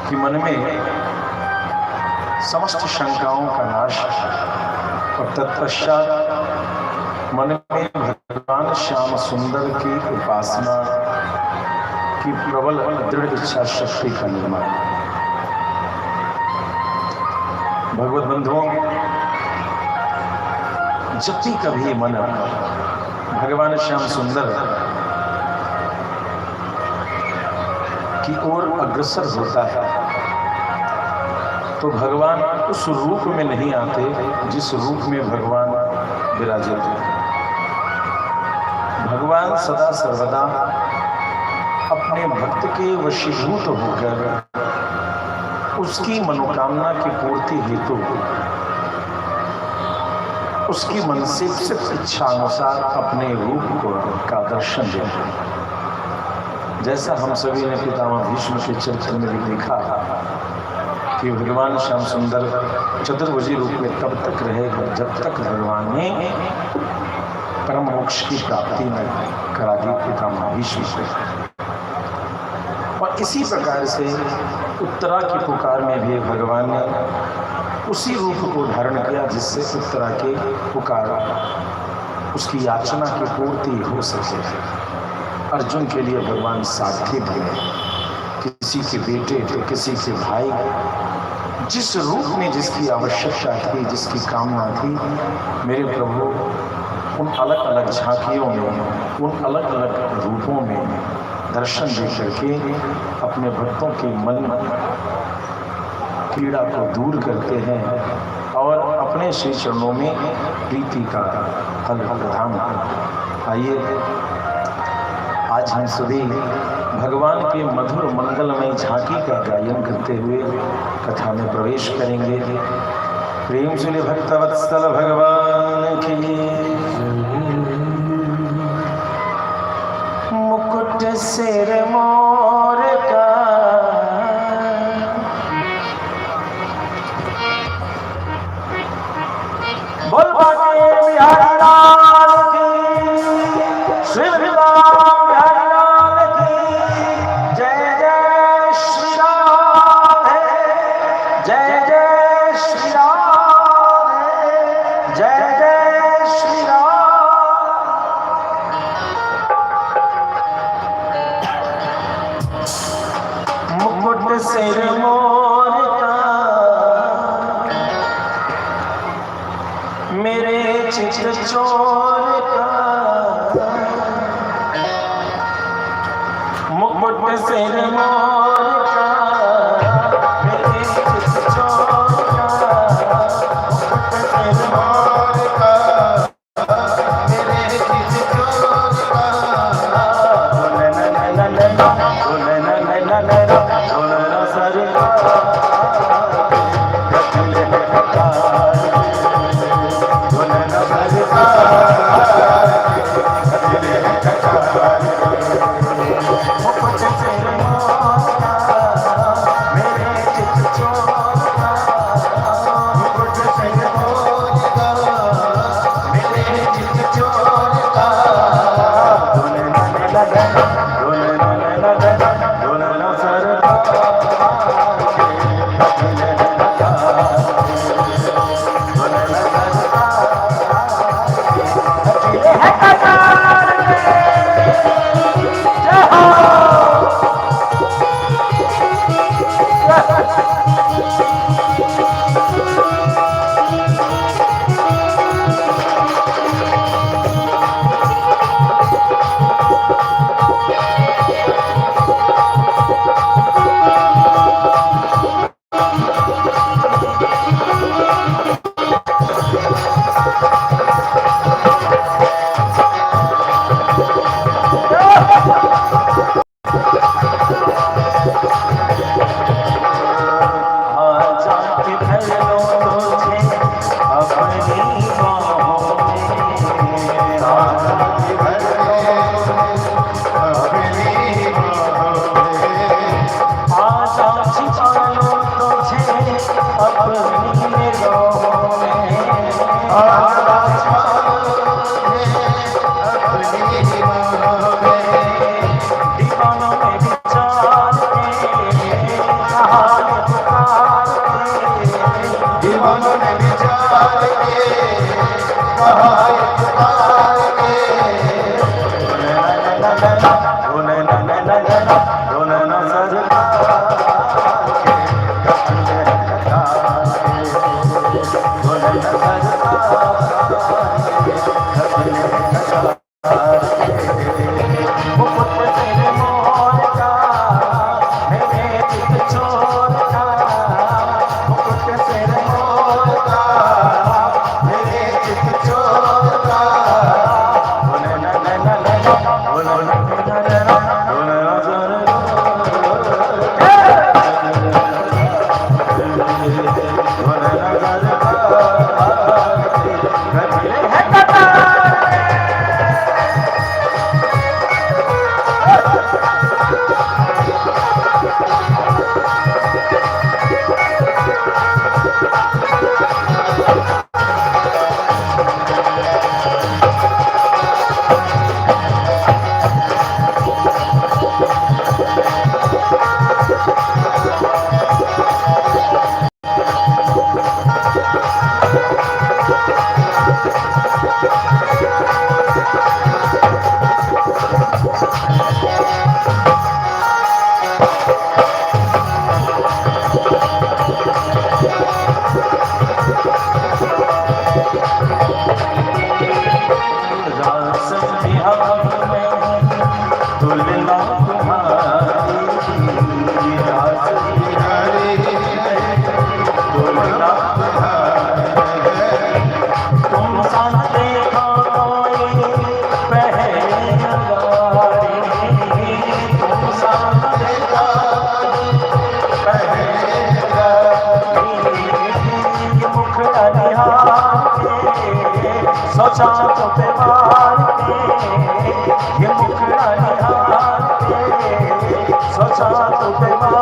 कि मन में समस्त शंकाओं का नाश और तत्पश्चात मन में भगवान श्याम सुंदर की उपासना की प्रबल दृढ़ इच्छा शक्ति का निर्माण। भगवत बंधुओं, जब भी कभी मन भगवान श्याम सुंदर की ओर अग्रसर होता है तो भगवान उस रूप में नहीं आते जिस रूप में भगवान विराजित हैं। भगवान सदा सर्वदा अपने भक्त के वशीभूत होकर उसकी मनोकामना की पूर्ति हेतु उसकी मन से इच्छा अनुसार अपने रूप का दर्शन देते हैं। जैसा हम सभी ने पितामह भीष्म के चरित्र में देखा कि भगवान श्याम सुंदर चतुर्भुजी रूप में तब तक रहेगा जब तक भगवान ने परम मोक्ष की प्राप्ति में करा दी पितामह भीष्म से। और इसी प्रकार से उत्तरा की पुकार में भी भगवान ने उसी रूप को धारण किया जिससे उत्तरा के पुकार उसकी याचना की पूर्ति हो सके। अर्जुन के लिए भगवान सारथी बने, किसी के बेटे थे, किसी के भाई, जिस रूप में जिसकी आवश्यकता थी, जिसकी कामना थी, मेरे प्रभु उन अलग अलग झांकियों में, उन अलग अलग रूपों में दर्शन दे करके अपने भक्तों के मन पीड़ा को दूर करते हैं और अपने श्री चरणों में प्रीति का फल प्रदान करते। आइए आज हम सभी भगवान के मधुर मंगलमय झांकी का गायन करते हुए कथा में प्रवेश करेंगे। प्रेम से भक्तवत्सल भगवान की। मुकुट सिर मोर का बोल बाटे बिहारी लाल की, श्री राम बिहारी लाल की। जय जय श्री राम है, जय जय श्री राम है, जय जय श्री राम। मुकुट सिर मोर का मेरे चित्र चोर का, मुकुट सिर मोर का मेरे चित्र चोर का, मुकुट सिर मोर का मेरे चित्र चोर का। सर सोचा तो बीमार ये मुखड़ा निहार सोचा तो बीमार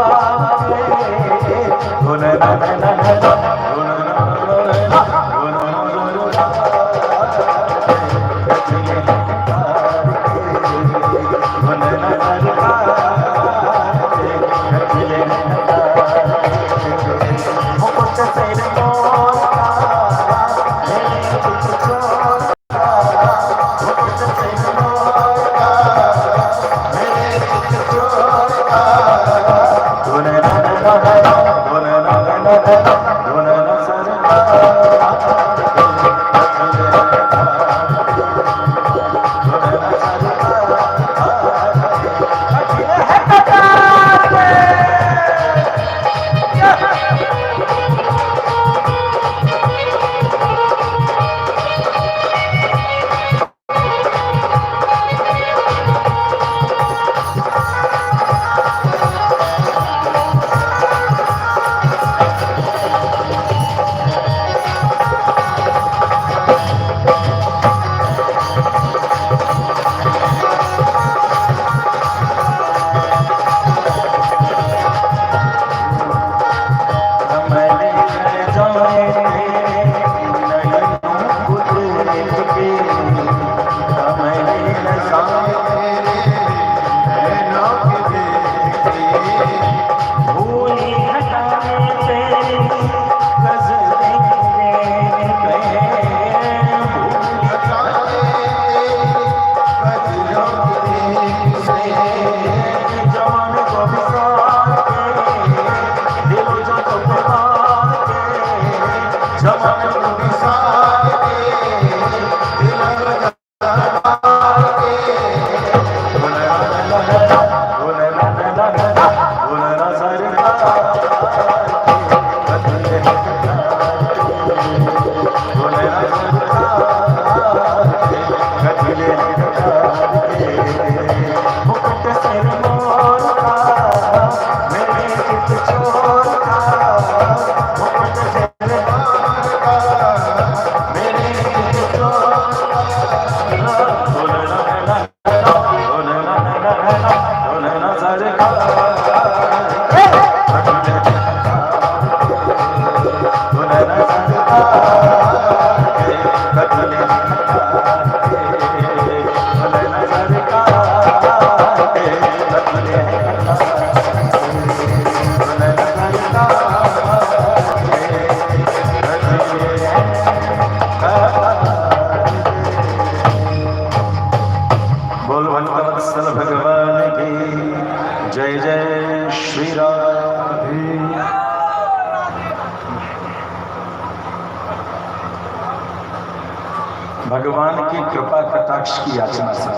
भगवान की कृपा कटाक्ष की याचना से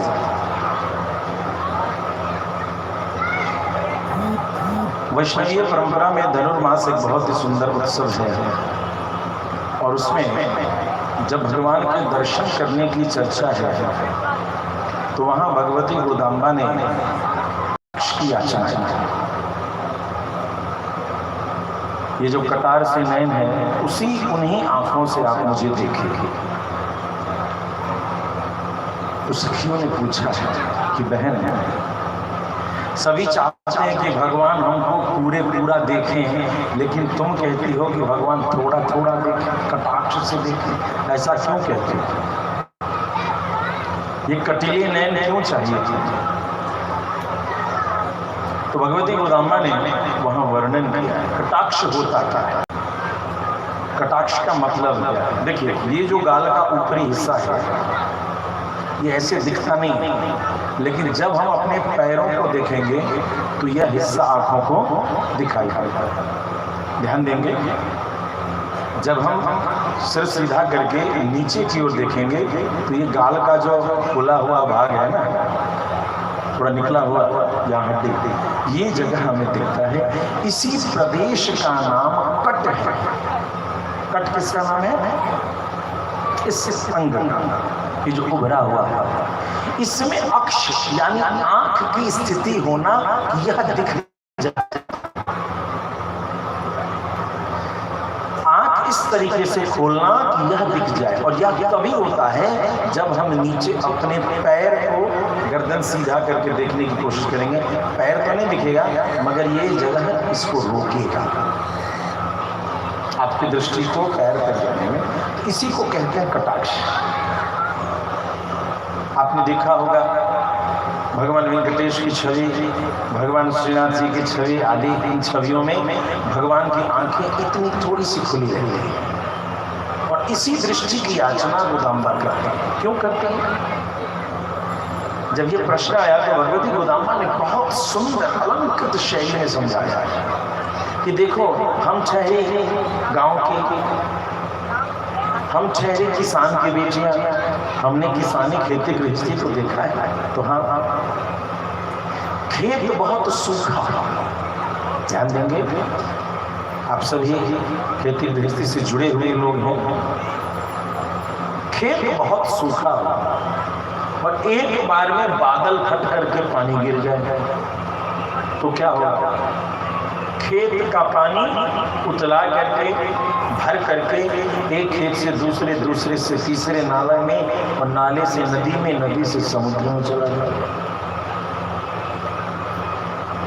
वैष्णवीय परंपरा में धनुर्मास एक बहुत ही सुंदर उत्सव है और उसमें जब भगवान के दर्शन करने की चर्चा है तो वहां भगवती गोदाम्बा ने की याचना है। ये जो कटार से नयन है उसी उन्हीं आंखों से आप मुझे देखेंगे। तो सखियों ने पूछा कि बहन सभी चाहते हैं कि भगवान हमको पूरा देखें, लेकिन तुम कहती हो कि भगवान थोड़ा थोड़ा देखें, कटाक्ष से देखें, ऐसा क्यों कहते हो? ये कटीले नयन क्यों चाहिए? तो भगवती गोदाम्बा ने वहां वर्णन किया है कटाक्ष होता क्या है। कटाक्ष का मतलब क्या है? देखिए, ये जो गाल का ऊपरी हिस्सा है ये ऐसे दिखता नहीं, लेकिन जब हम अपने पैरों को देखेंगे तो यह हिस्सा आंखों को दिखाई पड़ता है। ध्यान देंगे, जब हम सिर सीधा करके नीचे की ओर देखेंगे तो ये गाल का जो खुला हुआ भाग है ना, थोड़ा निकला हुआ यहाँ हड्डी, ये जगह हमें दिखता है। इसी प्रदेश का नाम कट है। कट किसका नाम है? इस अंग का, ये जो उभरा हुआ है, इसमें अक्ष यानी आंख की स्थिति होना, यह दिख जाए। आंख इस तरीके से खोलना कि यह दिख जाए, और यह तभी होता है जब हम नीचे अपने पैर को गर्दन सीधा करके देखने की कोशिश करेंगे। पैर तो नहीं दिखेगा, मगर ये जगह इसको रोकेगा आपकी दृष्टि को पैर पर जाने में। इसी को कहते हैं कटाक्ष। आपने देखा होगा भगवान वेंकटेश की छवि, भगवान श्रीनाथ जी की छवि आदि, इन छवियों में भगवान की आंखें इतनी थोड़ी सी खुली रहती हैं, और इसी दृष्टि की याचना गोदाम्बा करते हैं। क्यों करते हैं? जब ये प्रश्न आया तो भगवती गोदाम्बा ने बहुत सुंदर अलंकृत शैली में समझाया कि देखो, हम ठहरे गांव के, हम ठहरे किसान की बेटियां, हमने किसानी खेती गृहस्थी को देखा है, तो हाँ, खेत बहुत सूखा। ध्यान देंगे, आप सभी खेती गृहस्थी से जुड़े हुए लोग हैं। खेत बहुत सूखा और एक बार में बादल फट करके पानी गिर जाए तो क्या होगा? खेत का पानी उतला करके, भर करके एक खेत से दूसरे, दूसरे से तीसरे नाले में, और नाले से नदी में, नदी से समुद्र में चला जाएगा।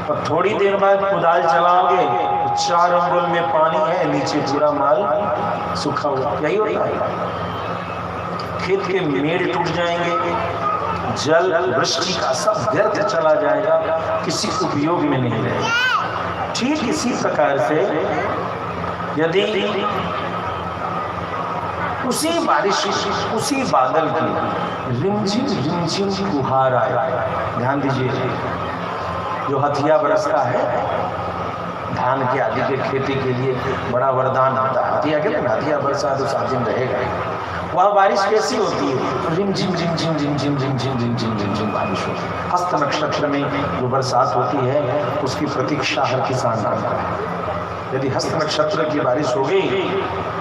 और थोड़ी देर बाद कुदाल चलाओगे तो 4 अंगुल में पानी है, नीचे पूरा माल सूखा हुआ। यही होता है, खेत के मेड़ टूट जाएंगे, जल वृष्टि का सब व्यर्थ चला जाएगा, किसी उपयोग में नहीं रहेगा। ठीक इसी प्रकार से यदि उसी बारिश, उसी बादल की रिमझिम रिमझिम फुहार आए, ध्यान दीजिए, जो हथिया बरसता है धान के आदि के खेती के लिए बड़ा वरदान आता है। हथिया कहते हैं, हथिया बरसा तो 7 दिन रहेगा। वह बारिश कैसी होती है? रिमझिम रिमझिम रिमझिम रिमझिम रिमझिम रिमझिम बारिश होती है। हस्त नक्षत्र में जो बरसात होती है उसकी प्रतीक्षा हर किसान करता है। यदि हस्त नक्षत्र की बारिश हो गई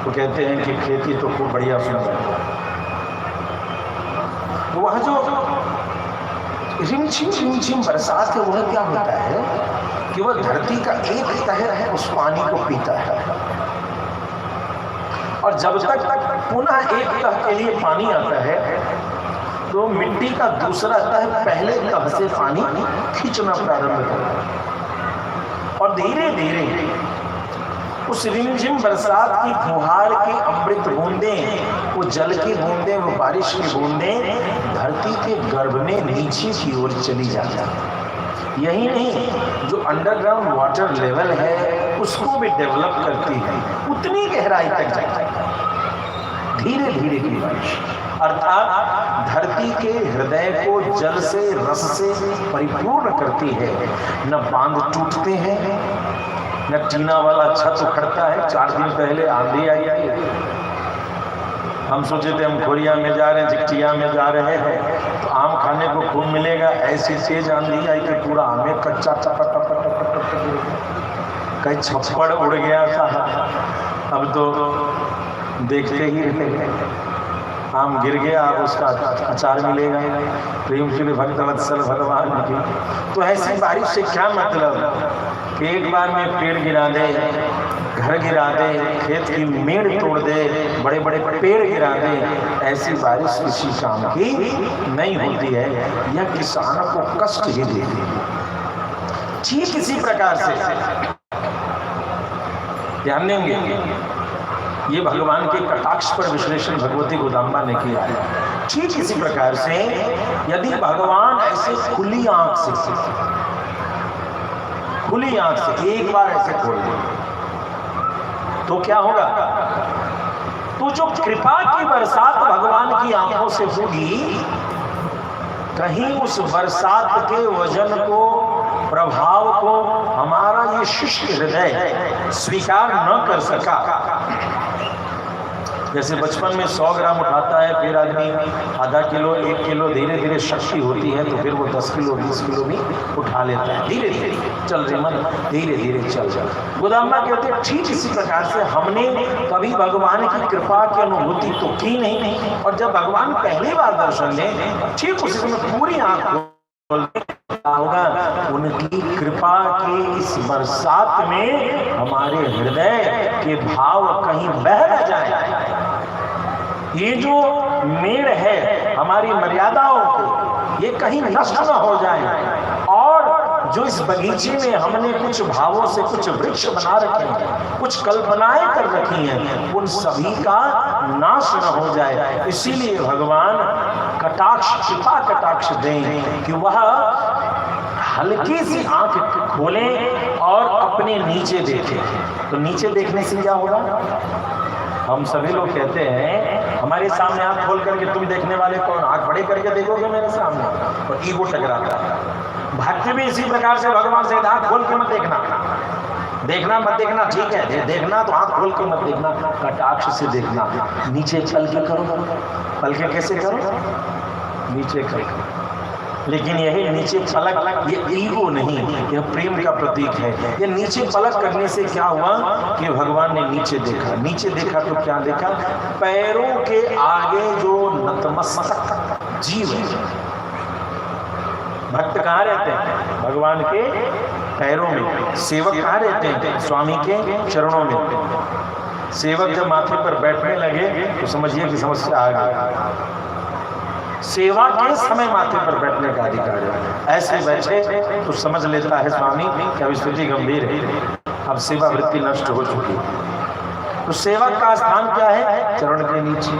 तो कहते हैं कि खेती तो खूब बढ़िया सुंदर। तो वह जो रिमझिम रिमझिम बरसात है, वह क्या होता है कि वह धरती का एक तह है, उस पानी को पीता है, और जब तक पुनः एक तह के लिए पानी आता है तो मिट्टी का दूसरा तह पहले तह से पानी खींचना प्रारंभ करता है, और धीरे धीरे उस रिमझिम बरसात की फुहार की अमृत बूंदें, वो जल की बूंदें, वो बारिश की बूंदें धरती के गर्भ में नीचे की ओर चली जाती है। यही नहीं, जो अंडरग्राउंड वाटर लेवल है उसको भी डेवलप करती है, उतनी गहराई तक जाती है, धीरे धीरे की बारिश। अर्थात धरती के हृदय को जल से, रस से परिपूर्ण करती है। न बांध टूटते हैं, न टीना वाला छत उखड़ता है। 4 दिन पहले आंधी आई है, हम सोचे थे हम खोरिया में जा रहे हैं, जिक्टिया में जा रहे हैं तो आम खाने को खूब मिलेगा। ऐसी तेज आंधी आई कि पूरा आम कच्चा चपट कहीं छप्पड़ उड़ गया था। अब तो देखते ही रहे, आम गिर गया, अब उसका अचार मिलेगा। प्रेम श्री भक्त वत्सल भगवान की। तो ऐसी बारिश से क्या मतलब कि एक बार में पेड़ गिरा दे, घर गिरा दे, खेत की मेड़ तोड़ दे, बड़े बड़े पेड़ गिरा दे, ऐसी बारिश किसी काम की नहीं होती है। यह किसानों को कष्ट ही देती है। ठीक इसी प्रकार से ध्यान देंगे, ये भगवान के कटाक्ष पर विश्लेषण भगवती गोदाम्बा ने किया है। ठीक इसी प्रकार से यदि भगवान ऐसे खुली आंख से एक बार ऐसे खोल दे तो क्या होगा? तो जो कृपा की बरसात भगवान की आंखों से होगी कहीं उस बरसात के वजन को, प्रभाव को हमारा ये शुष्क हृदय स्वीकार न कर सका। जैसे बचपन में 100 ग्राम उठाता है, फिर आदमी आधा किलो, 1 किलो, धीरे धीरे शक्ति होती है तो फिर वो 10 किलो, 20 किलो भी उठा लेता है। धीरे धीरे चल रही मन, धीरे धीरे चल जा। गोदामा कहते हैं ठीक इसी प्रकार से हमने कभी भगवान की कृपा की अनुभूति तो की नहीं, और जब भगवान पहली बार दर्शन दें ठीक उसी समय पूरी आंख होगा, उनकी कृपा के इस बरसात में हमारे हृदय के भाव कहीं बह न जाए। ये जो मेड़ है हमारी मर्यादाओं को, ये कहीं नष्ट न हो जाए, और जो इस बगीचे में हमने कुछ भावों से कुछ वृक्ष बना रखे हैं, कुछ कल्पनाएं कर रखी हैं, उन सभी का नाश न हो जाए। इसीलिए भगवान कटाक्ष, कृपा कटाक्ष दें कि वह हल्की सी आंख खोलें और अपने नीचे देखें। तो नीचे देखने से क्या होगा? हम सभी लोग कहते हैं हमारे सामने आंख खोल करके तुम देखने वाले कौन? आंख बड़े करके देखोगे मेरे सामने, और ईगो टकराता है। भक्ति भी इसी प्रकार से भगवान से आंख खोल के मत देखना, देखना मत देखना, ठीक है देखना तो आंख खोल के मत देखना, कटाक्ष से देखना। नीचे चल के करो, पल के कैसे करो? नीचे करो। लेकिन यही नीचे पलक, ये ईगो नहीं, यह प्रेम का प्रतीक है। ये नीचे पलक करने से क्या हुआ कि भगवान ने नीचे देखा। नीचे देखा तो क्या देखा? पैरों के आगे जो नतमस्तक जीव है। भक्त कहाँ रहते हैं? भगवान के पैरों में। सेवक कहाँ रहते हैं? स्वामी के चरणों में। सेवक जब माथे पर बैठने लगे तो समझिए कि समस्या आ गई। सेवा के समय माथे पर बैठने का अधिकार है। ऐसे बैठे तो समझ लेता है स्वामी कि अब स्थिति गंभीर है, अब सेवा वृत्ति नष्ट हो चुकी है। तो सेवक का स्थान क्या है? चरण के नीचे।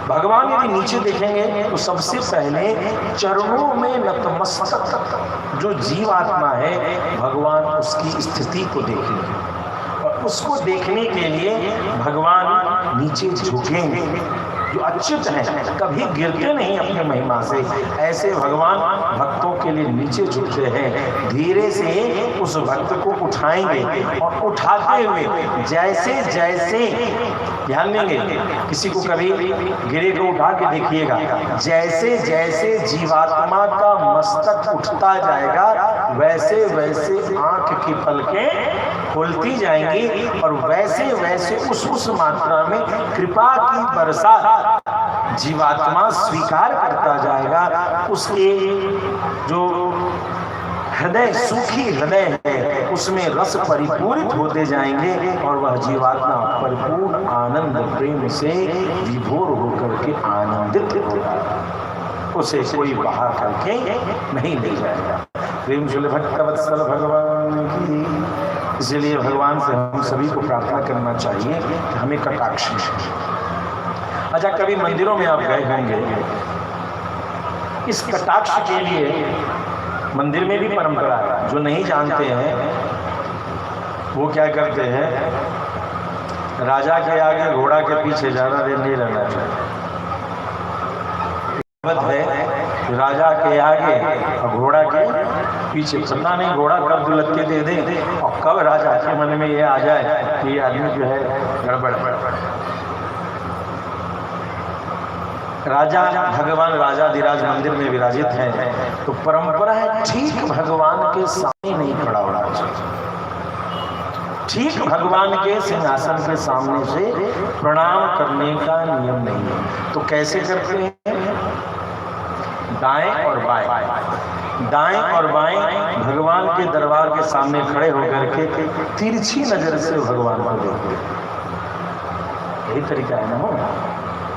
भगवान यदि नीचे देखेंगे तो सबसे पहले चरणों में नतमस्तक जो जीवात्मा है, भगवान उसकी स्थिति को देखेंगे, और उसको देखने के लिए भगवान नीचे झुकेंगे। जो अच्युत हैं कभी गिरते नहीं अपनी महिमा से, ऐसे भगवान भक्तों के लिए नीचे झुकते हैं। धीरे से उस भक्त को उठाएंगे, और उठाते हुए जैसे जैसे, ध्यान देंगे किसी को कभी गिरे को उठा के देखिएगा, जैसे जैसे जीवात्मा का मस्तक उठता जाएगा वैसे वैसे आंख की पलकें खुलती जाएंगी, और वैसे वैसे उस मात्रा में कृपा की बरसात जीवात्मा स्वीकार करता जाएगा। उसके जो हृदय, सूखी हृदय है, उसमें रस परिपूरित होते जाएंगे, और वह जीवात्मा परिपूर्ण आनंद प्रेम से विभोर होकर के आनंदित होगा। उसे कोई बहा करके नहीं ले जाएगा। प्रेम शुल भक्तवत्सल भगवान की। इसलिए भगवान से हम सभी को प्रार्थना करना चाहिए कि हमें कटाक्ष। अच्छा, कभी मंदिरों में आप गए होंगे, इस कटाक्ष के लिए मंदिर में भी परंपरा है। जो नहीं जानते हैं वो क्या करते हैं, राजा के आगे घोड़ा के पीछे ज़्यादा देर नहीं रहना चाहिए। है राजा के आगे और घोड़ा के पीछे, पता नहीं घोड़ा कब दुलत के दे दे और कब राजा के मन में ये आ जाए कि ये आदमी जो है गड़बड़। राजा भगवान राजाधिराज मंदिर में विराजित है, तो परंपरा है ठीक भगवान के सामने नहीं खड़ा होना चाहिए। ठीक भगवान के सिंहासन के सामने से प्रणाम करने का नियम नहीं है। तो कैसे करते हैं? दाएं और बाएं, दाएं और बाएं भगवान के दरबार के सामने खड़े होकर के तिरछी नजर से भगवान को देखते। यही तरीका है ना।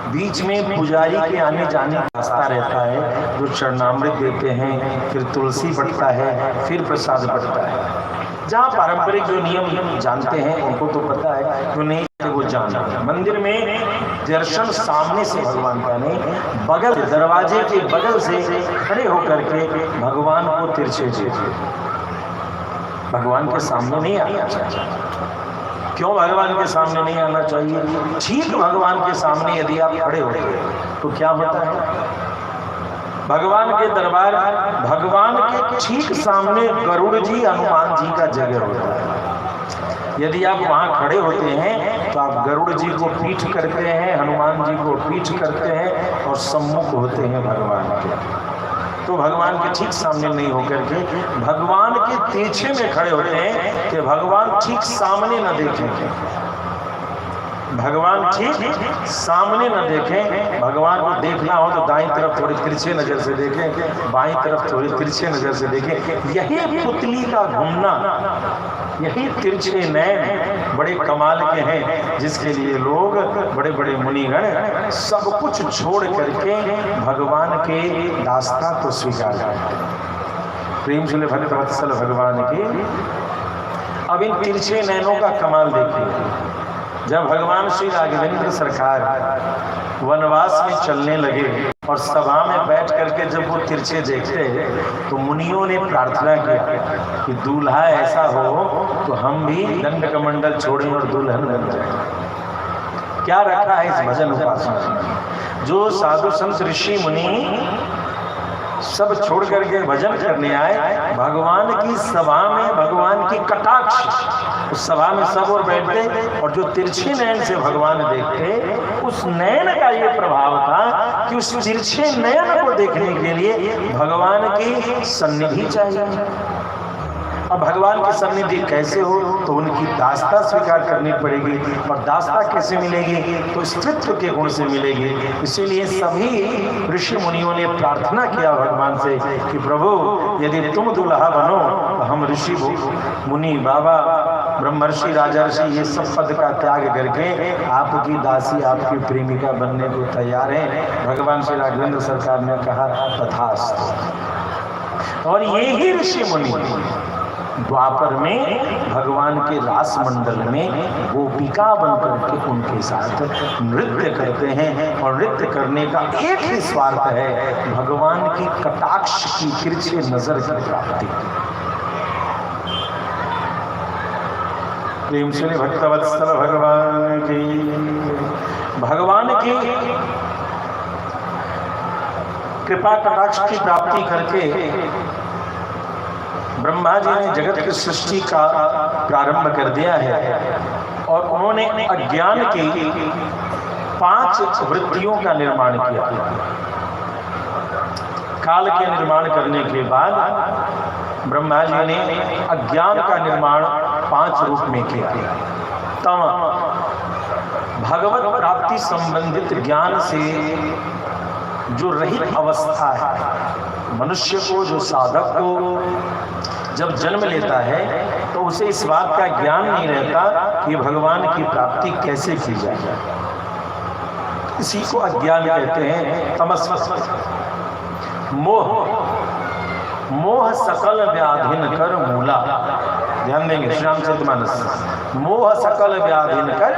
बीच में पुजारी के आने जाने का रास्ता रहता है, जो चरणामृत देते हैं, फिर तुलसी बटता है, फिर प्रसाद बटता है। जहाँ पारंपरिक जो नियम जानते हैं उनको तो पता है, जो नहीं वो जान। मंदिर में दर्शन सामने से भगवान का नहीं, बगल दरवाजे के बगल से खड़े होकर के भगवान को तिरछे देखिए। भगवान के सामने नहीं आना चाहिए। क्यों भगवान के सामने नहीं आना चाहिए? ठीक भगवान के सामने यदि आप खड़े होते तो क्या होता है? भगवान के दरबार, भगवान के ठीक सामने गरुड़ जी हनुमान जी का जगह होता है। यदि आप वहां खड़े होते हैं तो आप गरुड़ जी को पीठ करते हैं, हनुमान जी को पीठ करते हैं और सम्मुख होते हैं भगवान के। तो भगवान के ठीक सामने नहीं होकर के भगवान के पीछे में खड़े होते हैं कि भगवान ठीक सामने न देखें, भगवान ठीक सामने न देखें। भगवान को देखना हो तो दाईं तरफ थोड़ी तिरछे नजर से देखें, बाईं तरफ थोड़ी तिरछे नजर से देखें। यही पुतली का घूमना, यही तिरछे नैन बड़े कमाल के हैं, जिसके लिए लोग बड़े बड़े मुनिगण सब कुछ छोड़ करके भगवान के दास्ता को स्वीकार करते हैं। प्रेम से भक्त वत्सल भगवान के। अब इन तिरछे नैनों का कमाल देखिए। जब भगवान श्री राघवेंद्र सरकार वनवास में चलने लगे और सभा में बैठ करके जब वो तिरछे देखते तो मुनियों ने प्रार्थना किया कि दूल्हा ऐसा हो तो हम भी दंड कमंडल छोड़ें और दुल्हन बन जाए। क्या रखा है इस भजन उपासना? जो साधु संत ऋषि मुनि सब छोड़ करके भजन करने आए, भगवान की सभा में भगवान की कटाक्ष, उस सभा में सब और बैठते और जो तिरछे नयन से भगवान देखते, उस नयन का ये प्रभाव था कि उस तिरछे नयन को देखने के लिए भगवान की सन्निधि चाहिए। अब भगवान की सन्निधि कैसे हो? तो उनकी दास्ता स्वीकार करनी पड़ेगी, और दास्ता कैसे मिलेगी? तो स्त्रीत्व के गुण से मिलेगी। इसीलिए सभी ऋषि मुनियों ने प्रार्थना किया भगवान से कि प्रभु यदि तुम दुल्हा बनो तो हम ऋषि मुनि बाबा ब्रह्मर्षि राजर्षि ये सब पद का त्याग करके आपकी दासी आपकी प्रेमिका बनने को तैयार हैं। भगवान श्री राघवेंद्र सरकार ने कहा तथास्तु। और ये ही ऋषि मुनि द्वापर में भगवान के रास मंडल में गोपिका बनकर के उनके साथ नृत्य करते हैं, और नृत्य करने का एक ही स्वार्थ है, भगवान की कटाक्ष की तिरछे नजर की प्राप्ति। प्रेम से भक्तवत्सल भगवान की। भगवान की कृपा कटाक्ष की प्राप्ति करके ब्रह्मा जी ने जगत की सृष्टि का प्रारंभ कर दिया है, और उन्होंने अज्ञान की 5 वृत्तियों का निर्माण किया। काल के निर्माण करने के बाद ब्रह्मा जी ने अज्ञान का निर्माण 5 रूप में किया। तम भगवत प्राप्ति संबंधित ज्ञान से जो रहित अवस्था है, मनुष्य को, जो साधक को जब जन्म लेता है तो उसे इस बात का ज्ञान नहीं रहता कि भगवान की प्राप्ति कैसे की जाए। इसी को अज्ञान कहते हैं। तमस मोह, मोह सकल व्याधिन कर मूला। ध्यान देंगे श्री रामचरितमानस। मोह सकल व्याधिन कर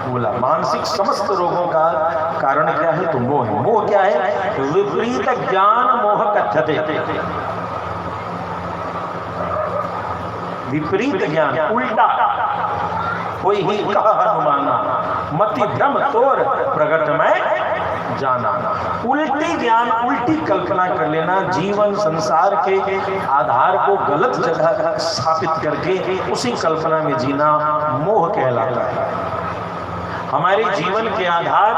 मूला। मानसिक समस्त रोगों का कारण क्या है? तो मोह है। मोह क्या है? विपरीत ज्ञान मोह कथ्यते। विपरीत ज्ञान, उल्टा। कोई ही कहा हनुमाना, मति भ्रम तोर प्रगट में जाना। उल्टी ज्ञान, उल्टी कल्पना कर लेना, जीवन संसार के आधार को गलत जगह स्थापित करके उसी कल्पना में जीना मोह कहलाता है। हमारे जीवन के आधार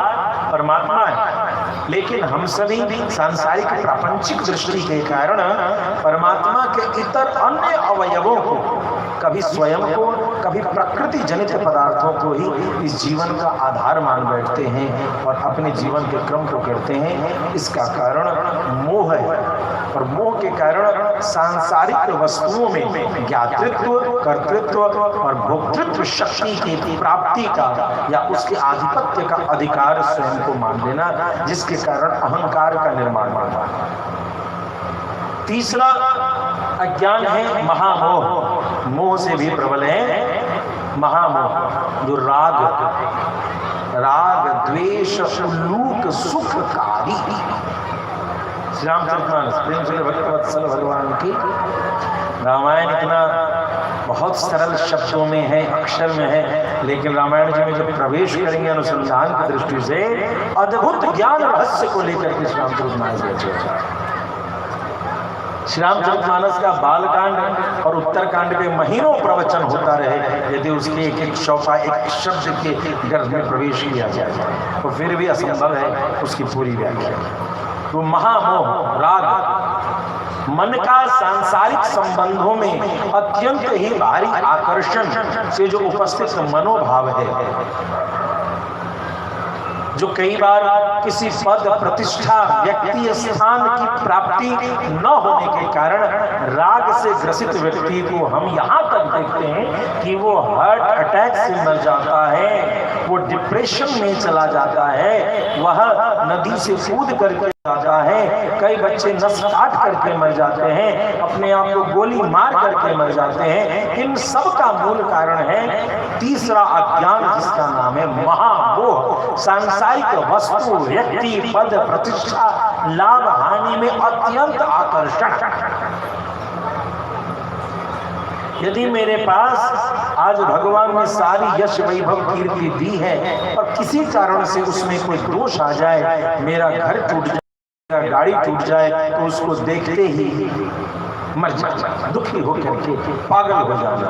परमात्मा है, लेकिन हम सभी सांसारिक प्रापंचिक दृष्टि के कारण परमात्मा के इतर अन्य अवयवों को, कभी स्वयं को, कभी प्रकृति जनित पदार्थों को ही इस जीवन का आधार मान बैठते हैं और अपने जीवन के क्रम को करते हैं। इसका कारण मोह है, और मोह के कारण सांसारिक वस्तुओं में ज्ञातृत्व, कर्तृत्व और भोक्तृत्व शक्ति की प्राप्ति का या उसके आधिपत्य का अधिकार स्वयं को मान लेना, जिसके कारण अहंकार का निर्माण होता है। तीसरा अज्ञान है महामोह। मोह से भी प्रबल है महामोह, जो राग, द्वेष, उल्लूक, सुखकारी। श्री रामचरितमानस प्रेम से भक्तवत्सल भगवान की रामायण इतना बहुत बहुत सरल शब्दों में है, अक्षर में है, लेकिन रामायण जी में जब प्रवेश करेंगे अनुसंधान की दृष्टि से अद्भुत ज्ञान रहस्य को लेकर के श्री रामचरितमानस रचे। श्री रामचरितमानस का बालकांड और उत्तरकांड के महीनों प्रवचन होता रहे यदि उसके एक एक शौका एक शब्द के गर्भ में प्रवेश किया जाए तो फिर भी असंभव है उसकी पूरी व्याख्या। तो महामोह राग मन का सांसारिक संबंधों में अत्यंत ही भारी आकर्षण से जो उपस्थित मनोभाव है, जो कई बार किसी पद प्रतिष्ठा व्यक्ति स्थान की प्राप्ति न होने के कारण राग से ग्रसित व्यक्ति को हम यहाँ तक देखते हैं कि वो हार्ट अटैक से मर जाता है, वो डिप्रेशन में चला जाता है, वह नदी से कूद करके जाता है, कई बच्चे नस काट करके मर जाते हैं, अपने आप को गोली मार करके मर जाते हैं। इन सब का मूल कारण है तीसरा अज्ञान जिसका नाम है महामोह। सांसारिक वस्तु व्यक्ति पद प्रतिष्ठा लाभ हानि में अत्यंत आकर्षण। यदि मेरे पास आज भगवान ने सारी यश वैभव कीर्ति दी है और किसी कारण से उसमें कोई दोष आ जाए, मेरा घर टूट जाए, गाड़ी टूट जाए, तो उसको देखते ही मर जाना, दुखी होकर के पागल हो जाना।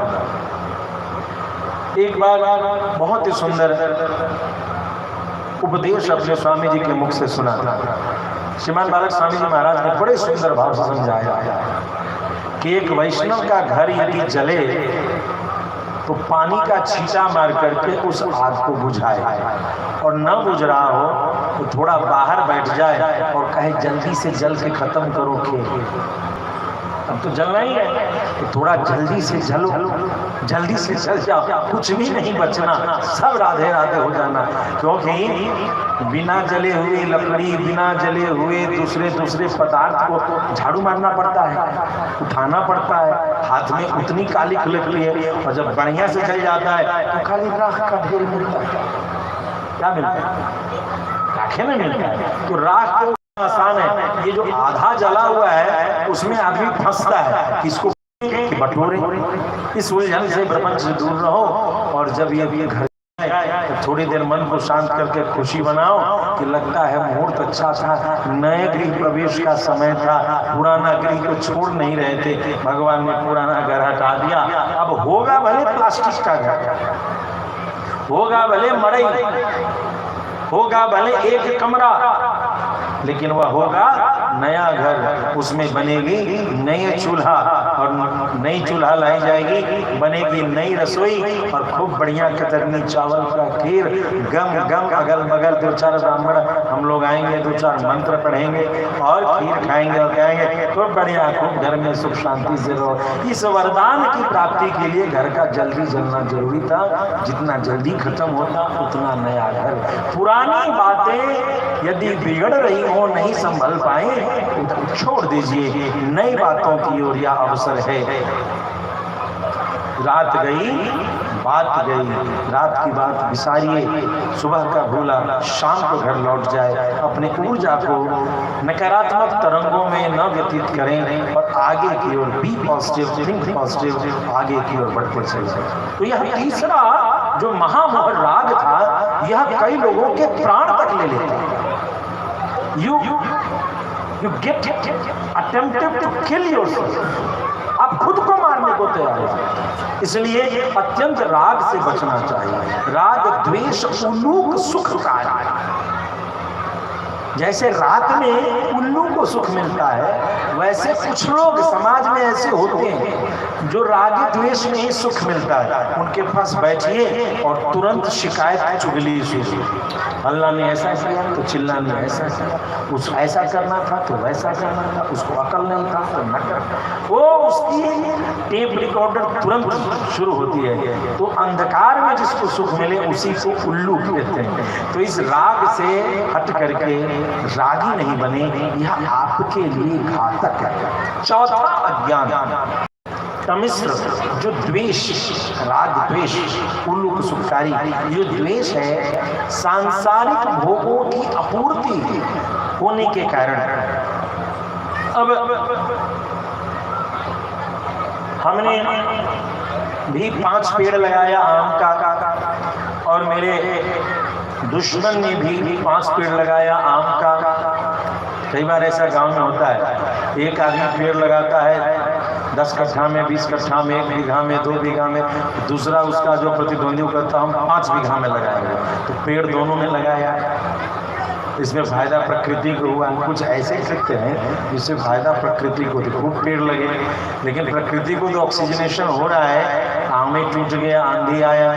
एक बार बहुत ही सुंदर उपदेश अपने स्वामी जी के मुख से सुना था। श्रीमान बालक स्वामी जी महाराज ने बड़े सुंदर भाव से समझाया कि एक वैष्णव का घर यदि जले तो पानी का छींटा मार करके उस आग को बुझाए, और न बुझ रहा हो तो थोड़ा बाहर बैठ जाए और कहे जल्दी से जल के खत्म करो खेल, अब तो जलना ही है तो थोड़ा जल्दी से जलो, जल्दी से जल जाओ, कुछ भी नहीं बचना, सब राधे राधे हो जाना। क्योंकि बिना जले हुए लकड़ी, बिना जले हुए दूसरे पदार्थ को झाड़ू मारना पड़ता है, उठाना पड़ता है, हाथ में उतनी काली लगती है, और जब बढ़िया से जल जाता है तो खाली राख का ढेर मिलता है। क्या मिलता है? राखें में मिलता है। तो राख को आसान है, ये जो आधा जला हुआ है उसमें आदमी फंसता है, किसको कि बटोरे। इस उलझन से प्रपंच से दूर रहो, और जब ये घर तो थोड़ी देर मन को शांत करके खुशी बनाओ कि लगता है मुहूर्त अच्छा था, नए गृह प्रवेश का समय था, पुराना गृह को छोड़ नहीं रहे थे, भगवान ने पुराना घर हटा दिया। अब होगा भले प्लास्टिक का घर, होगा भले मड़ई, होगा भले एक कमरा, लेकिन वह होगा नया घर, उसमें बनेगी नई चूल्हा, और नई चूल्हा लाई जाएगी, बनेगी नई रसोई, और खूब बढ़िया कतरनी चावल का खीर, गम गम अगल बगल 2-4 ब्राह्मण हम लोग आएंगे, 2-4 मंत्र पढ़ेंगे और खीर खाएंगे और कहेंगे खूब बढ़िया, खूब घर में सुख शांति से रहो। इस वरदान की प्राप्ति के लिए घर का जल्दी जलना जरूरी था, जितना जल्दी खत्म होता उतना नया घर। पुरानी बातें यदि बिगड़ रही हो, नहीं संभल पाए तो छोड़ दीजिए, नई बातों की ओर यह अवसर है। रात गई बात गई, रात की बात विसारिए, सुबह का भूला शाम को घर लौट जाए, अपने ऊर्जा को नकारात्मक तरंगों में न व्यतीत करें और आगे की ओर बी पॉजिटिव, थिंक पॉजिटिव, आगे की ओर बढ़ते चले। तो यह तीसरा जो महामोह राग था, यह कई लोगों के प्राण तक ले लेता। You get attempted to kill yourself, आप खुद को मारने को तैयार हो। इसलिए अत्यंत राग से बचना चाहिए। राग द्वेष उल्लू सुख का है। जैसे रात में उल्लू को सुख मिलता है, वैसे कुछ लोग समाज में ऐसे होते हैं जो रागी द्वेष में ही सुख मिलता है। उनके पास बैठिए और तुरंत शिकायत चुगली शुरू, अल्लाह ने ऐसा किया तो चिल्ला ने ऐसा किया, उस ऐसा करना था तो वैसा करना था, उसको अकल नहीं था तो न कर, वो उसकी टेप रिकॉर्डर तुरंत शुरू होती है। तो अंधकार में जिसको सुख मिले उसी को उल्लू कहते हैं। तो इस राग से हट करके रागी नहीं बने, यह आपके लिए घातक है। चौथा अज्ञान तमिश्र, जो द्वेष, राग द्वेष, उल्लू सुखकारी, जो द्वेष है सांसारिक भोगों की अपूर्ति होने के कारण। अब हमने भी 5 पेड़ लगाया आम का, और मेरे दुश्मन ने भी 5 पेड़ लगाया आम का। कई बार ऐसा गांव में होता है, एक आदमी पेड़ लगाता है 10 कट्ठा में, 20 कट्ठा में, 1 बीघा में, 2 बीघा में, दूसरा उसका जो प्रतिद्वंदी करता हम 5 बीघा में लगाएंगे, तो पेड़ दोनों ने लगाया। इसमें फायदा प्रकृति को हुआ। कुछ ऐसे करते हैं जिससे फायदा प्रकृति को, खूब पेड़ लगे, लेकिन प्रकृति को तो ऑक्सीजनेशन हो रहा है। आम में टूट गया, आंधी आया,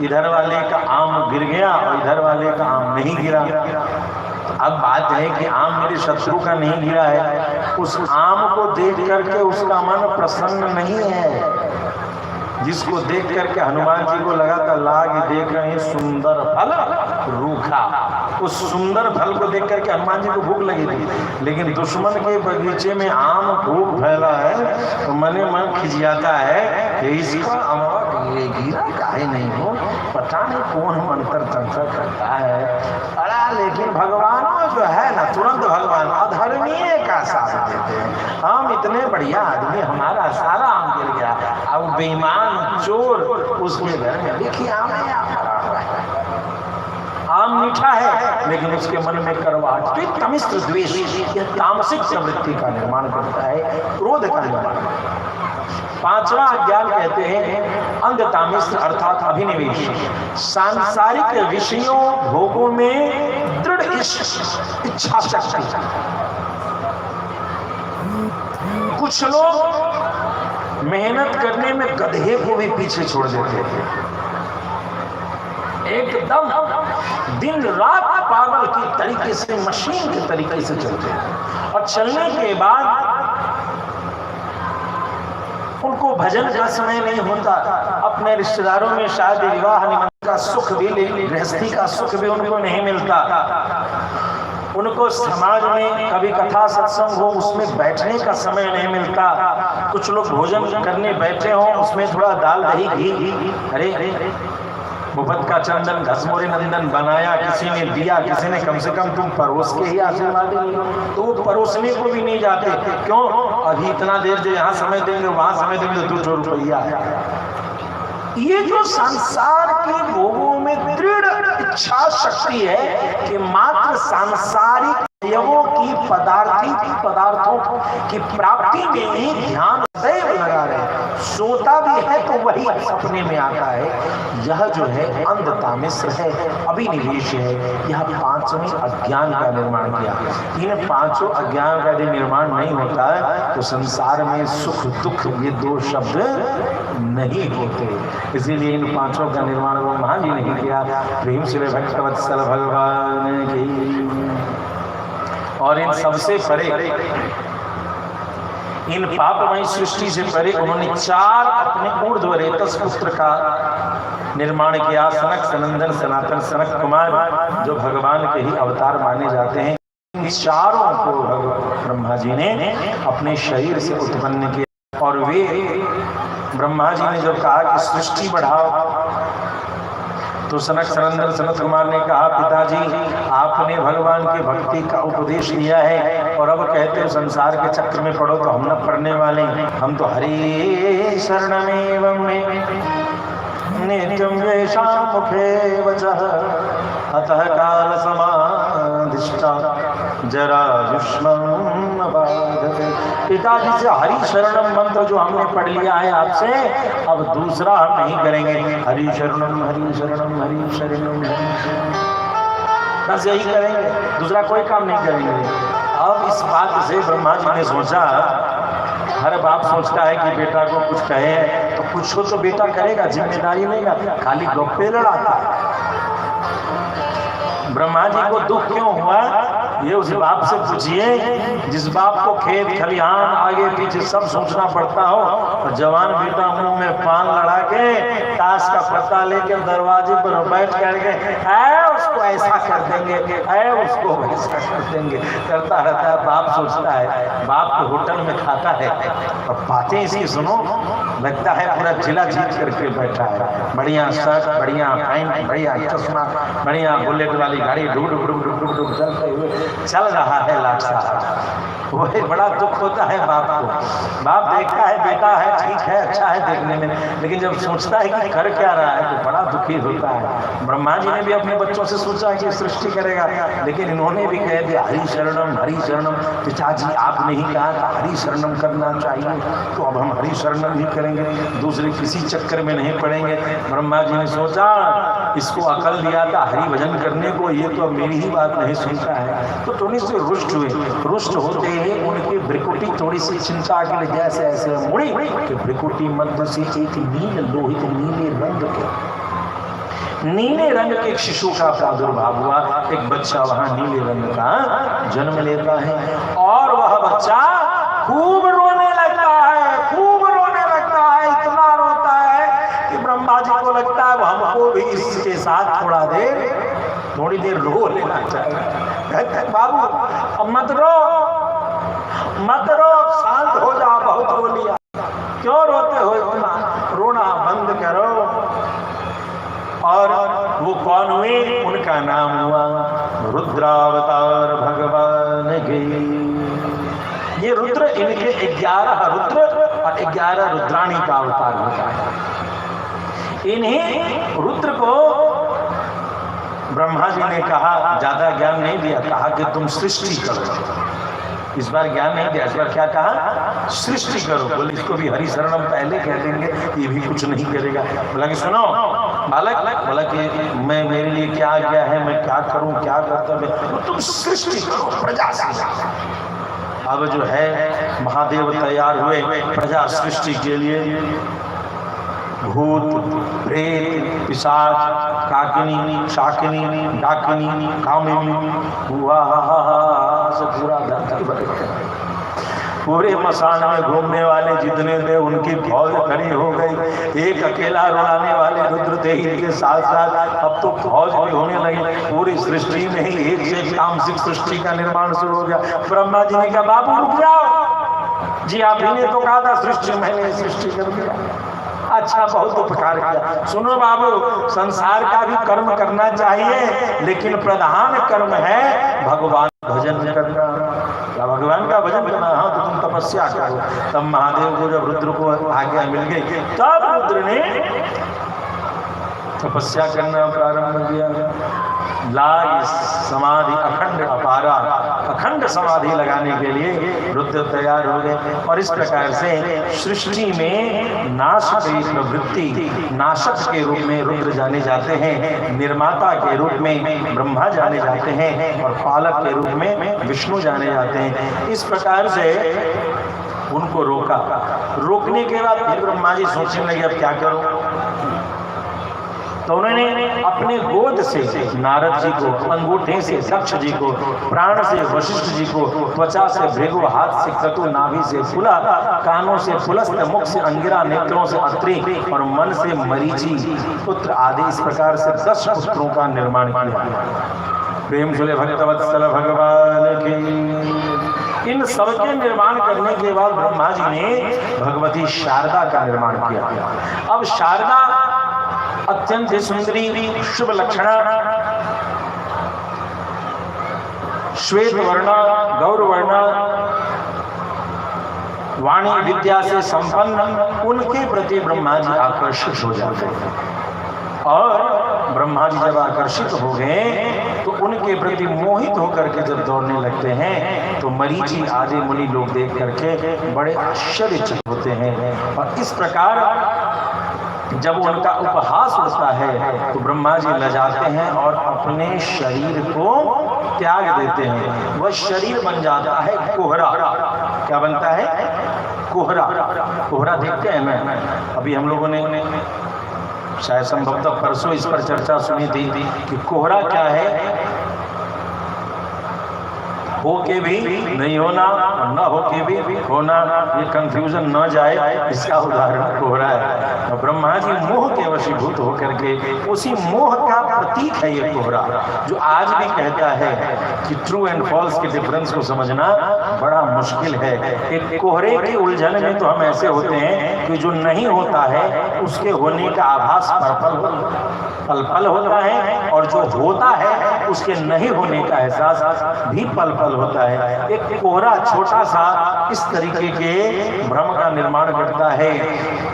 इधर वाले का आम गिर गया और इधर वाले का आम नहीं गिरा। अब बात है कि आम मेरे शत्रु का नहीं गिरा है, उस आम को देख करके उसका मन प्रसन्न नहीं है। जिसको देख करके हनुमान जी को लगा था लाग देख रहे हैं सुंदर फल रूखा, उस सुंदर फल को देख करके हनुमान जी को भूख लगी थी, लेकिन दुश्मन के बगीचे में आम खूब फैला है तो मने मन खिंचाता है कि इसका अमवा ये गिरा काहे नहीं हो, पता नहीं कौन मंत्र तंत्र करता है। अड़ा लेकिन भगवान जो है ना, तुरंत भगवान अधर्मीय का साथ देते हैं। हम इतने बढ़िया आदमी, हमारा सारा आम गिर गया, अब बेईमान चोर उसके घर में देखिए आम है, आम मीठा है लेकिन उसके मन में करवाहट, तमिश्र द्वेष, यह तामसिक प्रवृत्ति का निर्माण करता है, क्रोध का निर्माण। 5वां अज्ञान कहते हैं अंधतामिश्र अर्थात अभिनिवेश, सांसारिक विषयों भोगों में दृढ़ इच्छा शक्ति। कुछ लोग मेहनत करने में गधे को भी पीछे छोड़ देते हैं, एकदम दिन रात पागल की तरीके से, मशीन के तरीके से चलते हैं, और चलने के बाद उनको भजन का समय नहीं होता। अपने रिश्तेदारों में शायद विवाह निमंत्रण का सुख भी, गृहस्थी का सुख भी उनको नहीं मिलता। उनको समाज में कभी कथा सत्संग हो उसमें बैठने का समय नहीं मिलता। कुछ लोग भोजन करने बैठे हो उसमें थोड़ा दाल दही घी, अरे मुफत का चंदन घसमोरे नंदन बनाया, किसी ने दिया, किसी ने कम से कम तुम परोस के ही आशीर्वाद दे, तो वो परोसने को भी नहीं जाते। क्यों? अभी इतना देर जो यहाँ समय देंगे वहां समय देंगे तो 2 रुपया है। ये जो संसार के भोगों में दृढ़ इच्छा शक्ति है कि मात्र सांसारिक अवयवों की पदार्थों की प्राप्ति में ही ध्यान सदैव लगा रहे, सोता भी है तो वही सपने में आता है, यह जो है अंधतामिश्र है, अभिनिवेश है। यह 5वें अज्ञान का निर्माण किया। इन 5 अज्ञान का यदि निर्माण नहीं होता है तो संसार में सुख दुख ये 2 शब्द नहीं होते। इसीलिए इन 5 का निर्माण ब्रह्मा जी ने किया। प्रेम से भक्तवत्सल भगवान की। और इन सबसे परे, इन पापमयी सृष्टि से परे उन्होंने 4 अपने ऊर्ध्व रेतस पुत्र का निर्माण किया। सनक, सनंदन, सनातन, सनक कुमार जो भगवान के ही अवतार माने जाते हैं। इन चारों को ब्रह्मा जी ने अपने शरीर से उत्पन्न किया। और वे ब्रह्मा जी ने जब कहा कि सृष्टि बढ़ाओ तो सनक, सनंदन, सनत कुमार ने कहा पिताजी आपने भगवान की भक्ति का उपदेश दिया है और अब कहते हो संसार के चक्र में पड़ो, तो हम न पढ़ने वाले, हम तो हरि शरणमेवं नित्यं येषां मुखे वचः अतः काल समाधिष्ठा जरायुष्मं बाधते। पिताजी से हरि शरणम मंत्र जो हमने पढ़ लिया है आपसे, अब दूसरा हम नहीं करेंगे। हरि शरणम हरि शरणम हरि शरणम, बस यही करेंगे, दूसरा कोई काम नहीं करेंगे। अब इस बात से ब्रह्मा जी ने सोचा, हर बाप सोचता है कि बेटा को कुछ कहे तो कुछ हो तो बेटा करेगा, जिम्मेदारी लेगा, खाली गप्पे लड़ाता है। ब्रह्मा जी को दुख क्यों हुआ ये उस बाप से पूछिए जिस बाप को खेत खलिहान आगे पीछे सब सोचना पड़ता हो, और जवान बेटा मुंह में पान लड़ा के ताश का पत्ता लेके दरवाजे पर बैठ करके है उसको ऐसा कर देंगे, है उसको वैसा कर देंगे, करता रहता है। बाप सोचता है, बाप तो होटल में खाता है और बातें इसकी सुनो, लगता है पूरा जिला जीत करके बैठा है। बढ़िया शर्ट, बढ़िया पैंट, बढ़िया चश्मा, बढ़िया बुलेट वाली गाड़ी डुक डुक डुक डुक डुक डुक चलते हुए चल रहा है लाट साहब। वही बड़ा दुख होता है बाप को। बाप देखता है बेटा है ठीक है, अच्छा है देखने में, लेकिन जब सोचता है कि कर क्या रहा है तो बड़ा दुखी होता है। ब्रह्मा जी ने भी अपने बच्चों से सोचा कि सृष्टि करेगा, लेकिन इन्होंने भी कह दिया हरि शरणम हरि शरणम। पिताजी आपने ही कहा था हरि शरणम करना चाहिए, तो अब हम हरि शरणम ही करेंगे, दूसरे किसी चक्कर में नहीं पड़ेंगे। ब्रह्मा जी ने सोचा इसको अकल दिया था हरि भजन करने को, ये तो अब मेरी ही बात नहीं सुनता है, तो थोड़ी सी रुष्ट हुए। रुष्ट होते ही उनकी भ्रिकुटी थोड़ी सी चिंता के लिए जैसे ऐसे मुड़ी कि भ्रिकुटी मध्य से एक नील लोहित नीले रंग के एक शिशु का प्रादुर्भाव हुआ। एक बच्चा वहां नीले रंग का जन्म लेता है और वह बच्चा खूब रोने लगता है, खूब रोने लगता है। इतना रोता है कि ब्रह्मा जी को लगता है हमको भी इसके साथ थोड़ी देर रो लेना चाहिए। बाबू अब मत रो, शांत हो जा, बहुत रो लिया, क्यों रोते हो इतना, रोना बंद करो। और वो कौन हुए, उनका नाम हुआ रुद्रावतार भगवान के। ये रुद्र इनके 11 रुद्र और 11 रुद्राणी का अवतार होता है। इन्हीं रुद्र को ब्रह्मा जी ने कहा, ज्यादा ज्ञान नहीं दिया, कहा कि तुम सृष्टि करो। इस बार ज्ञान नहीं दिया, इस बार क्या कहा, सृष्टि करो। बोले इसको भी हरि शरणम पहले कह देंगे, ये भी कुछ नहीं करेगा। बोला कि सुनो बालक, बोला कि मैं मेरे लिए क्या आज्ञा है, मैं क्या करूं, क्या कर्तव्य, तो तुम सृष्टि करो प्रजा से। अब जो है महादेव तैयार हुए प्रजा सृष्टि के लिए। भूत, प्रेत, पिशाच, काकिनी, शाकिनी, डाकिनी, कामिनी, पूरा धरती भर पूरे मसान में घूमने वाले जितने थे उनकी फौज खड़ी हो गई। एक अकेला रुलाने वाले रुद्र थे, इनके साथ साथ अब तो फौज भी होने लगी। पूरी सृष्टि में ही एक से तामसिक सृष्टि का निर्माण शुरू हो गया। ब्रह्मा जी ने कहा बाबू रुक जाओ जी, आप ही ने तो कहा था सृष्टि, मैंने सृष्टि कर दिया। अच्छा, बहुत उपकार किया। सुनो बाबू, संसार का भी कर्म करना चाहिए, लेकिन प्रधान कर्म है भगवान भजन करना। क्या भगवान का भजन करना? हाँ, तो तुम तपस्या करो। तब महादेव को जब रुद्र को आज्ञा मिल गई, तब रुद्र ने तपस्या करना प्रारंभ किया। लाग समाधि अखंड अपारा, अखंड समाधि लगाने के लिए रुद्र तैयार हो गए। और इस प्रकार से सृष्टि में नाश की प्रवृत्ति, नाशक के रूप में रुद्र जाने जाते हैं, निर्माता के रूप में ब्रह्मा जाने जाते हैं, और पालक के रूप में विष्णु जाने जाते हैं। इस प्रकार से उनको रोका। रोकने के बाद फिर ब्रह्मा जी सोचने लगे अब क्या करो। तो उन्होंने अपने गोद से नारद जी को, अंगूठे से दक्ष जी को, प्राण से वशिष्ठ जी को, त्वचा से भृगु, हाथ से क्रतु, नाभि से फुला, कानों से पुलस्त, मुख से अंगिरा, नेत्रों से अत्रि और मन से मरीचि पुत्र आदि इस प्रकार से 10 पुत्रों का निर्माण किया। प्रेम सुले भक्तवत्सल भगवान की। इन सबके निर्माण करने के बाद ब्रह्मा जी ने भगवती शारदा का निर्माण किया। अब शारदा अत्यंत सुंदरी, शुभ लक्षणा, श्वेत वर्णा, गौर वर्णा, वाणी विद्या से संपन्न, उनके प्रति ब्रह्मा जी आकर्षित हो जाते हैं। और ब्रह्मा जी जब आकर्षित हो गए तो उनके प्रति मोहित होकर के जब दौड़ने लगते हैं तो मरीचि आदि मुनि लोग देख करके बड़े आश्चर्यचकित होते हैं। और इस प्रकार जब उनका उपहास होता है तो ब्रह्मा जी लजाते हैं और अपने शरीर को त्याग देते हैं। वह शरीर बन जाता है कोहरा। क्या बनता है? कोहरा। कोहरा देखते हैं ना, अभी हम लोगों ने शायद संभवतः परसों इस पर चर्चा सुनी थी कि कोहरा क्या है। हो के भी नहीं होना और न हो के भी होना, ये कंफ्यूजन न जाए, इसका उदाहरण कोहरा है। तो ब्रह्मा जी मोह के वश वशीभूत होकर के, उसी मोह का प्रतीक है ये कोहरा, जो आज भी कहता है कि ट्रू एंड फॉल्स के डिफरेंस को समझना बड़ा मुश्किल है। एक कोहरे की उलझन में तो हम ऐसे होते हैं कि जो नहीं होता है उसके होने का आभास पल पल होता है, और जो होता है उसके नहीं होने का एहसास भी पल पल होता है। एक कोहरा छोटा सा इस तरीके के भ्रम का निर्माण करता है,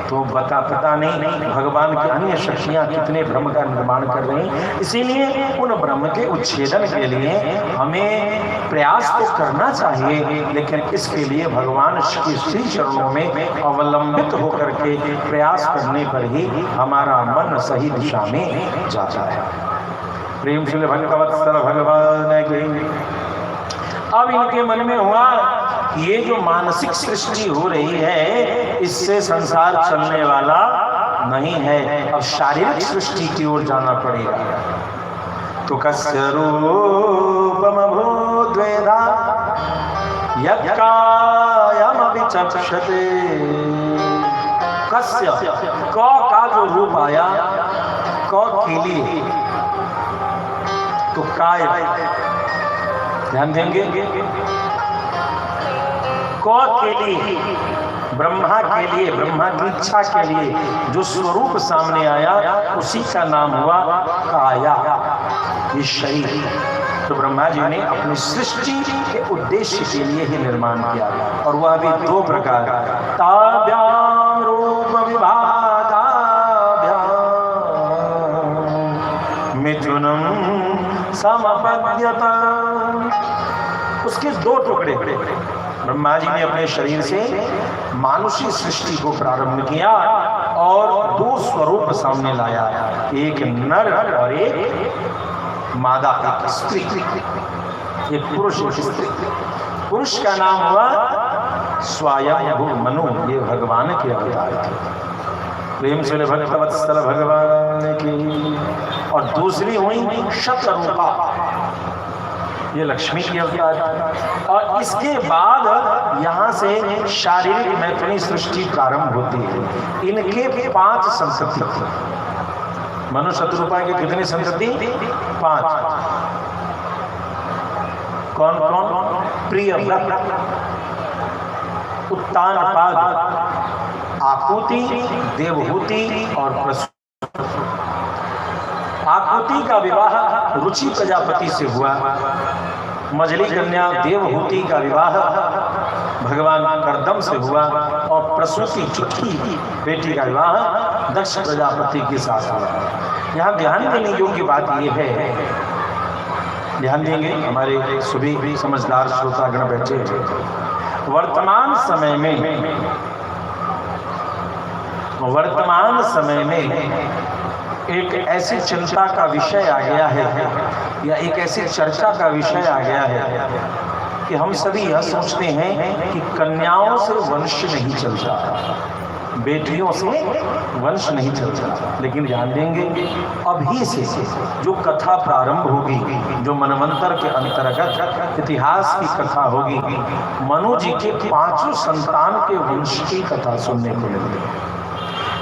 तो पता नहीं भगवान की अन्य शक्तियां कितने भ्रम का निर्माण कर रही हैं। इसीलिए उन भ्रम के उच्छेदन के लिए हमें प्रयास तो करना चाहिए, लेकिन इसके लिए भगवान के श्री चरणों में अवलंबित होकर के प्रयास करने पर ही हमारा मन सही दिशा में जाता है। प्रेम श्री भक्तवत्सल भगवान की। अब इनके मन में हुआ ये जो मानसिक सृष्टि हो रही है इससे संसार चलने वाला नहीं है, अब शारीरिक सृष्टि की ओर जाना पड़ेगा। तो कस्य रूपम भूद्वेधा यत्कायम विचक्षते। कस्य क का जो रूप आया, क के लिए तो काय, ध्यान देंगे, क के लिए ब्रह्मा के लिए, ब्रह्मा की इच्छा के लिए जो स्वरूप सामने आया उसी का नाम हुआ काया, ये शरीर। तो ब्रह्मा जी ने अपनी सृष्टि के उद्देश्य के लिए ही निर्माण किया, और वह भी दो प्रकार, ताभ्याम रूप विभागाभ्याम मिथुनम समपद्यत। उसके दो टुकड़े, ब्रह्मा जी ने अपने शरीर से मानुषी सृष्टि को प्रारंभ किया और दो स्वरूप सामने लाया, एक नर और एक मादा, एक स्त्री, एक पुरुष एक स्त्री। पुरुष का नाम हुआ स्वयंभू मनु, ये भगवान के अवतार थे। प्रेम से भक्तवत्सल भगवान की। और दूसरी हुई शतरूपा, ये लक्ष्मी की अवतार। और इसके बाद यहाँ से शारीरिक मैथुनी सृष्टि प्रारंभ होती है। इनके 5 संतति, मनु शतरूपा के कितने संतति? 5। कौन कौन? प्रियव्रत, उत्तानपाद, आकुति, देवहूति और प्रसूति। आकुति का विवाह रुचि प्रजापति से हुआ, मजली कन्या देवहूति का विवाह भगवान कर्दम से हुआ, और प्रसूति चुटकी बेटी का विवाह दक्ष प्रजापति के साथ हुआ। यहाँ ध्यान देने योग्य बात यह है, ध्यान देंगे हमारे सभी समझदार श्रोतागण बैठे, वर्तमान समय में एक ऐसी चिंता का विषय आ गया है, या एक ऐसी चर्चा का विषय आ गया है कि हम सभी यह सोचते हैं कि कन्याओं से वंश नहीं चलता, बेटियों से वंश नहीं चलता। लेकिन ध्यान देंगे अभी से जो कथा प्रारंभ होगी, जो मनवंतर के अंतर्गत इतिहास की कथा होगी, मनु जी के 5 संतान के वंश की कथा सुनने को मिलेगी।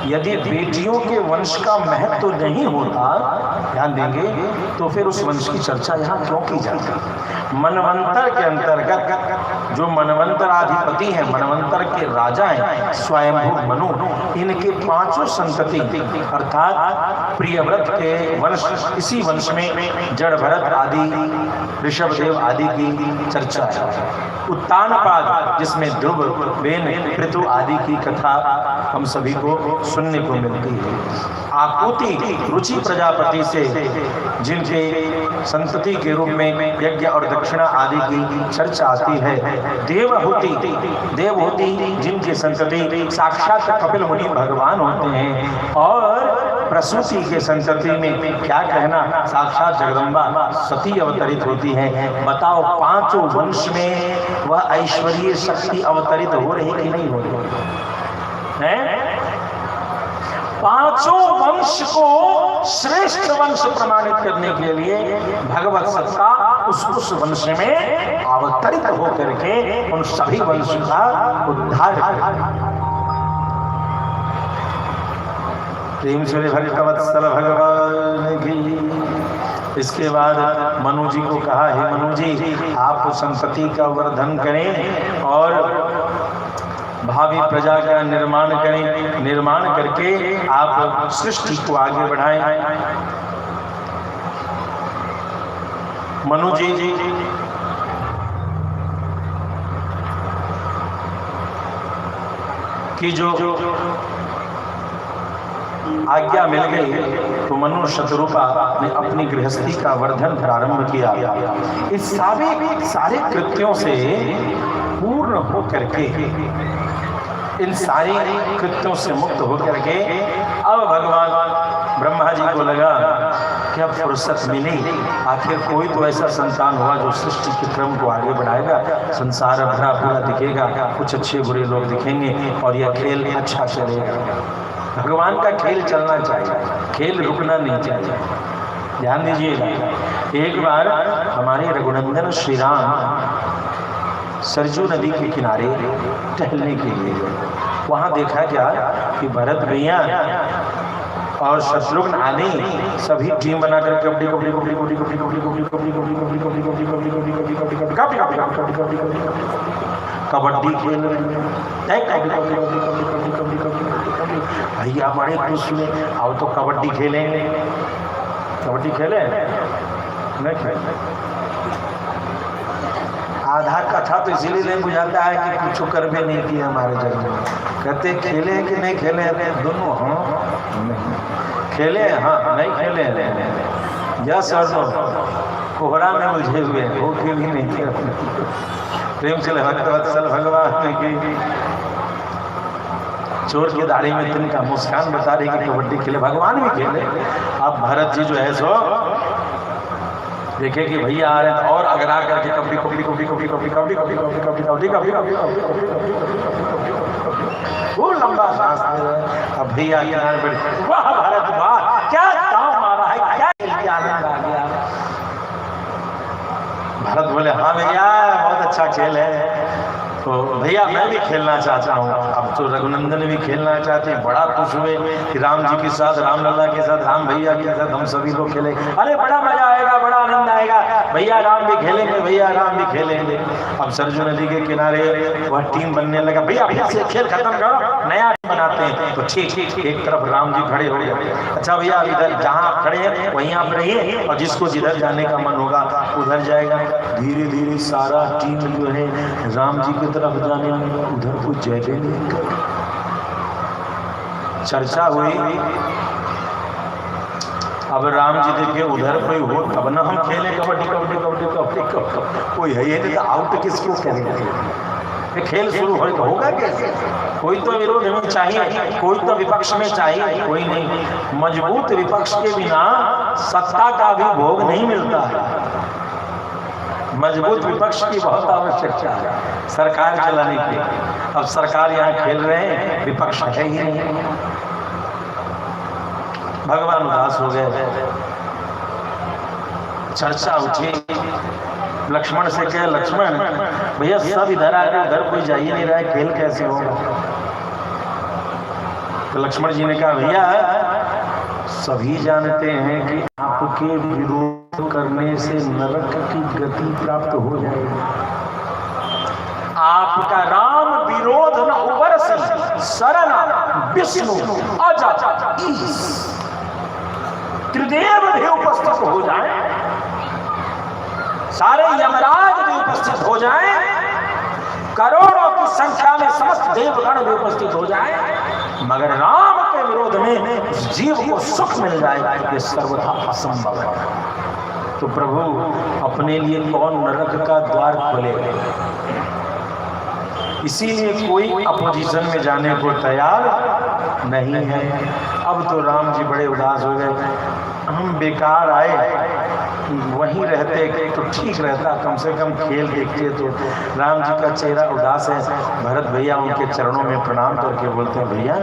यदि बेटियों के वंश का महत्व नहीं होता, ध्यान देंगे, तो फिर उस वंश की चर्चा यहाँ क्यों की जाती? मनवंतर के अंतर्गत जो मनवंतराधिपति हैं, मनवंतर के राजा हैं स्वयंभू मनु, इनके 5 संतति अर्थात प्रियव्रत के वंश, इसी वंश में जड़ भरत आदि, ऋषभदेव आदि की चर्चा है। उत्तानपाद, जिसमें ध्रुव, बेन, पृथु आदि की कथा हम सभी को सुनने को मिलती है। आकुति रुचि प्रजापति से जिनके संतति के रूप में यज्ञ और दक्षिणा आदि की चर्चा आती है। देवहूति जिनके संतति साक्षात कपिल मुनि भगवान होते हैं, और प्रसूति के संतति में क्या कहना, साक्षात जगदम्बा सती अवतरित होती है। बताओ 5 वंश में वह ऐश्वर्य शक्ति अवतरित हो रही कि नहीं हो रही है? 5 वंश को श्रेष्ठ वंश प्रमाणित करने के लिए भगवत सत्ता उस वंश में अवतरित होकर के उन सभी वंश का उद्धार कर। प्रेम से भक्तवत्सल भगवान की। इसके बाद मनु जी को कहा, हे मनु जी, आप संपत्ति का वर्धन करें और भावी प्रजा का निर्माण करें, निर्माण करके आप सृष्टि को आगे बढ़ाएं। मनु जी की जो आज्ञा मिल गई तो मनु शतरूपा ने अपनी गृहस्थी का वर्धन प्रारंभ किया। इस सारे कृत्यों से पूर्ण होकर के, इन सारे कृत्यों से मुक्त होकर के अब भगवान ब्रह्मा जी को लगा कि अब फुर्सत मिली, आखिर कोई तो ऐसा संतान हुआ जो सृष्टि के क्रम को आगे बढ़ाएगा, संसार भरा पूरा दिखेगा, कुछ अच्छे बुरे लोग दिखेंगे और यह खेल अच्छा चलेगा। भगवान का खेल चलना चाहिए, खेल रुकना नहीं चाहिए। ध्यान दीजिएगा, एक बार हमारे रघुनंदन श्री राम सरजू नदी के किनारे टहलने के लिए गए। वहाँ देखा क्या कि भरत भैया और शत्रुघ्न आदि सभी टीम बनाकर कबड्डी कबड्डी कबड्डी कबड्डी कबड्डी कबड्डी कबड्डी कबड्डी कबड्डी कबड्डी कबड्डी कबड्डी कबड्डी कबड्डी कबड्डी कबड्डी कबड्डी कबड्डी कबड्डी खेल रहे हैं। भैया बड़े खुश हुए, आओ तो कबड्डी खेलेंगे। कबड्डी खेले नहीं खेले, आधा कथा तो इसीलिए नहीं बुझाता है कि कुछ कर भी नहीं किया हमारे जन्म में। कहते खेले कि नहीं खेले, दोनों हाँ नहीं खेले, हाँ नहीं खेले, यस और नो, कोहरा में उलझे हुए, वो भी नहीं खेले। प्रेम से भक्तवत्सल भगवान की चोर की दाढ़ी में तिनका मुस्कान बता रही कि कबड्डी खेले, भगवान भी खेले। अब भरत जी जो है सो देखे कि भैया आ रहे हैं और अगरा करके कबड्डी कबड्डी कबड्डी कबड्डी कबड्डी कबड्डी कबड्डी कबड्डी कबड्डी कबड्डी कबड्डी वो लंबा सांस ले रहे। अब भैया किनारे बैठे, वाह भारत वाह, क्या दांव मारा है, क्या आनंद आ गया। भारत बोले हाँ भैया बहुत अच्छा खेल है, तो भैया मैं भी खेलना चाहता हूँ। अब तो रघुनंदन भी खेलना चाहते हैं, बड़ा खुश हुए कि राम जी के साथ, रामलला के साथ, राम भैया के साथ हम सभी लोग खेले, अरे बड़ा मजा आएगा, बड़ा आनंद आएगा, भैया राम भी खेलेंगे, भैया राम भी खेलेंगे। अब सरजू नदी के किनारे वह टीम बनने लगा, भैया भैया से खेल खत्म करो, नया टीम बनाते हैं। तो ठीक ठीक, एक तरफ राम जी खड़े हो गए, अच्छा भैया इधर जहाँ आप खड़े हैं वहीं आप रहिए और जिसको जिधर जाने का मन होगा उधर जाएगा। धीरे धीरे सारा टीम जो है राम जी की तरफ जाने लगा, उधर कुछ जगह नहीं। चर्चा हुई, अब राम जी देखे उधर कोई हो तब ना हम खेले कबड्डी कबड्डी कबड्डी कबड्डी, कोई है ये नहीं, आउट किसको करेंगे, खेल शुरू हो तो होगा कैसे। कोई तो विरोध में चाहिए, कोई तो विपक्ष में चाहिए, कोई नहीं। मजबूत विपक्ष के बिना सत्ता का भी भोग नहीं मिलता है। मजबूत विपक्ष की बहुत आवश्यकता है सरकार चलाने की। अब सरकार यहाँ खेल रहे हैं, विपक्ष है ही नहीं। भगवान उदास हो गए, चर्चा उठी, लक्ष्मण से कहे लक्ष्मण भैया सब इधर आ गए, उधर कोई जा ही नहीं रहा है, खेल कैसे होगा। तो लक्ष्मण जी ने कहा भैया सभी जानते हैं कि आपके विरोध करने से नरक की गति प्राप्त हो जाएगी। आपका राम विरोध न उबरस शरण विष्णु अज ईश, त्रिदेव भी उपस्थित हो जाए, सारे यमराज भी उपस्थित हो जाए, करोड़ों की संख्या में समस्त देवगण भी उपस्थित हो जाए, मगर राम के विरोध में उस जीव को सुख मिल जाए, ये सर्वथा असंभव है। तो प्रभु अपने लिए कौन नरक का द्वार खोलेगा। इसीलिए कोई अपोजिशन में जाने को तैयार नहीं है। अब तो राम जी बड़े उदास हो गए, हम बेकार आए, वहीं रहते तो ठीक रहता, कम से कम खेल देखते। तो राम जी का चेहरा उदास है। भरत भैया उनके चरणों में प्रणाम करके बोलते हैं भैया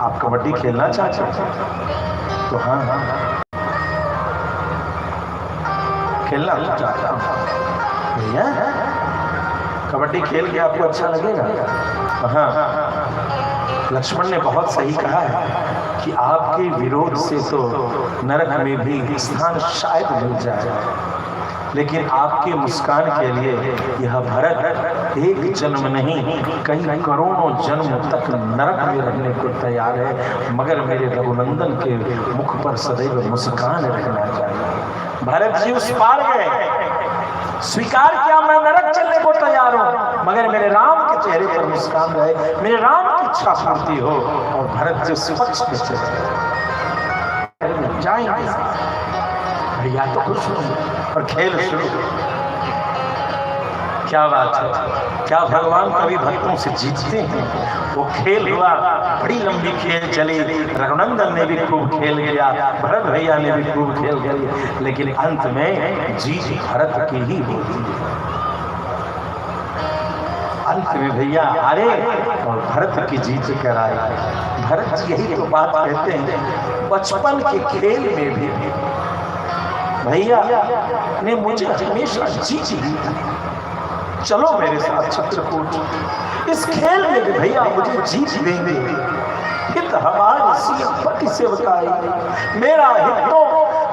आप कबड्डी खेलना चाहते हैं? तो हाँ हाँ खेलना चाहता हूँ भैया, कबड्डी खेल के आपको अच्छा लगेगा? हाँ लक्ष्मण ने बहुत सही कहा है कि आपके विरोध से तो नरक में भी स्थान शायद मिल जाए, लेकिन आपके मुस्कान के लिए यह भरत एक जन्म नहीं कई करोड़ों जन्म तक नरक में रहने को तैयार है, मगर मेरे रघुनंदन के मुख पर सदैव मुस्कान रहना चाहिए। भरत जी उस पार गए, स्वीकार किया मैं नरक चलने को तैयार हूं, मगर मेरे राम के चेहरे पर मुस्कान रहे, मेरे राम की इच्छा पूर्ति हो। और भरत जी स्वच्छ में चले जाएंगे, भैया तो खुश होंगे और खेल शुरू। क्या बात है, क्या भगवान कभी भक्तों से जीतते हैं। वो खेल हुआ, बड़ी लंबी खेल चली, रघुनंदन ने भी खूब खेल गया, भरत भैया ने भी खूब खेल गया, लेकिन अंत में जीत भरत की ही होती है। अंत में भैया हारे और भरत की जीत कराई। भरत यही तो बात कहते हैं, बचपन के खेल में भी भैया ने मुझे हमेशा जीत दी। चलो मेरे साथ चित्रकूट, इस खेल में भी भैया मुझे जीत देंगे। हित हमारी सीएम पति सेवकाई, मेरा हित तो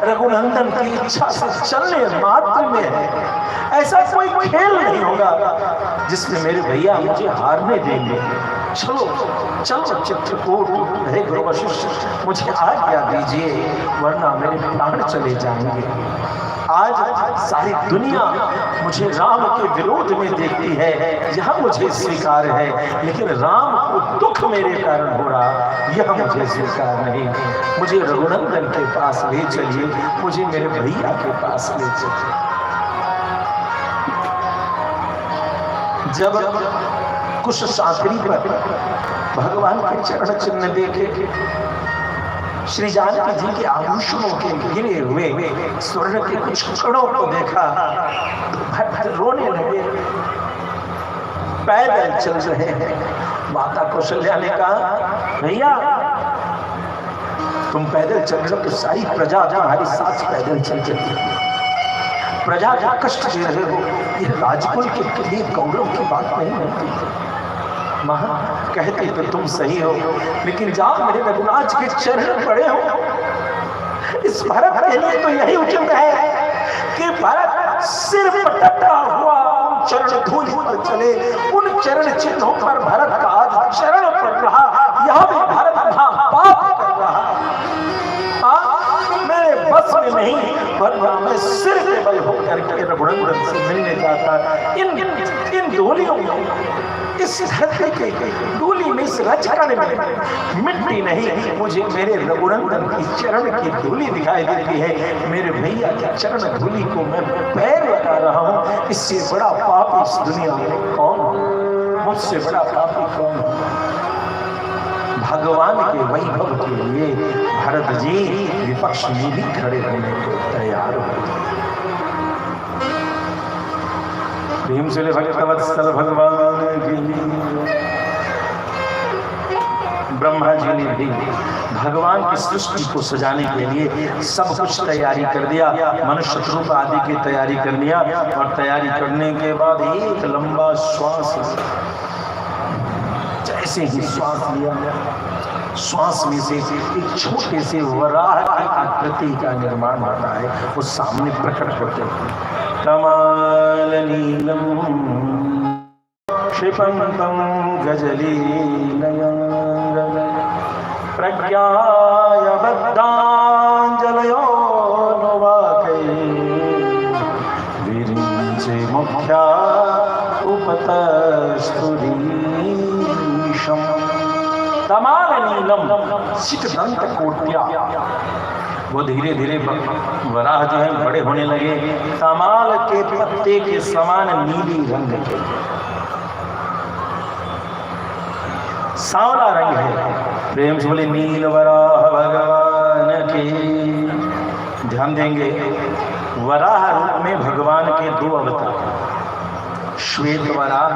रघुनंदन की इच्छा से चलने मात्र में है। ऐसा कोई खेल नहीं होगा जिसमें मेरे भैया मुझे हारने देंगे। चलो चलो चित्रकूट, हे गुरु वशिष्ठ मुझे आज्ञा दीजिए, वरना मेरे प्राण चले जाएंगे। आज सारी दुनिया मुझे राम के विरोध में देखती है, यह मुझे स्वीकार है, लेकिन राम को दुख मेरे कारण हो रहा, यह मुझे स्वीकार नहीं। मुझे रघुनंदन के पास ले चलिए, मुझे मेरे भैया के पास ले चलिए। जब कुछ शास्त्री पर भगवान के चरण चिन्ह देखे, श्री जानकी जी के आभूषणों के गिरे हुए स्वर्ण के कुछ कणों को देखा तो रोने लगे। पैदल चल रहे हैं। माता कौशल्या ने कहा, भैया तुम पैदल चल रहे हो तो सारी प्रजा तुम्हारी साथ पैदल चल रही है, प्रजा का कष्ट दे रहे हो, यह राजकुल के लिए गौरव की बात नहीं होती। महा कहते तो तुम सही हो, लेकिन जाओ मेरे रघुनाथ के चरण पड़े हो। इस भरत के लिए तो यही उचित है कि भरत सिर पटका हुआ उन चरण धूल पर चले, उन चरण चिन्हों पर भरत का आज चरण पड़ रहा, यह भी भरत पाप कर रहा। मेरे बस में नहीं, वरना मैं सिर पे बल होकर के रघुनंदन से मिलने जाता। इन धूलियों इस धरती के धूली में इस रजकण में मिट्टी नहीं, मुझे मेरे रघुनंदन की चरण की धूली दिखाई देती है। मेरे भैया की चरण धूली को मैं पैर लगा रहा हूँ, इससे बड़ा पाप इस दुनिया में कौन, मुझसे बड़ा पापी कौन। भगवान के वैभव के लिए भरत जी विपक्ष में भी खड़े होने को तैयार हो। प्रेम से भक्तवत्सल भगवान के लिए ब्रह्मा जी ने भी भगवान की सृष्टि को सजाने के लिए सब कुछ तैयारी कर दिया, मनुष्य रूप आदि की तैयारी कर लिया। और तैयारी करने के बाद एक लंबा श्वास, जैसे ही श्वास लिया, श्वास में से एक छोटे से वराह की आकृति का निर्माण होता है, वो सामने प्रकट होते हैं। कमाल नीलम क्षिपंतम गजलीलयं प्रज्ञाय बद्धांजलयो नवाकै विरिंचे मुख्या उपतस्तुरीशम। तमाल नीलम शीतदंत कोट्या, वो धीरे धीरे वराह जो है बड़े होने लगे, तमाल के पत्ते के समान नीली रंग के, सांवला रंग है। प्रेम से बोले नील वराह भगवान के। ध्यान देंगे, वराह रूप में भगवान के दो अवतार, श्वेत वराह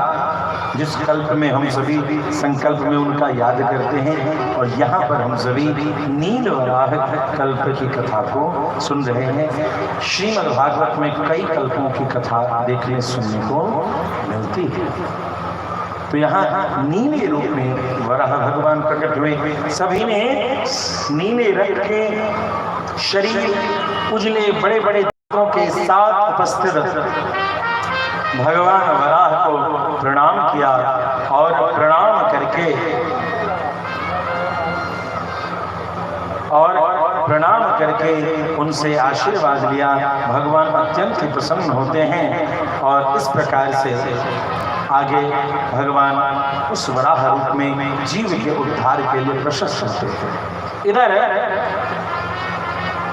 जिस कल्प में हम सभी संकल्प में उनका याद करते हैं, और यहाँ पर हम सभी नील वराह कल्प की कथा को सुन रहे हैं। श्रीमद् भागवत में कई कल्पों की कथा देखने सुनने को मिलती है। तो यहाँ नीले रूप में वराह भगवान प्रकट हुए। सभी ने नीले रंग के शरीर उजले बड़े बड़े चित्रों के साथ उपस्थित भगवान वराह को प्रणाम किया और प्रणाम करके उनसे आशीर्वाद लिया। भगवान अत्यंत ही प्रसन्न होते हैं और इस प्रकार से आगे भगवान उस वराह रूप में जीव के उद्धार के लिए प्रशस्त होते हैं। इधर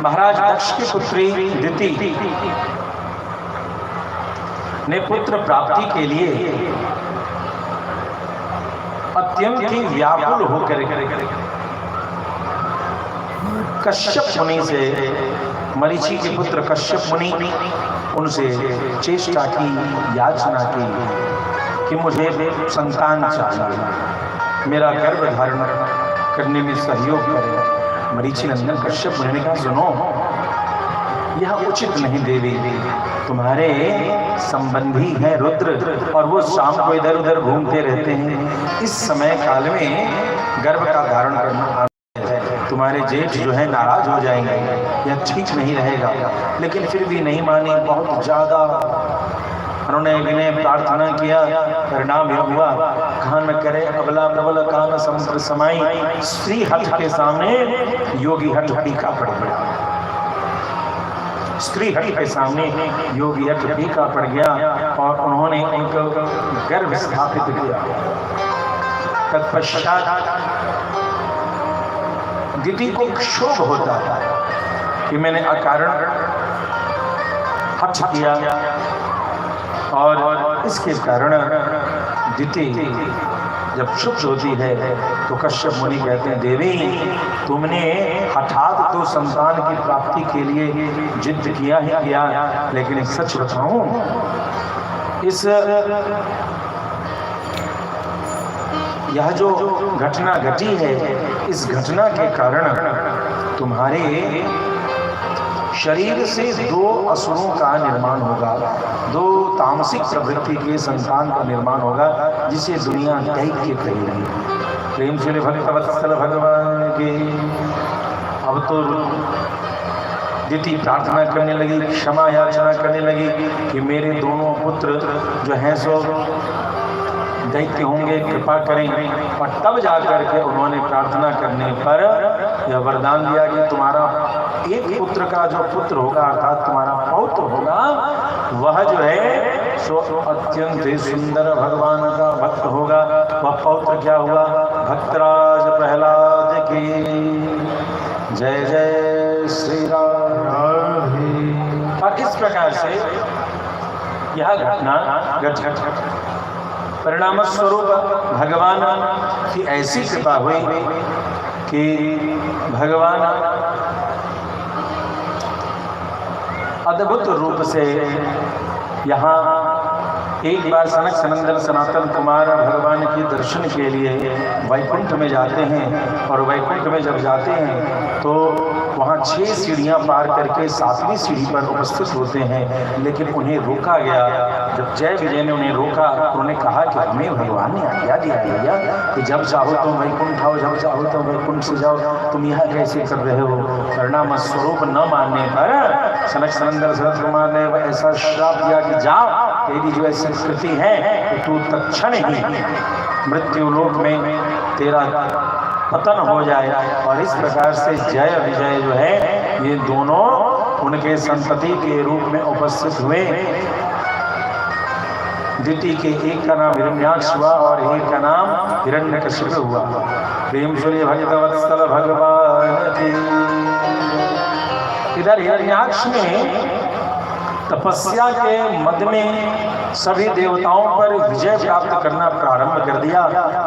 महाराज दक्ष की पुत्री दिति ने पुत्र प्राप्ति के लिए अत्यंत ही व्याकुल होकर कश्यप मुनि से, मरीचि के पुत्र कश्यप मुनि उनसे चेष्टा की, याचना की कि मुझे संतान चाहिए, मेरा गर्भ धारण करने में सहयोग करें। मरीचि नंदन कश्यप मुनि ने कहा, सुनो, यह उचित नहीं देवी, तुम्हारे संबंधी हैं रुद्र और वो शाम को इधर उधर घूमते रहते हैं। इस समय काल में गर्भ का धारण करना तुम्हारे जेठ जो है नाराज हो जाएंगे, यह ठीक नहीं रहेगा। लेकिन फिर भी नहीं मानी, बहुत ज्यादा उन्होंने विनय प्रार्थना किया, परिणाम यह हुआ, कान करे अबला प्रबल कान समुद्र समाई, स्त्री हठ के सामने योगी हठ फीका पड़ गया। स्त्री हठ के सामने योगी हठ फीका पड़ गया और उन्होंने उनको गर्भ स्थापित किया। तत्पश्चात दिति को क्षोभ होता है कि मैंने अकारण हठ किया और इसके कारण दिति जब क्षुब्ध होती है तो कश्यप मुनि कहते हैं, देवी तुमने हठात तो संतान की प्राप्ति के लिए जिद किया ही किया, लेकिन सच बताऊं, इस यह जो घटना घटी है, इस घटना के कारण तुम्हारे शरीर से दो असुरों का निर्माण होगा, दो तामसिक प्रवृत्ति के संतान का निर्माण होगा, जिसे दुनिया दैत्य कहेगी। प्रेम से भक्तवत्सल भगवान के। अब तो दिति प्रार्थना करने लगी, क्षमा याचना करने लगी कि मेरे दोनों पुत्र जो हैं सो दैत्य होंगे, कृपा करें। और तब जाकर के उन्होंने प्रार्थना करने पर यह वरदान दिया कि तुम्हारा एक पुत्र का जो पुत्र होगा, अर्थात तुम्हारा पौत्र होगा, वह जो है सो अत्यंत सुंदर भगवान का भक्त होगा। वह पौत्र क्या हुआ? भक्तराज प्रहलाद की जय जय श्री राम। और इस प्रकार से यह घटना घट परिणाम स्वरूप भगवान की ऐसी कृपा हुई कि भगवान अद्भुत रूप से यहाँ एक बार सनक सनंदन सनातन कुमार भगवान के दर्शन के लिए वैकुंठ में जाते हैं। और वैकुंठ में जब जाते हैं तो वहाँ 6 सीढ़ियाँ पार करके 7वीं सीढ़ी पर उपस्थित होते हैं, लेकिन उन्हें रोका गया। जब जय विजय ने उन्हें रोका, उन्होंने कहा कि हमें भगवान ने आज्ञा दिया भैया कि जब चाहो तो वैकुंठ आओ, जब चाहो तो वैकुंठ से जाओ, तुम यह कैसे कर रहे हो? परिणाम स्वरूप न मानने पर सनक सनंदन सनत कुमार ने ऐसा श्राप दिया कि जा, तेरी जो ऐसी स्थिति है कि तू तत्क्षण ही मृत्यु लोक में तेरा पतन हो जाए। और इस प्रकार से जय विजय जो है ये दोनों उनके संतति के रूप में उपस्थित हुए। दिति के एक का नाम हिरण्याक्ष हुआ और एक का नाम हिरण्यकशिप हुआ। प्रेम सूर्य भक्तवत्सल भगवान की। इधर हिरण्याक्ष में तपस्या के मध्य में सभी देवताओं पर विजय प्राप्त करना प्रारंभ कर दिया।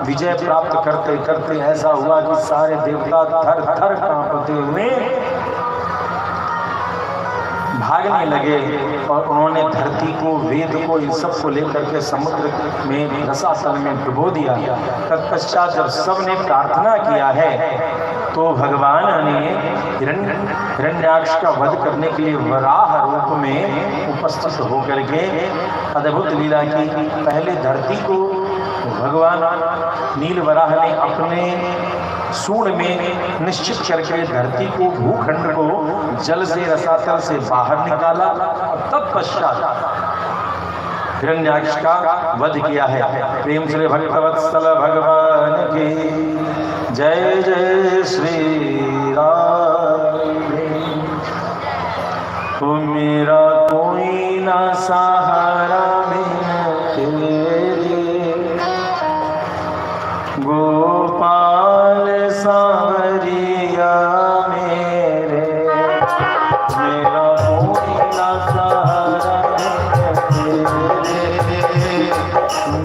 विजय प्राप्त करते करते ऐसा हुआ कि सारे देवता थर थर कांपते हुए भागने लगे और उन्होंने धरती को, वेद को, इन सब को लेकर के समुद्र में रसातल में डुबो दिया। तत्पश्चात जब सब ने प्रार्थना किया है तो भगवान ने हिरण्याक्ष का वध करने के लिए वराह रूप में उपस्थित होकर के अद्भुत लीला की। पहले धरती को भगवान नीलवराह ने अपने सूंड में निश्चित करके धरती को, भूखंड को जल से, रसातल से बाहर निकाला। तत्पश्चात हिरण्याक्ष का वध किया है। प्रेम से भक्तवत्सल भगवान की जय जय श्री राम। तो मेरा कोई ना सहारा गोपाल सांवरिया मेरे, मेरा कोई ना सहारा मेरे,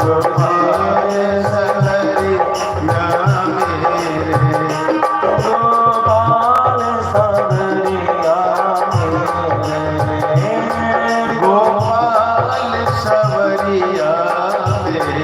गोपाल सांवरिया मेरे, गोपाल सांवरिया मेरे, गोपाल सांवरिया मेरे,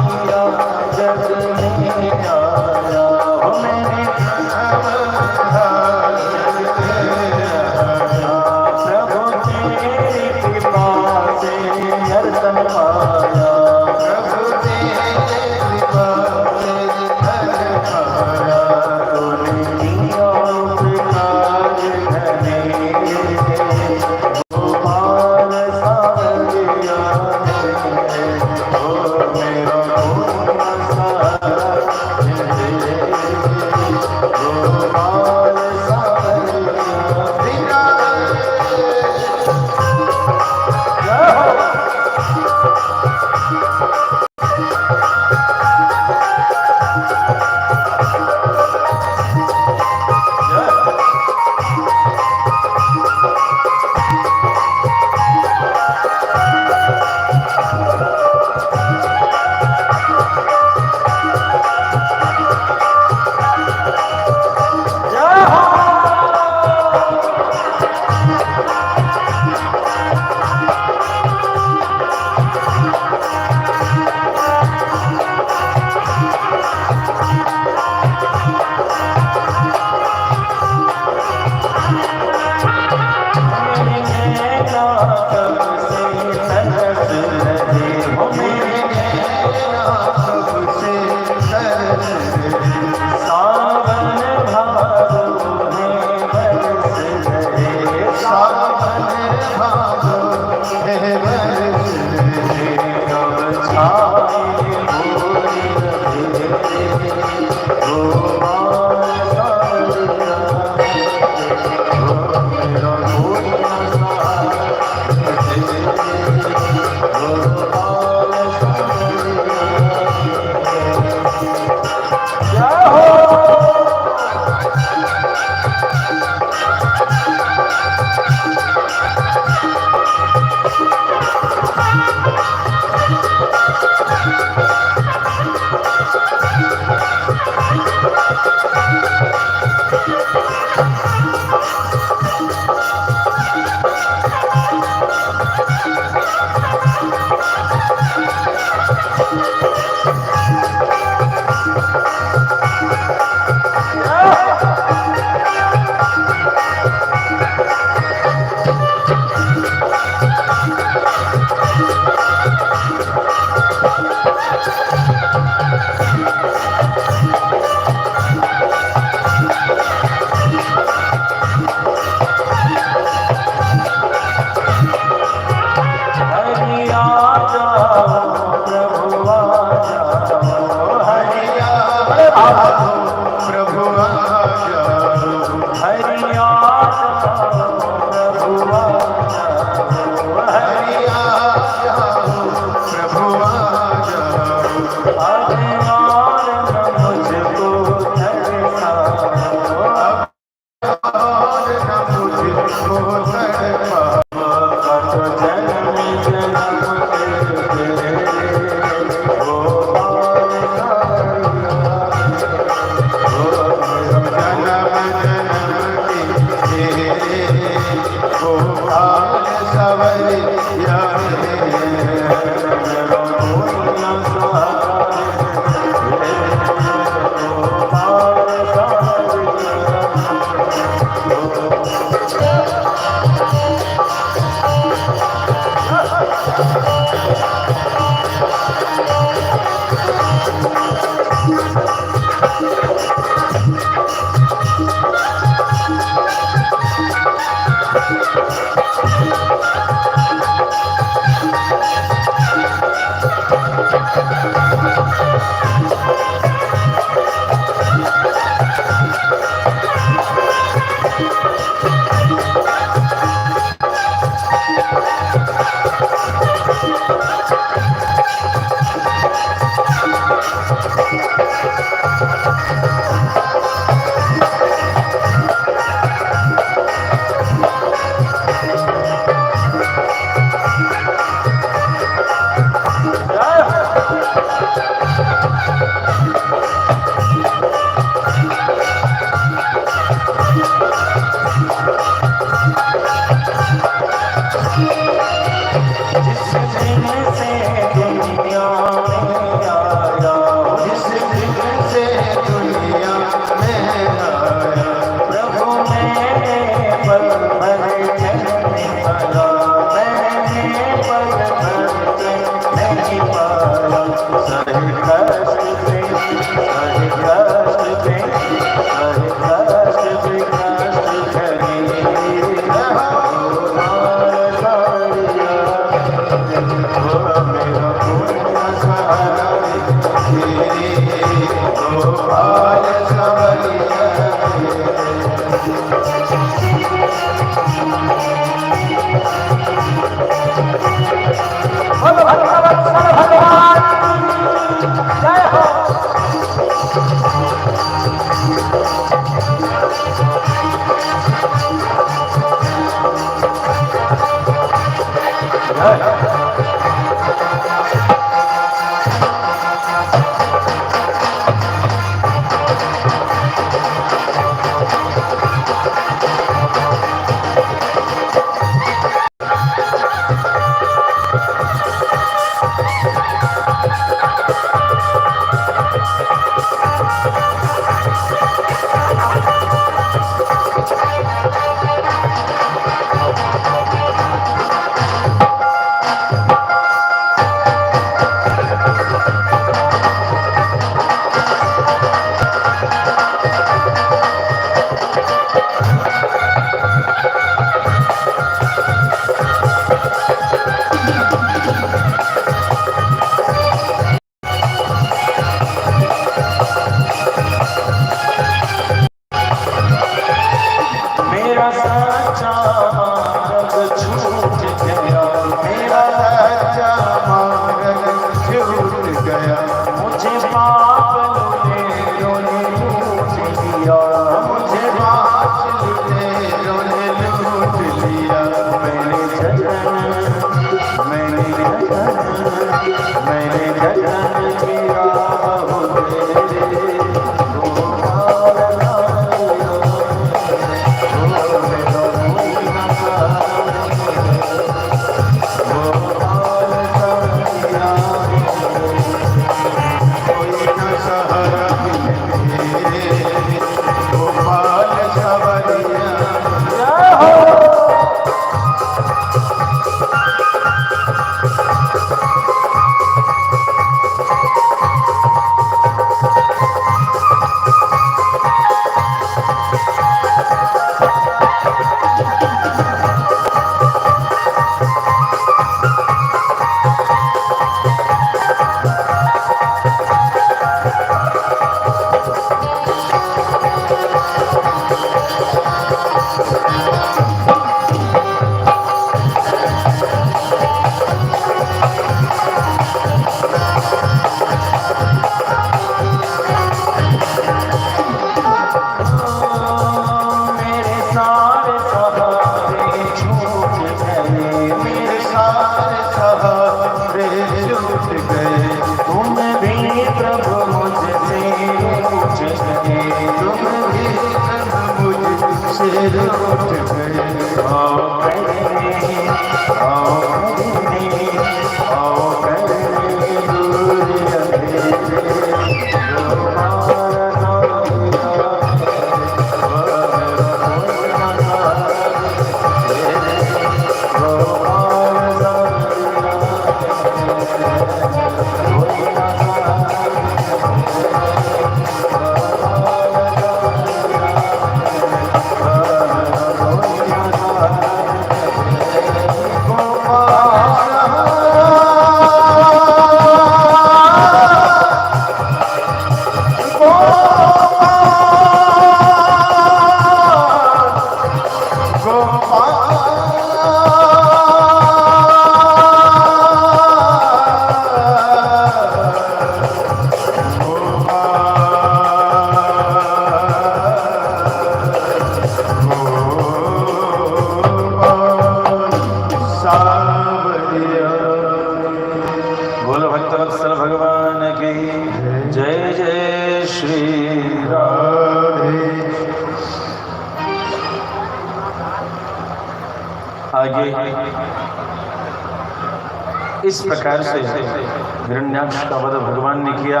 इस प्रकार से हिरण्याक्ष का वध भगवान ने किया।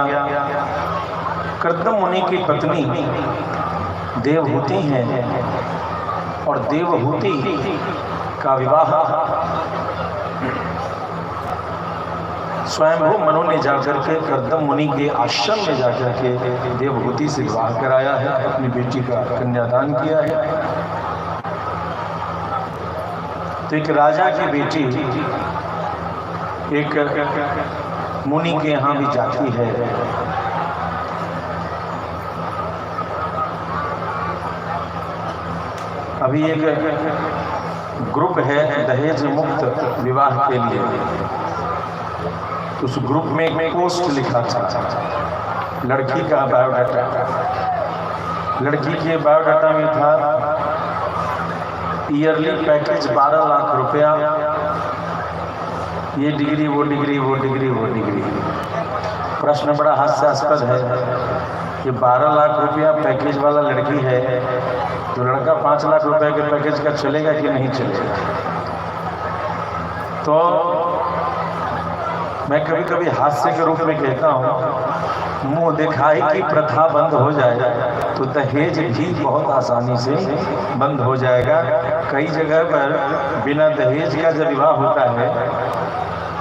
कर्दम मुनि की पत्नी देवहूति है और देवहूति का विवाह स्वयंभू मनु ने जाकर के कर्दम मुनि के आश्रम में जाकर के देवहूति से विवाह कराया है, अपनी बेटी का कन्यादान किया है। तो एक राजा की बेटी एक मुनि के यहाँ भी जाती है। अभी एक ग्रुप है दहेज मुक्त विवाह के लिए, उस ग्रुप में एक पोस्ट लिखा था, लड़की का बायोडाटा। लड़की के बायोडाटा में था ईयरली पैकेज 12 लाख रुपया, ये डिग्री वो डिग्री वो डिग्री वो डिग्री। प्रश्न बड़ा हास्यास्पद है कि 12 लाख रुपया पैकेज वाला लड़की है तो लड़का 5 लाख रुपए के पैकेज का चलेगा कि नहीं चलेगा। तो मैं कभी कभी हास्य के रूप में कहता हूँ, मुंह दिखाई की प्रथा बंद हो जाए तो दहेज भी बहुत आसानी से बंद हो जाएगा। कई जगह पर बिना दहेज का जब विवाह होता है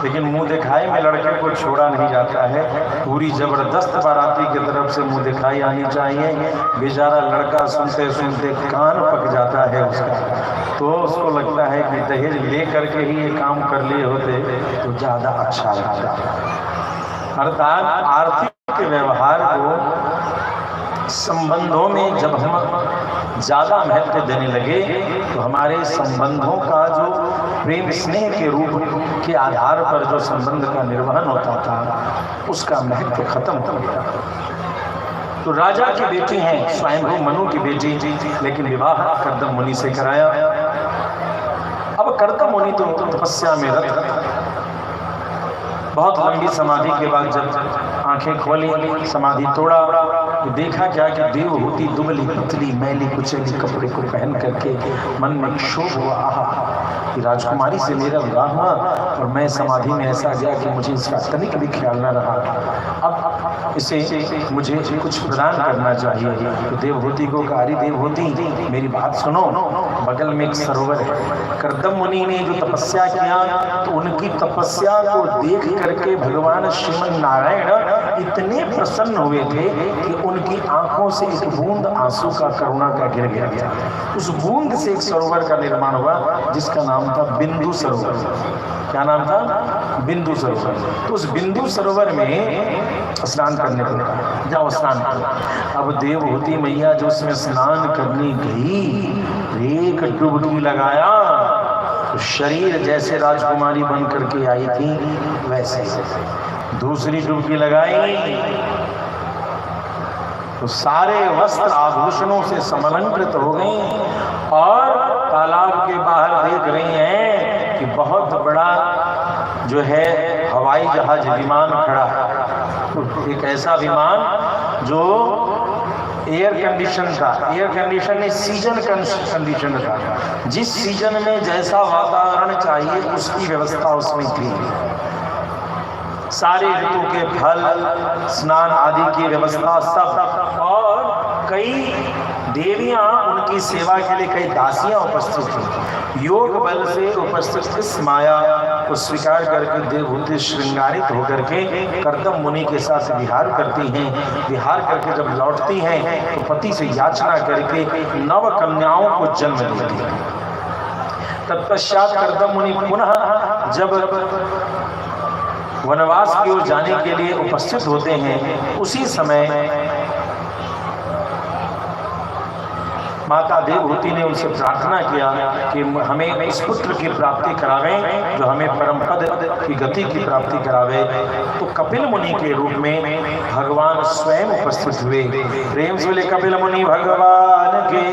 लेकिन मुंह दिखाई में लड़के को छोड़ा नहीं जाता है, पूरी जबरदस्त बाराती की तरफ से मुंह दिखाई आनी चाहिए। बेचारा लड़का सुनते सुनते कान पक जाता है उसका, तो उसको लगता है कि दहेज ले करके ही ये काम कर लिए होते तो ज़्यादा अच्छा लगता। अर्थात आर्थिक व्यवहार को संबंधों में जब हम ज़्यादा महत्व देने लगे तो हमारे संबंधों का जो प्रेम स्नेह के रूप के आधार पर जो संबंध का निर्वहन होता था उसका महत्व खत्म हो गया। तो राजा की बेटी हैं स्वयंभू मनु की बेटी, लेकिन विवाह कर्दम मुनि से कराया। अब कर्दम मुनि तो तपस्या में रत, बहुत लंबी समाधि के बाद जब आंखें खोली, समाधि तोड़ा, तो देखा क्या कि देवहूति दुबली पतली मैली कुचली कपड़े को पहन करके मन में क्षोभ हुआ, आहा कि राजकुमारी से मेरा विवाह हुआ और मैं समाधि में ऐसा गया कि मुझे इसका तनिक भी ख्याल न रहा। अब इसे मुझे कुछ प्रदान करना चाहिए। तो देवहूति को कहा, अरे देवहूति मेरी बात सुनो, बगल में एक सरोवर है। कर्दम मुनि ने जो तपस्या किया तो उनकी तपस्या को देख करके भगवान श्रीमन नारायण इतने प्रसन्न हुए थे कि उनकी आंखों से एक बूंद आंसू का करुणा का गिर गया। उस बूंद से एक सरोवर का निर्माण हुआ जिसका नाम था बिंदु सरोवर। क्या नाम था? बिंदु सरोवर। तो उस बिंदु सरोवर में स्नान करने को कहा, जाओ स्नान करो। अब देवहूति मैया जो उसमें स्नान करने गई, एक डुबकी लगाया तो शरीर जैसे राजकुमारी बन करके आई थी वैसे, दूसरी डुबकी लगाई तो सारे वस्त्र आभूषणों से समलंकृत हो गई और तालाब के बाहर देख रही हैं कि बहुत बड़ा जो है हवाई जहाज विमान खड़ा है। तो एक ऐसा विमान जो एयर कंडीशन था, एयर कंडीशन नहीं सीजन कंडीशन था। जिस सीजन में जैसा वातावरण चाहिए उसकी व्यवस्था उसमें थी। सारे ऋतु के फल, स्नान आदि की व्यवस्था सब, और कई देवियां उनकी सेवा के लिए कई दासियां उपस्थित थी। योग बल से उपस्थित इस माया को स्वीकार करके देवहूति श्रृंगारित होकर के कर्दम मुनि के साथ विहार करती हैं। विहार करके जब लौटती हैं तो पति से याचना करके 9 कन्याओं को जन्म देती हैं। तत्पश्चात कर्दम मुनि पुनः जब वनवास की ओर जाने के लिए उपस्थित होते हैं, उसी समय माता देवहूति ने उनसे प्रार्थना किया कि हमें इस पुत्र की प्राप्ति करावें जो हमें परम पद की गति की प्राप्ति करावे। तो कपिल मुनि के रूप में भगवान स्वयं उपस्थित हुए। प्रेम से बोले कपिल मुनि भगवान के।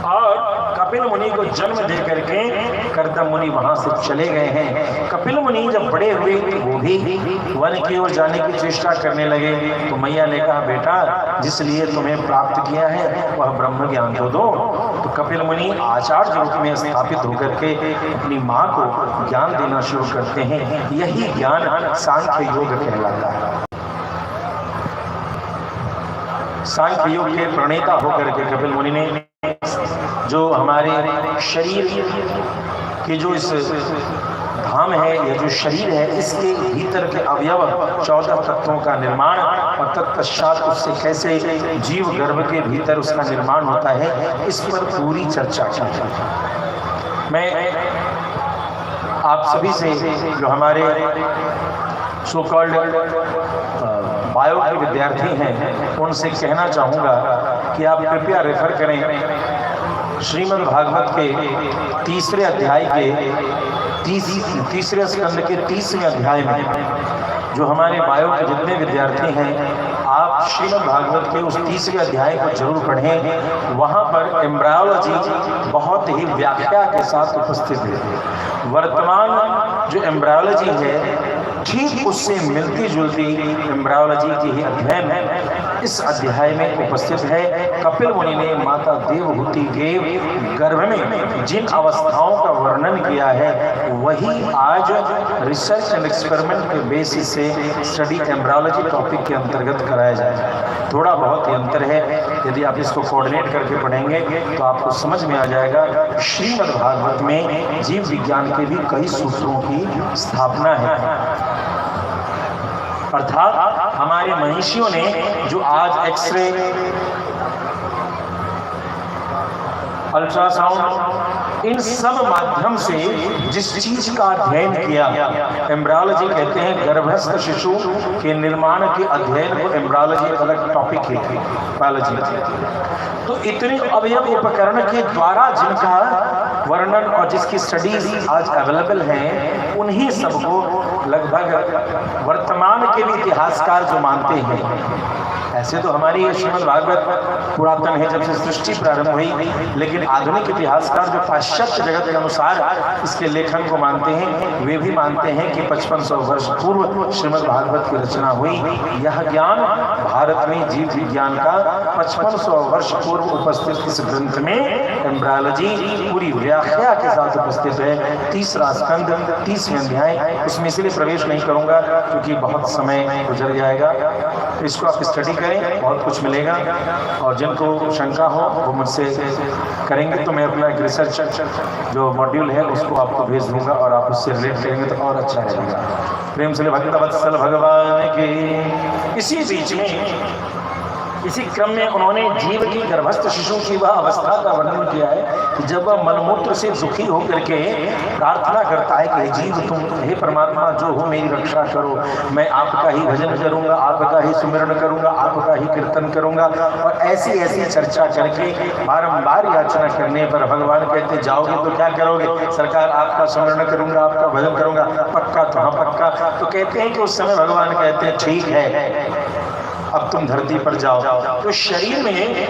और कपिल मुनि को जन्म दे करके कर्दम मुनि वहां से चले गए हैं। कपिल मुनि जब बड़े हुए तो वो भी वन की ओर जाने की चेष्टा करने लगे। तो मैया ने कहा बेटा जिस लिए तुम्हें प्राप्त किया है वह ब्रह्म ज्ञान को दो। तो कपिल मुनि आचार्य रूप में स्थापित होकर के अपनी माँ को ज्ञान देना शुरू करते हैं। यही ज्ञान सांख्य योग कहलाता है। सांख्य योग के प्रणेता होकर के कपिल मुनि ने जो हमारे शरीर के जो इस धाम है या जो शरीर है इसके भीतर के अवयव 14 तत्वों का निर्माण और तत्पश्चात उससे कैसे जीव गर्भ के भीतर उसका निर्माण होता है, इस पर पूरी चर्चा की। मैं आप सभी से जो हमारे सो कॉल्ड बायो के विद्यार्थी हैं उनसे कहना चाहूँगा कि आप कृपया रेफर करें श्रीमद् भागवत के तीसरे अध्याय के तीसरे स्कंद के 30वें अध्याय में। जो हमारे बायो के जितने विद्यार्थी हैं आप श्रीमद् भागवत के उस तीसरे अध्याय को जरूर पढ़ें। वहाँ पर एम्ब्रायोलॉजी बहुत ही व्याख्या के साथ उपस्थित है। वर्तमान जो एम्ब्रायोलॉजी है ठीक उससे मिलती जुलती एम्ब्रायोलॉजी की ही अध्ययन है इस अध्याय में उपस्थित है। कपिल मुनि ने माता देवहूति के गर्भ में जिन अवस्थाओं का वर्णन किया है वही आज रिसर्च एंड एक्सपेरिमेंट के बेसिस से स्टडी एम्ब्रायोलॉजी टॉपिक के अंतर्गत कराया जाएगा। थोड़ा बहुत ही अंतर है, यदि आप इसको कोऑर्डिनेट करके पढ़ेंगे तो आपको समझ में आ जाएगा। श्रीमद् भागवत में जीव विज्ञान के भी कई सूत्रों की स्थापना है। अर्थात हमारे महर्षियों ने जो आज एक्सरे, अल्ट्रासाउंड, इन सब माध्यम से जिस चीज का अध्ययन किया, एम्ब्रायोलॉजी कहते हैं गर्भस्थ शिशु के निर्माण के अध्ययन को एम्ब्रायोलॉजी एक अलग टॉपिक है बायोलॉजी। तो इतने अवयव उपकरण के द्वारा जिनका वर्णन और जिसकी स्टडीज आज अवेलेबल हैं उन्हीं सबको लगभग वर्तमान के भी इतिहासकार जो मानते हैं। ऐसे तो हमारी ये श्रीमद् भागवत पुरातन है जब से सृष्टि प्रारंभ हुई, लेकिन आधुनिक इतिहासकार जो पाश्चात्य जगत के अनुसार इसके लेखन को मानते हैं वे भी मानते हैं कि 5500 वर्ष पूर्व श्रीमद् भागवत की रचना हुई। यह ज्ञान भारत में जीव विज्ञान का 5500 वर्ष पूर्व उपस्थित इस ग्रंथ में एम्ब्रायोलॉजी पूरी व्याख्या के साथ उपस्थित है। तीसरा स्कंद 30वें अध्याय, उसमें इसलिए प्रवेश नहीं करूंगा क्योंकि बहुत समय गुजर जाएगा। इसको आप स्टडी करें, बहुत कुछ मिलेगा। और जिनको शंका हो वो मुझसे करेंगे तो मैं अपना एक रिसर्च जो मॉड्यूल है उसको आपको भेज दूंगा और आप उससे रिलेट करेंगे तो और अच्छा रहेगा। प्रेम से भक्तवत्सल भगवान के। इसी बीच में इसी क्रम में उन्होंने जीव की गर्भस्थ शिशु की वह अवस्था का वर्णन किया है कि जब वह मलमूत्र से दुखी होकर के प्रार्थना करता है कि जीव तुम हे परमात्मा जो हो मेरी रक्षा करो, मैं आपका ही भजन करूंगा, आपका ही सुमिरन करूंगा, आपका ही कीर्तन करूंगा। और ऐसी ऐसी चर्चा करके बारंबार याचना करने पर भगवान कहते जाओगे तो क्या करोगे? सरकार आपका सुमिरन करूंगा, आपका भजन करूंगा। पक्का? तो हाँ पक्का। तो कहते हैं कि उस समय भगवान कहते हैं ठीक है अब तुम धरती पर जाओ। तो शरीर में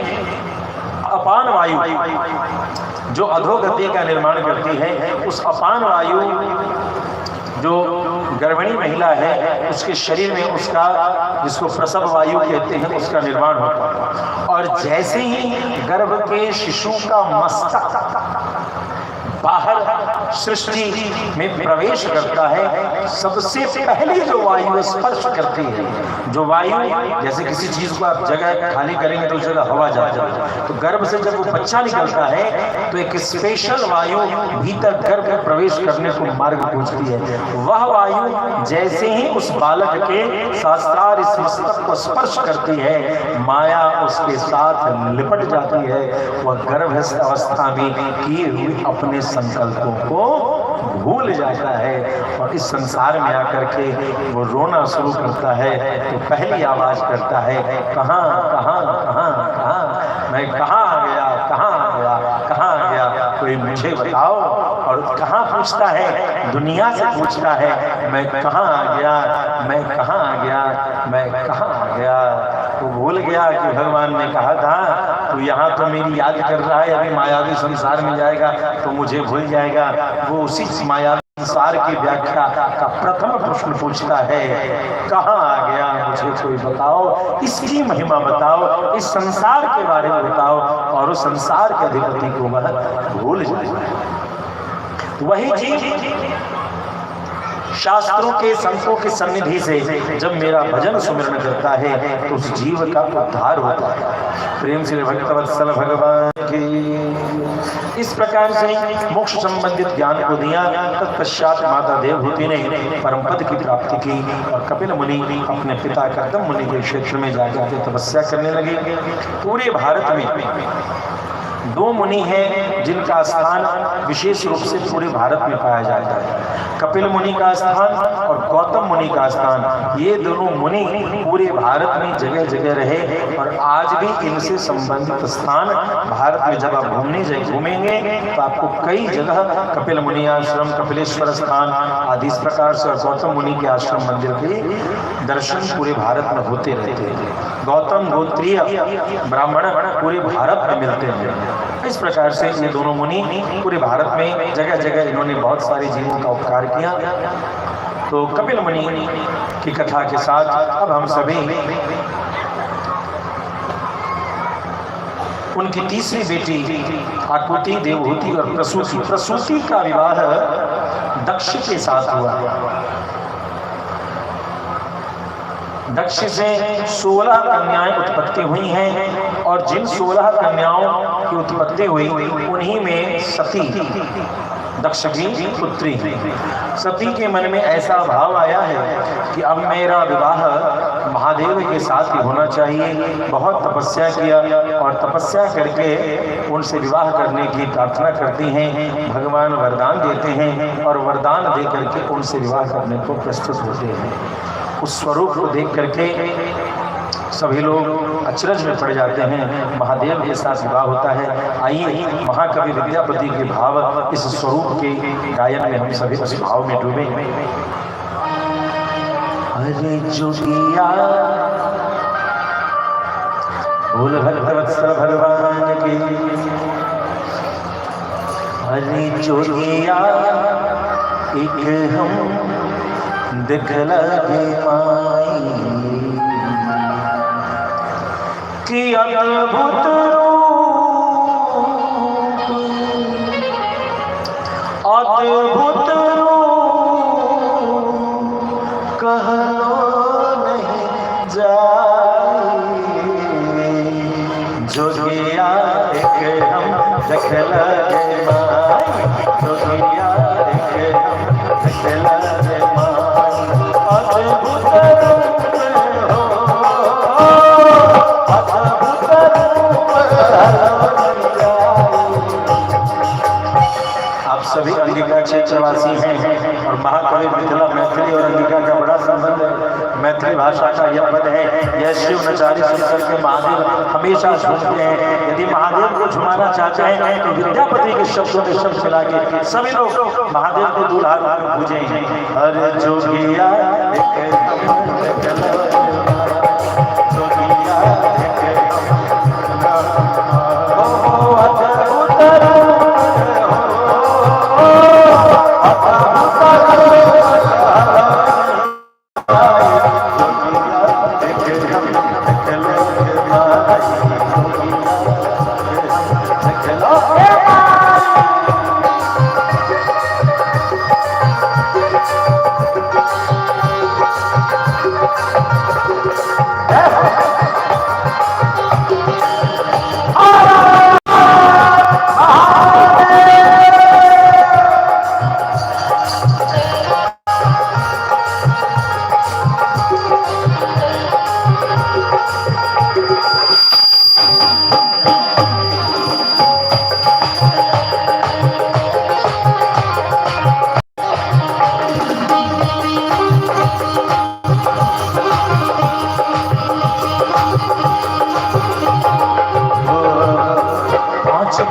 अपान वायु जो अधोगति का निर्माण करती है, उस अपान वायु जो गर्भिणी महिला है उसके शरीर में उसका, जिसको प्रसव वायु कहते हैं, उसका निर्माण होता है। और जैसे ही गर्भ के शिशु का मस्तक बाहर सृष्टि में प्रवेश करता है, सबसे पहले जो वायु स्पर्श करती है, जो वायु, जैसे किसी चीज को आप जगह खाली करेंगे तो उस जगह हवा जाती है, तो गर्भ से जब वो बच्चा निकलता है तो एक स्पेशल वायु भीतर गर्भ में प्रवेश करने को मार्ग पूछती है। वह वायु जैसे ही उस बालक के साथ इस मस्तक को स्पर्श करती है, माया उसके साथ लिपट जाती है। वह गर्भस्थ अवस्था में किए हुए अपने संकल्पों को भूल जाता है और इस संसार में आकर के वो रोना शुरू करता है। तो पहली आवाज करता है, कहाँ कहाँ कहाँ कहाँ, मैं कहाँ आ गया, कहाँ आ गया, कहाँ आ गया, कोई मुझे बताओ। और कहाँ पूछता है, दुनिया से पूछता है, मैं कहाँ आ गया, मैं कहाँ आ गया, मैं कहाँ आ गया। वो भूल गया कि भगवान ने कहा था तू यहाँ तो मेरी याद कर रहा है, अभी मायावी संसार में जाएगा तो मुझे भूल जाएगा। वो उसी मायावी संसार की व्याख्या का प्रथम प्रश्न पूछता है, कहाँ आ गया, मुझे कोई बताओ, इसकी महिमा बताओ, इस संसार के बारे में बताओ। और उस संसार के अधिपति को वह भूल जाए। वही चीज शास्त्रों के, संतों के सन्निधि से जब मेरा भजन सुमिरन करता है तो उस जीव का उद्धार होता है। प्रेम से भक्तवत्सल भगवान की। इस प्रकार से मोक्ष संबंधित ज्ञान को दिया। तत्पश्चात माता देवहूति ने परम पद की प्राप्ति की और कपिल मुनि अपने पिता कर्दम मुनि के क्षेत्र में जाकर के तपस्या करने लगे। पूरे भारत में दो मुनि हैं जिनका स्थान विशेष रूप से पूरे भारत में पाया जाता है, कपिल मुनि का स्थान और गौतम मुनि का स्थान। ये दोनों मुनि पूरे भारत में जगह जगह रहे और आज भी इनसे संबंधित स्थान भारत में जब आप घूमेंगे तो आपको कई जगह कपिल मुनि आश्रम, कपिलेश्वर स्थान आदि इस प्रकार से और गौतम मुनि के आश्रम मंदिर के दर्शन पूरे भारत में होते रहते हैं। गौतम गोत्रीय ब्राह्मण पूरे भारत में मिलते हैं। इस प्रकार से ये दोनों मुनि पूरे भारत में जगह जगह इन्होंने बहुत सारे जीवों का उपकार किया। तो कपिल मुनि की कथा के साथ अब हम सभी उनकी तीसरी बेटी आकृति, देवहूति और प्रसूति का विवाह दक्ष के साथ हुआ। दक्ष से 16 कन्याएं उत्पत्ति हुई हैं और जिन 16 कन्याओं की उत्पत्ति हुई उन्हीं में सती दक्ष की पुत्री है। सती के मन में ऐसा भाव आया है कि अब मेरा विवाह महादेव के साथ ही होना चाहिए। बहुत तपस्या किया और तपस्या करके उनसे विवाह करने की प्रार्थना करती हैं। भगवान वरदान देते हैं और वरदान दे करके उनसे विवाह करने को प्रस्तुत होते हैं। उस स्वरूप को देख करके सभी लोग अचरज में पड़ जाते हैं। महादेव के साथ विवाह होता है। आइए महाकवि विद्यापति के भाव इस स्वरूप के गायन में हम सभी उस भाव में डूबे। अरे जोगिया बोल भक्तवत्सल भगवान की। अरे जोगिया एक हम दिखला दे माई कि अद्भुत रूप, अद्भुत रूप कहलो नहीं जाए। जोगिया एक हम दिखला दे माई, जोगिया एक हम दिखला दे माई। आप सभी अंगिका क्षेत्रवासी हैं और महाकवि मिथिला मैथिली और अंगिका का बड़ा संबंध है। मैथिली भाषा का यह पद है, यह शिव नचारी सुनकर के महादेव हमेशा झूमते हैं। यदि महादेव को झुमाना चाहते हैं तो विद्यापति के शब्दों के शब्द मिला के सभी लोग महादेव को दूल्हा पूजे। अरे जोगिया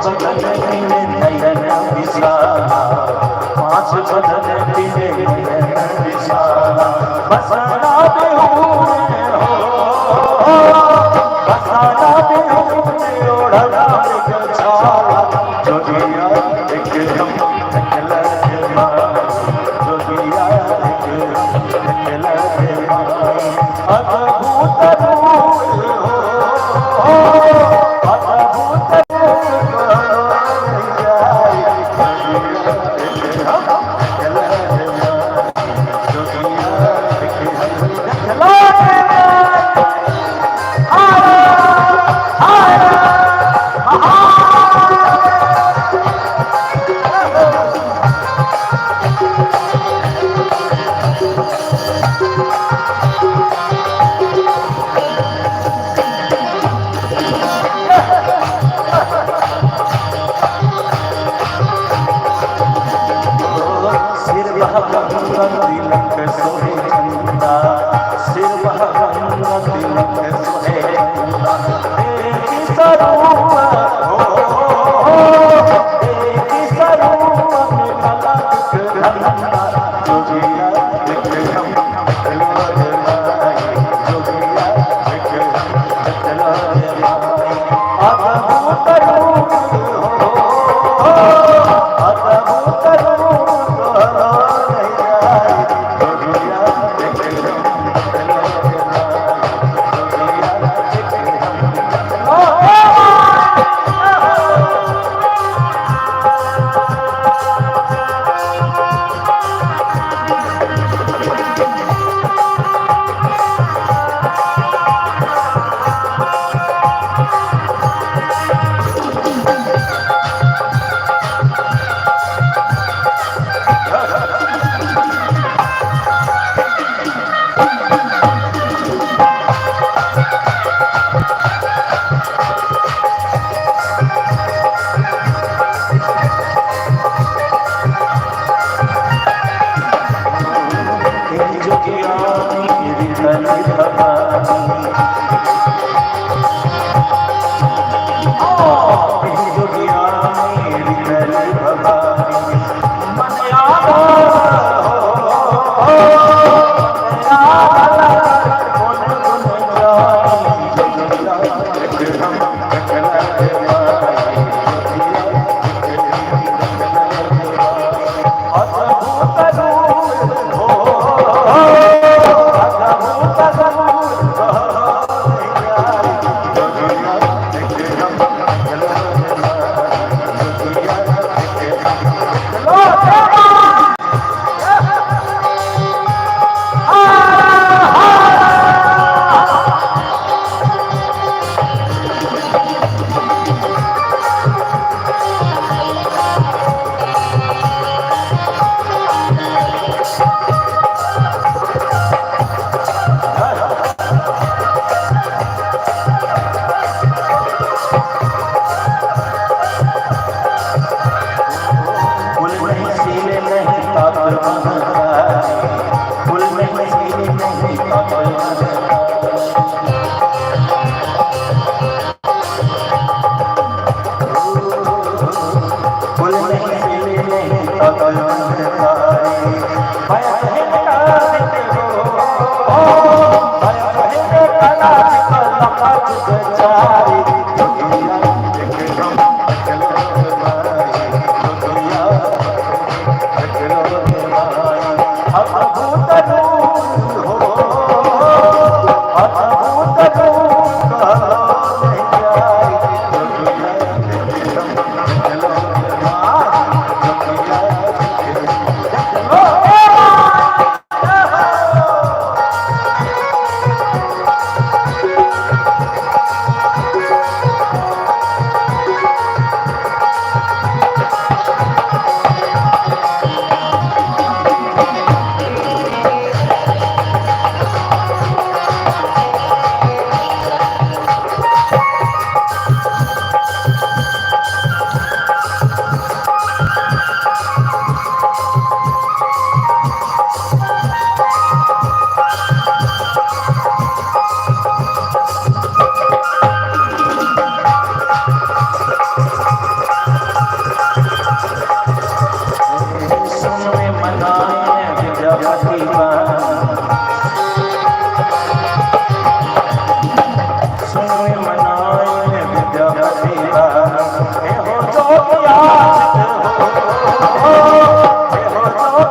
बदन मिले नयन विशाला, पांच बदन मिले नयन विशाला, बसाना बेहुने हो, बसाना बेहुने ओढ़ना मृगशाला, जोगिया एक हम निकला जोगिया एक निकला अद्भुत रूप हो, अद्भुत तिलक सोहे चंदा, सिर बहगंगा तिलक सोहे चंदा, एक स्वरूप हो, एक स्वरूप में पलक धंधा, जोगिया एक हम जोगिया एक अद्भुत रूप हो, अद्भुत रूप सुन मनाए विद्यापति हे हो जो याद हो हे हो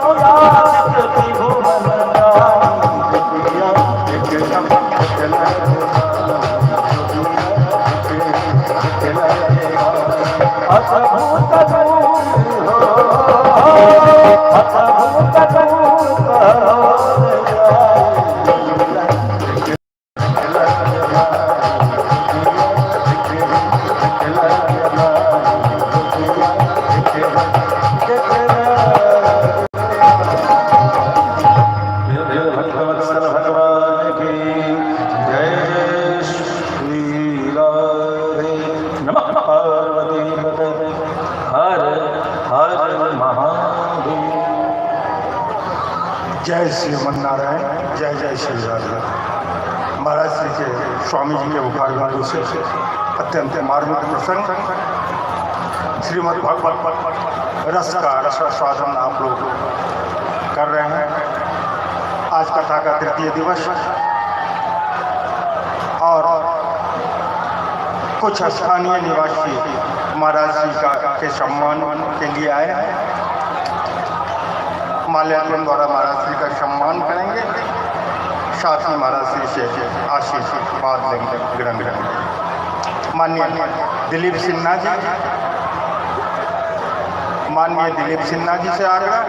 जो याद त्रिभुवन जानी दुनिया एक दम चला अद्भुत जय श्री नारायण, जय जय श्री राधे। महाराज श्री के स्वामी जी के उखाड़ों से अत्यंत मार्मिक प्रसंग श्रीमद् भागवत रस का रसास्वादन आप लोग कर रहे हैं। आज कथा का तृतीय दिवस और कुछ स्थानीय निवासी महाराज जी के सम्मान के लिए आए हैं। माल्यार्पण द्वारा महाराज जी का सम्मान करेंगे, साथ ही महाराज जी से आशीर्वाद लेंगे, ग्रहण करेंगे। माननीय दिलीप सिन्हा जी, माननीय दिलीप सिन्हा जी से आग्रह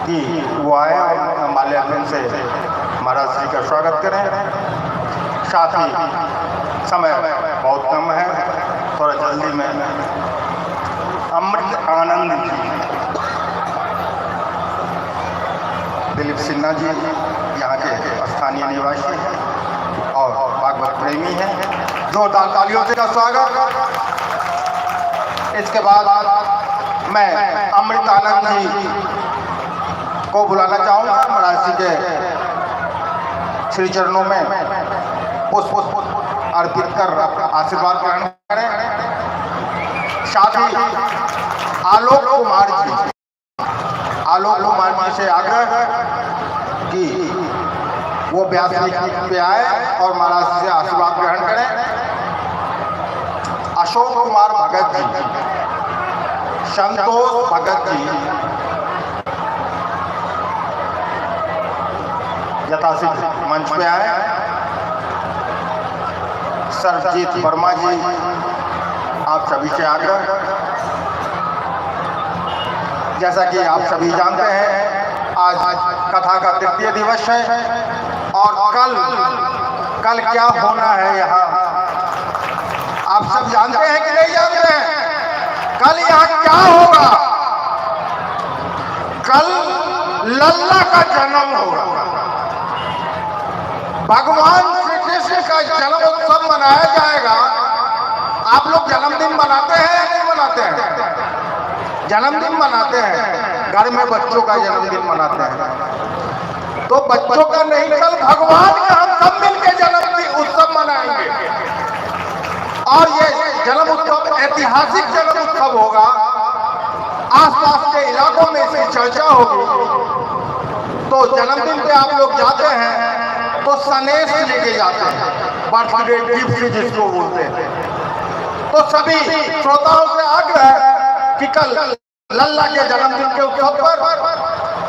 कि वो आए और माल्यार्पण से महाराज जी का स्वागत करें। साथ ही समय बहुत कम है, थोड़ा जल्दी में अमृत आनंद जी, दिलीप सिन्हा जी यहाँ के स्थानीय निवासी हैं और भागवत प्रेमी हैं। जोरदार तालियों से का स्वागत। इसके बाद मैं अमृत आनंद जी को बुलाना चाहूँगा। महाराज जी के श्री चरणों में पुष्प अर्पित कर आशीर्वाद ग्रहण करें। साथ ही आलोक कुमार जी, आलोक कुमार जी से आग्रह कि वो व्यास पे आए और महाराज से आशीर्वाद ग्रहण करें। अशोक कुमार भगत जी, संतोष भगत जी यथाशीघ्र मंच पे आए। सरजीत वर्मा जी, आप सभी से आग्रह, जैसा कि आप सभी जानते हैं आज कथा का तृतीय दिवस है और कल क्या होना है यहाँ आप सब जानते हैं कि नहीं जानते हैं? कल यहाँ क्या होगा? कल लल्ला का जन्म होगा। भगवान श्री कृष्ण का जन्म उत्सव मनाया जाएगा। आप लोग जन्मदिन मनाते हैं या नहीं मनाते हैं? जन्मदिन मनाते हैं, घर में बच्चों का जन्मदिन मनाते हैं। तो बच्चों का नहीं, कल भगवान का हम सब मिलकर जन्मदिन उत्सव मनाएंगे और ये जन्म उत्सव ऐतिहासिक जन्म उत्सव होगा। आसपास के इलाकों में इसकी चर्चा होगी। तो जन्मदिन पे आप लोग जाते हैं तो सनेश लेके जाते हैं, बर्थडे गिफ्ट जिसको बोलते हैं। तो सभी श्रोताओं से आग्रह कि कल लल्ला के जन्मदिन के उत्सव पर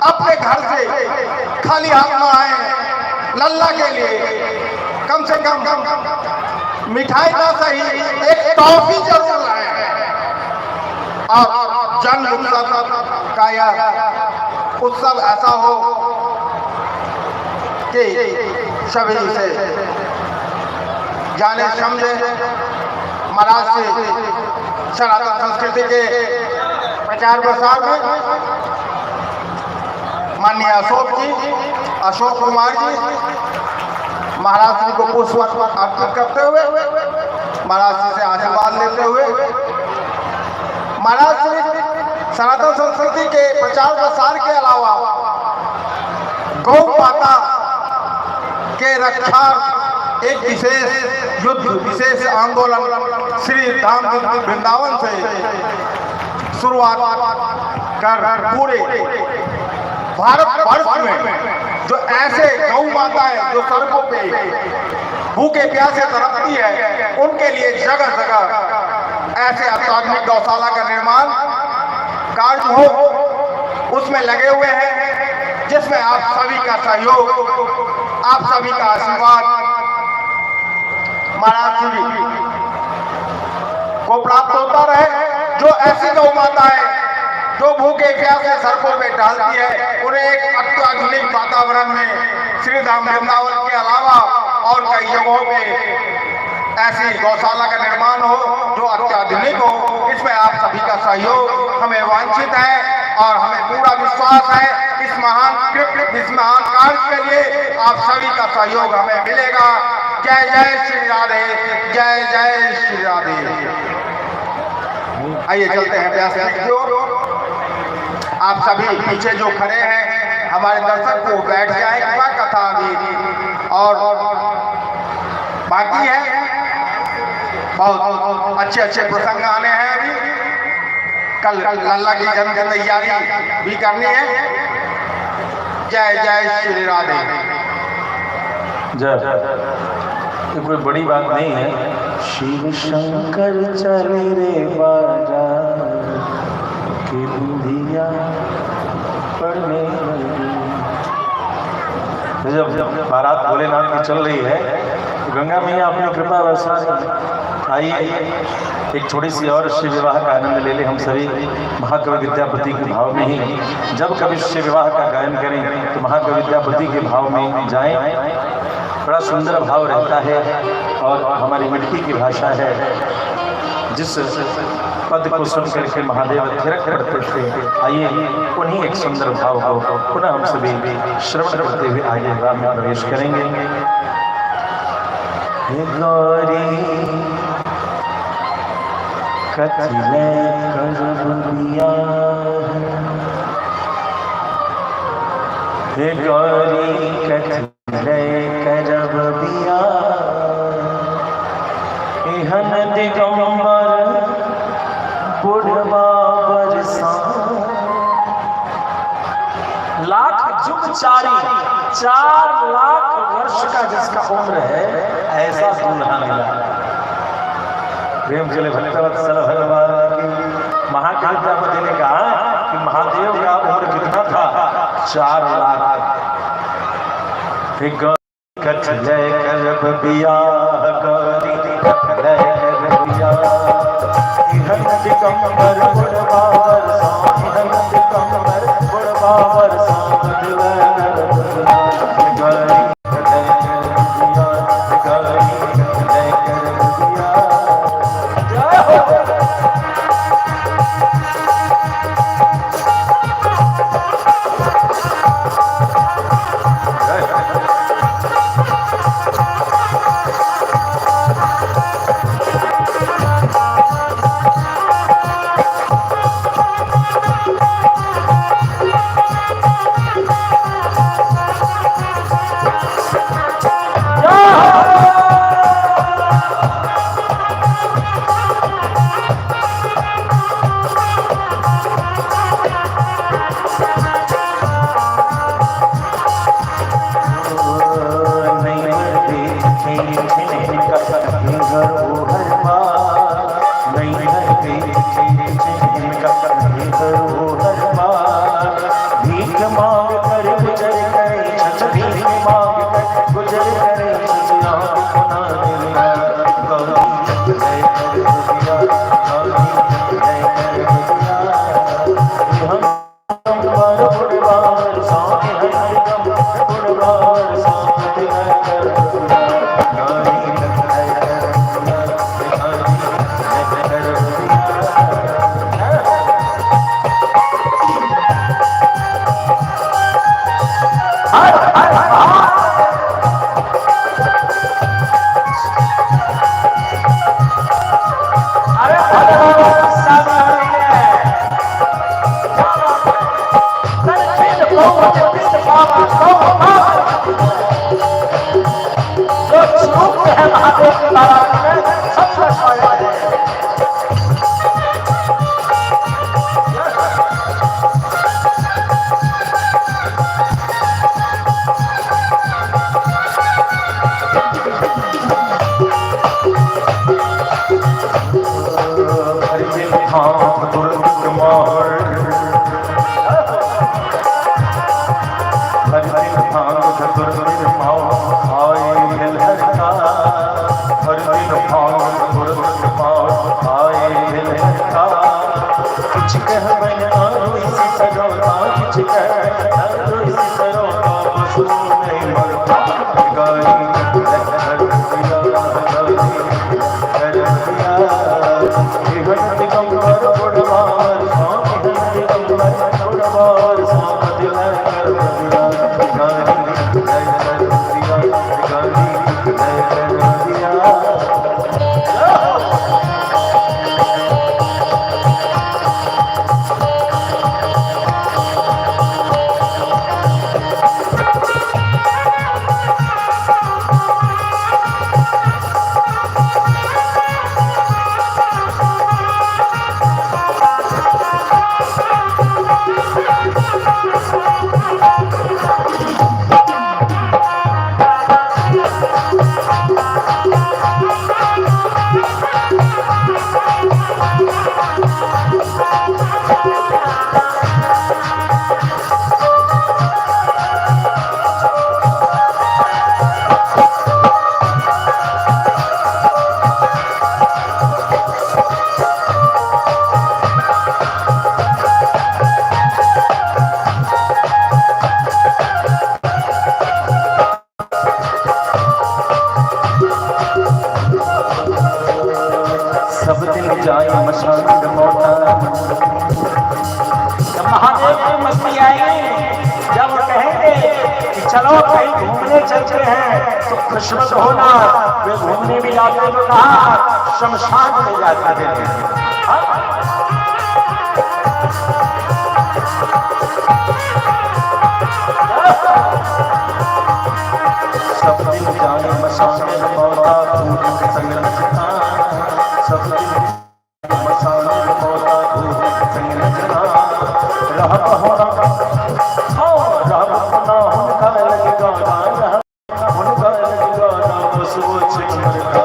अपने घर से खाली हाथ न आए। लल्ला के लिए कम से कम मिठाई ना सही, एक टॉफी जरूर लाए और जन्म उत्सव का यह उत्सव ऐसा हो कि सभी से जाने समझे। महाराज से सनातन संस्कृति के प्रचार प्रसार में माननीय अशोक कुमार जी महाराज जी को पुष्प अर्पित करते हुए, महाराज जी से आशीर्वाद लेते हुए, महाराज जी सनातन संस्कृति के प्रचार प्रसार के अलावा गौ माता के रक्षा एक विशेष युद्ध, विशेष आंदोलन श्री धाम वृंदावन से शुरुआत कर पूरे भारत वर्ष में जो ऐसे गौ माताएं जो सड़कों पे भूखे प्यासे तड़पती है, उनके लिए जगह जगह ऐसे अत्याधुनिक गौशाला का निर्माण कार्य हो उसमें लगे हुए हैं, जिसमें आप सभी का सहयोग, आप सभी का आशीर्वाद महाराज श्री को प्राप्त होता रहे। जो ऐसी गौ माताएं जो भूखे प्यासे सड़कों में डालती है, उन्हें एक अत्याधुनिक वातावरण में श्री धाम वृंदावन के अलावा और कई जगहों पे ऐसी गौशाला का निर्माण हो जो अत्याधुनिक हो। इसमें आप सभी का सहयोग हमें वांछित है और हमें पूरा विश्वास है इस महान कार्य के लिए आप सभी का सहयोग हमें मिलेगा। जय जय श्री राधे, जय जय श्री राधे। आइए चलते हैं व्यास की ओर। आप सभी पीछे जो खड़े हैं हमारे दर्शक को बैठ जाए, क्या कथा अभी और बाकी है, बहुत अच्छे अच्छे प्रसंग आने हैं। अभी कल लल्ला की जन्म की तैयारी भी करनी है। जय जय श्री राधे। जय। ये कोई बड़ी बात नहीं है। शिव शंकर चले रे बाजार के बुंदिया पड़ने लगी। जब बारात भोलेनाथ की चल रही है तो गंगा मैया अपनी कृपा बरसा रही। आइए एक छोटी सी और शिव विवाह का आनंद ले ले हम सभी महाकवि विद्यापति के भाव में ही। जब कभी शिव विवाह का गायन करें तो महाकवि विद्यापति के भाव में जाएं। बड़ा सुंदर भाव रहता है और हमारी मिट्टी की भाषा है। जिस पद को सुन करके महादेव थिरक पड़ते थे, आइए उन्हीं एक सुंदर भाव को पुनः हम सभी श्रवण करते हुए आगे राम में प्रवेश करेंगे। हे गौरी कथिले करबिया, हे गौरी कथिले करबिया, इहन दिगंबर बुढ़वा बरसा। लाख जुग चारी, 4 लाख वर्ष का जिसका उम्र है, ऐसा दूल्हा मिला। प्रेम के लिए भक्तवत्सल भगवान की महाकाल विद्यापति ने कहा कि महादेव का उम्र कितना था? 4 लाख। कथिले करबिया, गौरी कथिले करबिया, इहन दिगंबर बुढ़वा बरसा, इहन दिगंबर बुढ़वा बरसा, दिले करबिया, गौरी कथिले करबिया, गौरी कथिले करबिया। जय हो। सब दिन जाए मशान मोटा। जब महादेव की मस्ती आएगी, जब वो कहेंगे कि चलो कहीं घूमने चलते हैं, तो खुशमत होना। वे घूमने भी जाते तो कहा शमशान में जाते थे। सब दिन जाए मशान मोटा, संग नचना। सब दिन मशान मोटा, संग नचना। रहत होना उनका लगेगा गाना, उनका लगेगा ना वो सोच मरता।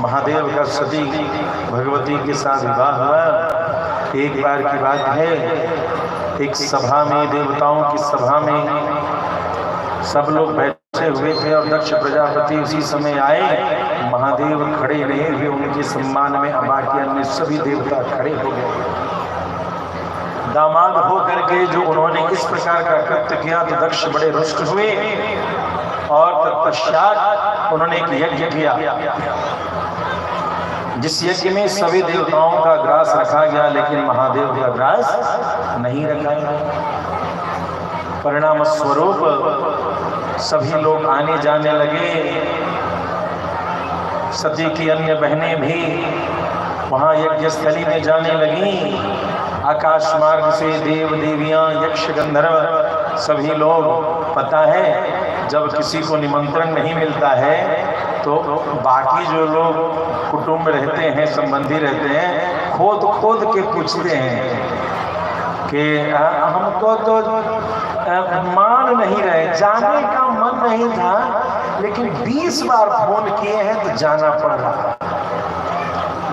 महादेव का सती भगवती के साथ विवाह हुआ। एक बार की बात है, एक सभा में, देवताओं की सभा में सब लोग बैठे बैठे हुए थे और दक्ष प्रजापति उसी समय आए। महादेव खड़े रहे हुए, उनके सम्मान में बाकी अन्य सभी देवता खड़े हो गए। दामाद हो करके जो उन्होंने इस प्रकार का कृत्य किया तो दक्ष बड़े रुष्ट हुए और तत्पश्चात उन्होंने एक यज्ञ किया, जिस यज्ञ में सभी देवताओं का ग्रास रखा गया, लेकिन महादेव का ग्रास नहीं रखा गया। परिणाम स्वरूप सभी लोग आने जाने लगे। सती की अन्य बहनें भी वहां यज्ञ स्थली में जाने लगी। आकाश मार्ग से देव देवियां यक्ष गंधर्व सभी लोग, पता है जब किसी को निमंत्रण नहीं मिलता है तो बाकी जो लोग कुटुंब रहते हैं, संबंधी रहते हैं, खोद खोद के पूछते हैं कि हमको तो मान नहीं रहे, जाने का मन नहीं था, लेकिन 20 बार फोन किए हैं तो जाना पड़ रहा।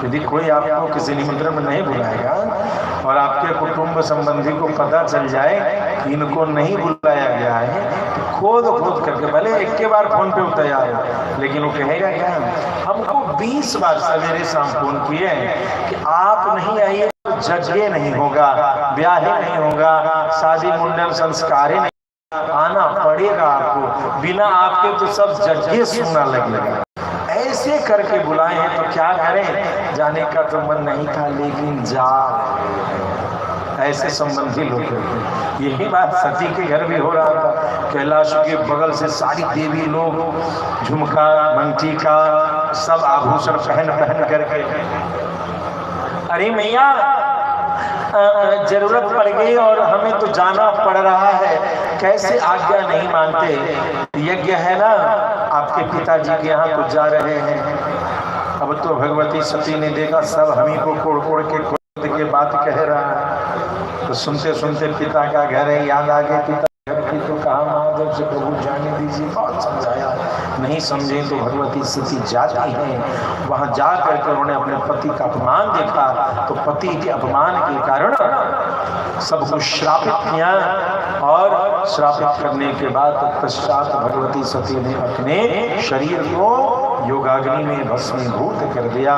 यदि कोई आपको किसी निमंत्रण में नहीं बुलाएगा और आपके कुटुंब संबंधी को पता चल जाए कि इनको नहीं बुलाया गया है, तो खोद खोद करके, भले एक के बार फोन पे तैयार है, लेकिन वो कहेगा क्या, हमको 20 बार सवेरे शाम फोन किए हैं कि आप नहीं आइए तो जज्ञे नहीं होगा, ब्याह नहीं होगा, शादी मुंडन संस्कार नहीं, आना पड़ेगा आपको, बिना आपके तो सब जज्ञे सुनना लगेगा। ऐसे करके बुलाए हैं तो क्या करें, जाने का तो मन नहीं था लेकिन जा, ऐसे संबंधी लोग हैं। यही बात सती के घर भी हो रहा था। कैलाश के बगल से सारी देवी लोग झुमका मंटी का सब आभूषण पहन पहन करके, अरे मैया जरूरत पड़ गई और हमें तो जाना पड़ रहा है, कैसे आज्ञा नहीं मानते, यज्ञ है ना, आपके पिताजी के यहाँ तो जा रहे हैं। अब तो भगवती सती ने देखा सब हम ही को कोड़ कोड़ के बात कह रहा है, तो सुनते सुनते पिता का घर है, याद आ गया पिता घर की, तो कहा महादेव से प्रभु जाने दीजिए, बहुत समझाया, नहीं समझे तो भगवती सती जाती है। वहां जा करके उन्होंने अपने पति का अपमान देखा, तो पति के अपमान के कारण सबको श्रापित किया और श्रापित करने के बाद पश्चात भगवती सती ने अपने शरीर को योगाग्नि में भस्मीभूत कर दिया।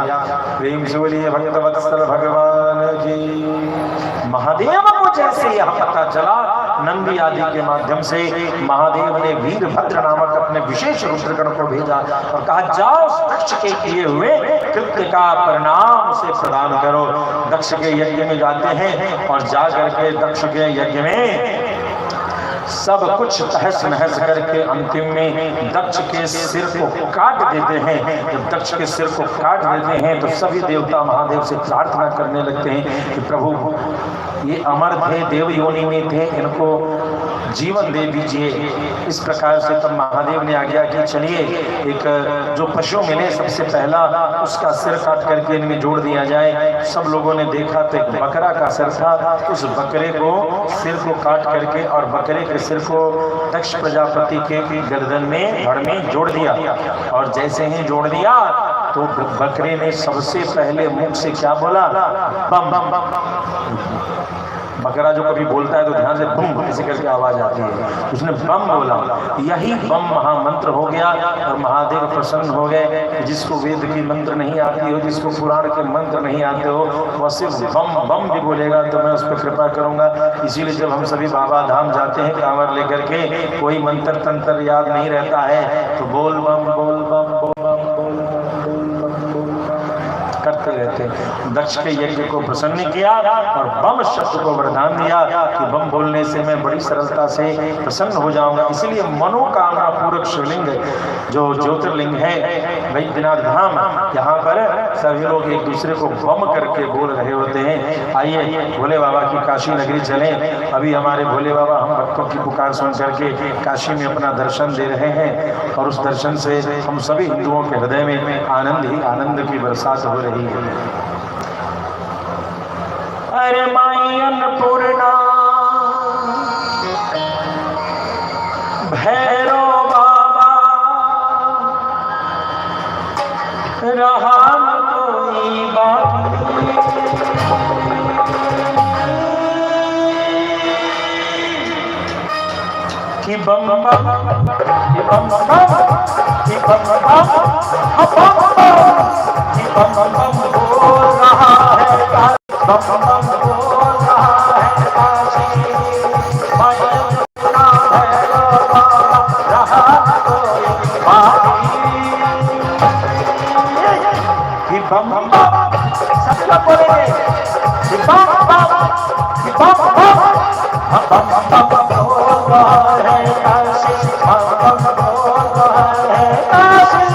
प्रेम से बोलिए भक्तवत्सल भगवान की। महादेव को जैसे यह पता चला नंदी आदि के माध्यम से, महादेव ने वीरभद्र नामक अपने विशेष रुद्रगण को भेजा और कहा जाओ दक्ष के किए हुए कृत्य का परिणाम उसे प्रदान करो। दक्ष के यज्ञ में जाते हैं और जा करके दक्ष के यज्ञ में सब कुछ तहस नहस करके अंतिम में दक्ष के सिर को काट देते हैं। जब दक्ष के सिर को काट देते हैं तो सभी देवता महादेव से प्रार्थना करने लगते हैं कि प्रभु ये अमर थे, देव योनि में थे, इनको जीवन दे दीजिए। इस प्रकार से तब महादेव ने आज्ञा की चलिए एक जो पशु मिले सबसे पहला उसका सिर काट करके इनमें जोड़ दिया जाए। सब लोगों ने देखा तो एक बकरा का सिर था, उस बकरे को सिर को काट करके और बकरे के सिर को दक्ष प्रजापति के गर्दन में धड़ में जोड़ दिया और जैसे ही जोड़ दिया तो बकरे ने सबसे पहले मुख से क्या बोला, बम बम। बकरा जो कभी बोलता है तो ध्यान से बम ऐसे करके आवाज आती है, उसने बम बोला। यही बम महामंत्र हो गया और महादेव प्रसन्न हो गए। जिसको वेद की मंत्र नहीं आती हो, जिसको पुराण के मंत्र नहीं आते हो, वह सिर्फ बम बम भी बोलेगा तो मैं उस पर कृपा करूंगा। इसीलिए जब हम सभी बाबा धाम जाते हैं कांवर लेकर के, कोई मंत्र तंत्र याद नहीं रहता है तो बोल बम बोल बम बोल बम बोल करते रहते। दक्ष के यज्ञ को प्रसन्न किया और बम शब्द को वरदान दिया कि बम बोलने से मैं बड़ी सरलता से प्रसन्न हो जाऊंगा। इसलिए मनोकामना पूरक शिवलिंग जो ज्योतिर्लिंग है वैद्यनाथ धाम, यहाँ पर सभी लोग एक दूसरे को बम करके बोल रहे होते हैं। आइए भोले बाबा की काशी नगरी चलें। अभी हमारे भोले बाबा हम भक्तों की पुकार सुन करके काशी में अपना दर्शन दे रहे हैं और उस दर्शन से हम सभी हिंदुओं के हृदय में आनंद ही आनंद की बरसात हो रही है। अरे माई अन्नपूर्णा भैरव बाबा रहा न कोई बाकी, कि बम बम बम बम कि बम बम बम कि बम बम हो रहा है बम बम हो रहा है काशी मयमुना भैरव बाबा रहा कोई बाकी कि बम बम सब लोग बोलेंगे कि बम बम कि बम बम बम बम हो रहा है काशी बम बम हो रहा है काशी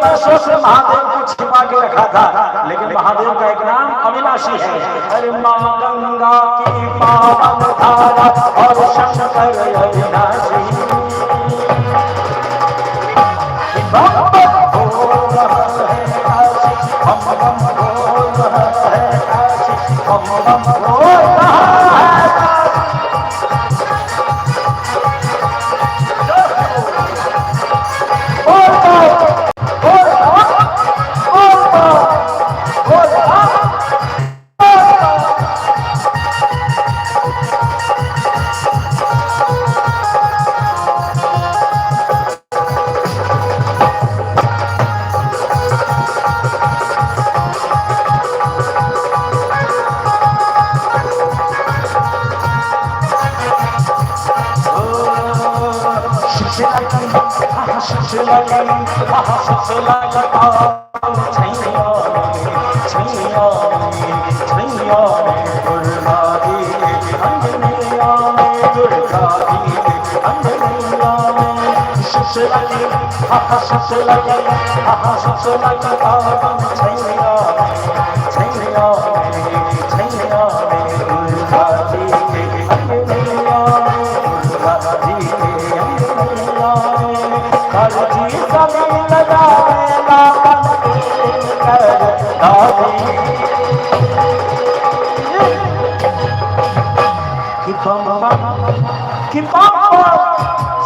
वर्षों से महादेव को छिपा के रखा था, लेकिन महादेव का एक नाम अविनाशी है। अरे माँ गंगा की पावन धारा और शंकर अविनाशी बम बम हो रहा है काशी बम बम हो रहा है काशी बम बम हो रहा है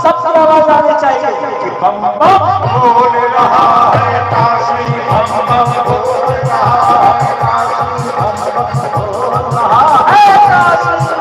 सबसे आवाज आनी चाहिए कि बम बम बोल रहा है काशी बम बम बोल रहा है काशी बम बम बोल रहा है काशी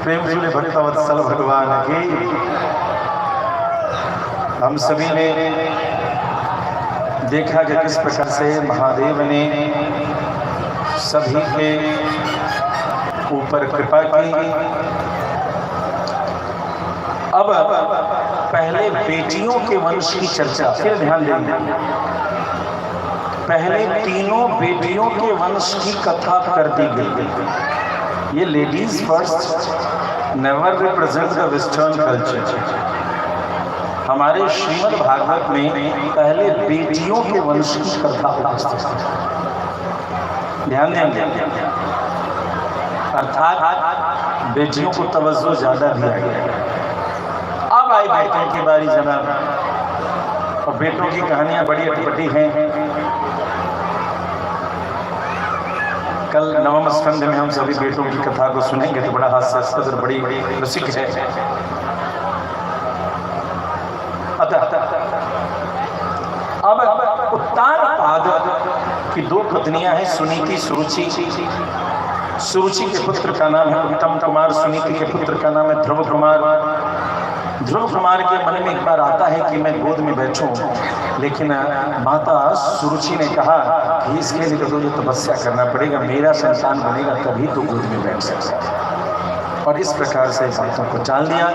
प्रेम से भक्तवत्सल भगवान की हम सभी ने देखा कि किस प्रकार से महादेव ने सभी के ऊपर कृपा की। अब पहले बेटियों के वंश की चर्चा, फिर ध्यान देंगे। पहले तीनों बेटियों के वंश की कथा कर दी गई। ये ladies first never represent the Western culture. हमारे श्रीमद् भागवत में पहले बेटियों के वंश की कथा उपस्थित है, ध्यान देंगे, अर्थात बेटियों को तवज्जो ज्यादा दिया गया। अब आई बेटों की बारी जनाब, और बेटों की कहानियां बड़ी अटपटी हैं। कल नवम स्कंद में हम सभी बेटों की कथा को सुनेंगे तो बड़ा हास्यास्पद और बड़ी रसिक है। अतः अब उत्तानपाद की दो पत्नियां हैं, सुनीति सुरुचि। सुरुचि के पुत्र का नाम है उत्तम कुमार, सुनीति के पुत्र का नाम है ध्रुव कुमार। ध्रुव कुमार के मन में एक बार आता है कि मैं गोद में बैठूं, लेकिन माता सुरुचि ने कहा कि इसके लिए तो तुझे तपस्या करना पड़ेगा, मेरा संतान बनेगा तभी तो गोद में बैठ सकता है। और इस प्रकार से बातों को टाल दिया।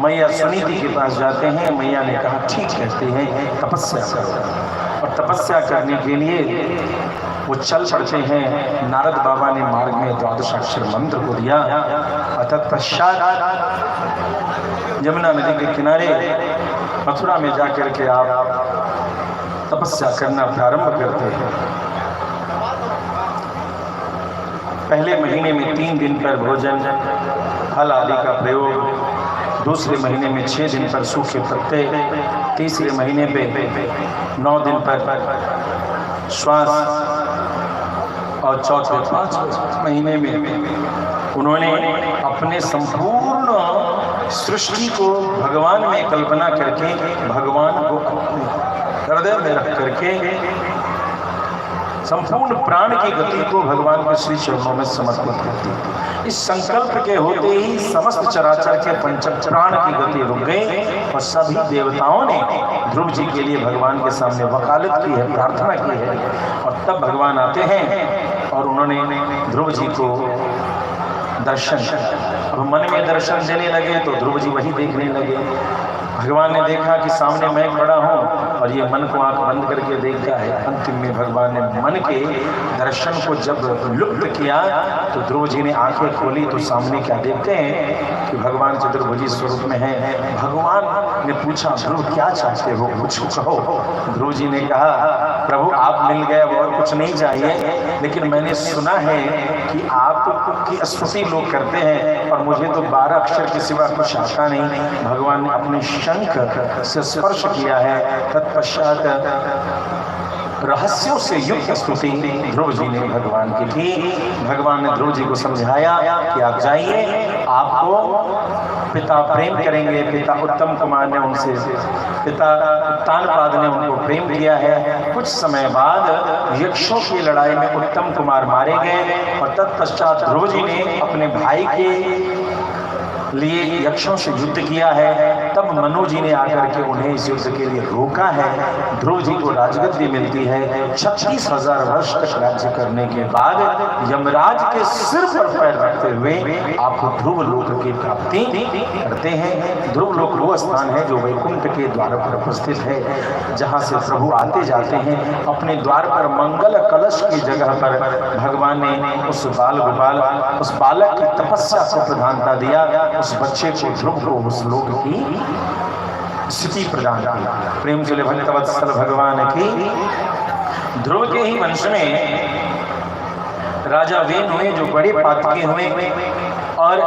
मैया सुनीति के पास जाते हैं, मैया ने कहा ठीक कहते हैं, तपस्या करो। और तपस्या करने के लिए वो चल पड़ते हैं। नारद बाबा ने मार्ग में द्वादशाक्षर मंत्र को दिया। तत्पश्चात यमुना नदी के किनारे मथुरा में जाकर के आप तपस्या करना प्रारंभ करते हैं। पहले महीने में 3 दिन पर भोजन फल आदि का प्रयोग, दूसरे महीने में 6 दिन पर सूखे पत्ते, तीसरे महीने पे 9 दिन पर श्वास, और चौथे 5 महीने में उन्होंने अपने संपूर्ण सृष्टि को भगवान में कल्पना करके भगवान को अपने हृदय में रख करके संपूर्ण प्राण की गति को भगवान के श्री चरणों में समर्पित करती। इस संकल्प के होते ही समस्त चराचर के पंच प्राण की गति रुक गई और सभी देवताओं ने ध्रुव जी के लिए भगवान के सामने वकालत की है, प्रार्थना की है। और तब भगवान आते हैं और उन्होंने ध्रुव जी को दर्शन, अब मन में दर्शन देने लगे तो ध्रुव जी वही देखने लगे। भगवान ने देखा कि सामने मैं खड़ा हूँ और ये मन को आंख बंद करके देखता है। अंतिम में भगवान ने मन के दर्शन को जब लुप्त किया तो ध्रुव जी ने आंखें खोली तो सामने क्या देखते हैं कि भगवान चतुर्भुजी स्वरूप में है। भगवान ने पूछा ध्रुव क्या चाहते हो, कुछ कहो। ध्रुव जी ने कहा प्रभु आप मिल गए, और कुछ नहीं चाहिए, लेकिन मैंने सुना है कि आपकी स्तुति लोग करते हैं और मुझे तो 12 अक्षर के सिवा कुछ आता नहीं। भगवान ने अपने शंख से स्पर्श किया है। तत्पश्चात रहस्यों से युक्त स्तुति ध्रुव जी ने भगवान की थी। भगवान ने ध्रुव जी को समझाया कि आप जाइए, आपको पिता प्रेम करेंगे। पिता उत्तम कुमार ने उनसे, पिता उत्तानपाद ने उनको प्रेम किया है। कुछ समय बाद यक्षों की लड़ाई में उत्तम कुमार मारे गए और तत्पश्चात ध्रुव जी ने अपने भाई के लिए यक्षों से युद्ध किया है। तब मनु जी ने आकर के उन्हें इस युद्ध के लिए रोका है। ध्रुव जी को राजगद्दी मिलती है। 36,000 वर्ष तक राज्य करने के बाद यमराज के सिर पर पैर रखते हुए आपको ध्रुव लोक की प्राप्ति करते हैं। ध्रुव लोक वो स्थान है जो वैकुंठ के द्वार पर उपस्थित है, जहाँ से प्रभु आते जाते हैं। अपने द्वार पर मंगल कलश की जगह पर भगवान ने उस बाल गोपाल, उस बालक की तपस्या को प्रधानता दिया। उस बच्चे को ध्रुव को उस लोक की स्थिति प्रदान की। प्रेम से भक्तवत्सल भगवान की। ध्रुव के ही वंश में राजा वेन हुए जो बड़े पातकी हुए और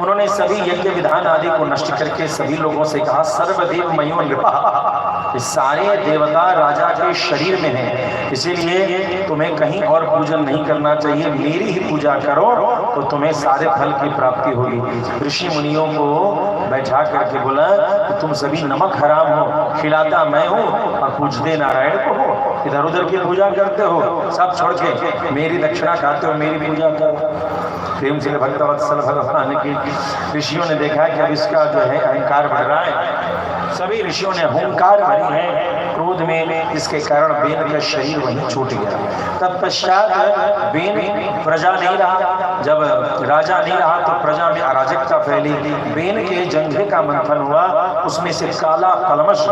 उन्होंने सभी यज्ञ विधान आदि को नष्ट करके सभी लोगों से कहा सर्वदेव मयो नृपः, सारे देवता राजा के शरीर में हैं, इसीलिए तुम्हें कहीं और पूजन नहीं करना चाहिए, मेरी ही पूजा करो तो तुम्हें सारे फल की प्राप्ति होगी। ऋषि मुनियों को बैठा करके बोला कि तुम सभी नमक हराम हो, खिलाता मैं हूँ और पूजते नारायण को हो, इधर उधर की पूजा करते हो, सब छोड़ के मेरी दक्षिणा खाते हो, मेरी पूजा करो। प्रेम से भक्तवत्सल भगवान की ऋषियों ने देखा कि अब इसका जो है अहंकार बढ़ रहा है। सभी ऋषियों ने अहंकार भरी है क्रोध में, इसके कारण बेन का शरीर वहीं छूट गया। तत्पश्चात बेन प्रजा नहीं रहा, जब राजा नहीं रहा तो प्रजा में अराजकता फैली। बेन के जंघे का मंथन हुआ, उसमें से काला कलमश,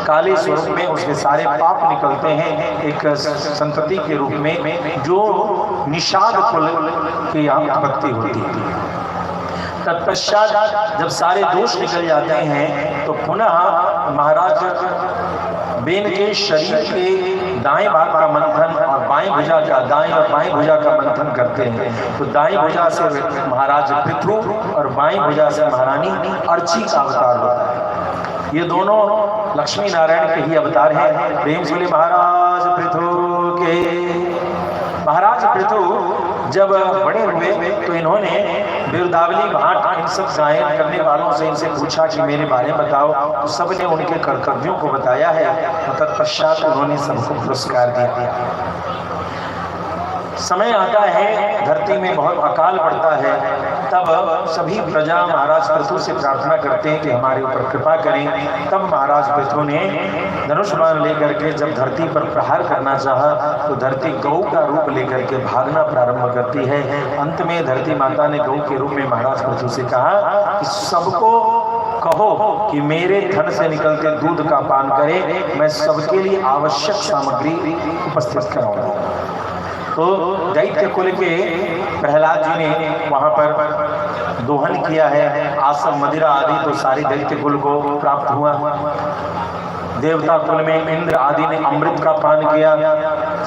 काले स्वरूप में उसके सारे पाप निकलते हैं एक संतति के रूप में, जो निषाद कुल की यहाँ उत्पत्ति होती है। तत्पश्चात जब सारे दोष निकल जाते हैं तो पुनः महाराज बेन के शरीर के दाएं भाग का मंथन और बाएं भुजा का दाएं और बाएं भुजा का मंथन करते हैं। तो दाएं भुजा से महाराज पृथु और बाएं भुजा से महारानी अर्ची का अवतार होता है। ये दोनों लक्ष्मी नारायण के ही अवतार हैं। प्रेम से महाराज पृथु के। महाराज पृथु जब बड़े हुए तो इन्होंने बिरदावली भाट इन सब गायन करने वालों से इनसे पूछा कि मेरे बारे में बताओ। तो सबने उनके कर्तव्यों को बताया है और तत्पश्चात उन्होंने सबको पुरस्कार दिया। समय आता है धरती में बहुत अकाल पड़ता है, तब सभी प्रजा महाराज पृथु से प्रार्थना करते हैं कि हमारे ऊपर कृपा करें। तब महाराज पृथु ने धनुष बाण लेकर के जब धरती पर प्रहार करना चाहा तो धरती गौ का रूप लेकर के भागना प्रारंभ करती है। अंत में धरती माता ने गौ के रूप में महाराज पृथु से कहा कि सबको कहो कि मेरे थन से निकलते दूध का पान करे, मैं सबके लिए आवश्यक सामग्री उपस्थित कराऊंगा। तो दैत्य कुल के प्रहलाद जी ने वहां पर दोहन किया है, आसव मदिरा आदि तो सारी दैत्य कुल को प्राप्त हुआ। देवता कुल में इंद्र आदि ने अमृत का पान किया,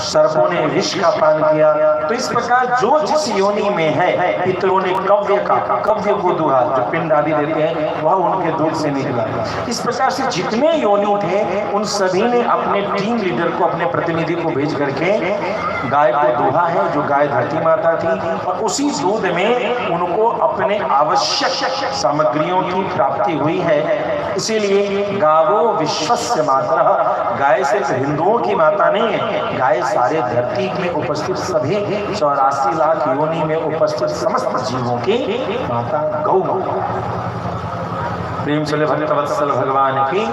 सर्पों ने विष का पान किया। तो इस प्रकार जो जिस योनि में है, पितरों ने कव्य को दुहा जो पिंड आदि देते हैं वह उनके दूध से निकला। इस प्रकार से जितने योनि थे उन सभी ने अपने टीम लीडर को, अपने प्रतिनिधि को भेज करके गाय को दुहा है, जो गाय धरती माता थी, और उसी दूध में उनको अपने आवश्यक सामग्रियों की प्राप्ति हुई है। इसीलिए गावो विश्वस्य मातरः, गाय सिर्फ हिंदुओं की माता नहीं है, गाय सारे धरती में उपस्थित सभी 84 लाख योनि में उपस्थित समस्त जीवों की माता गौ माता। प्रेम से भक्तवत्सल भगवान की।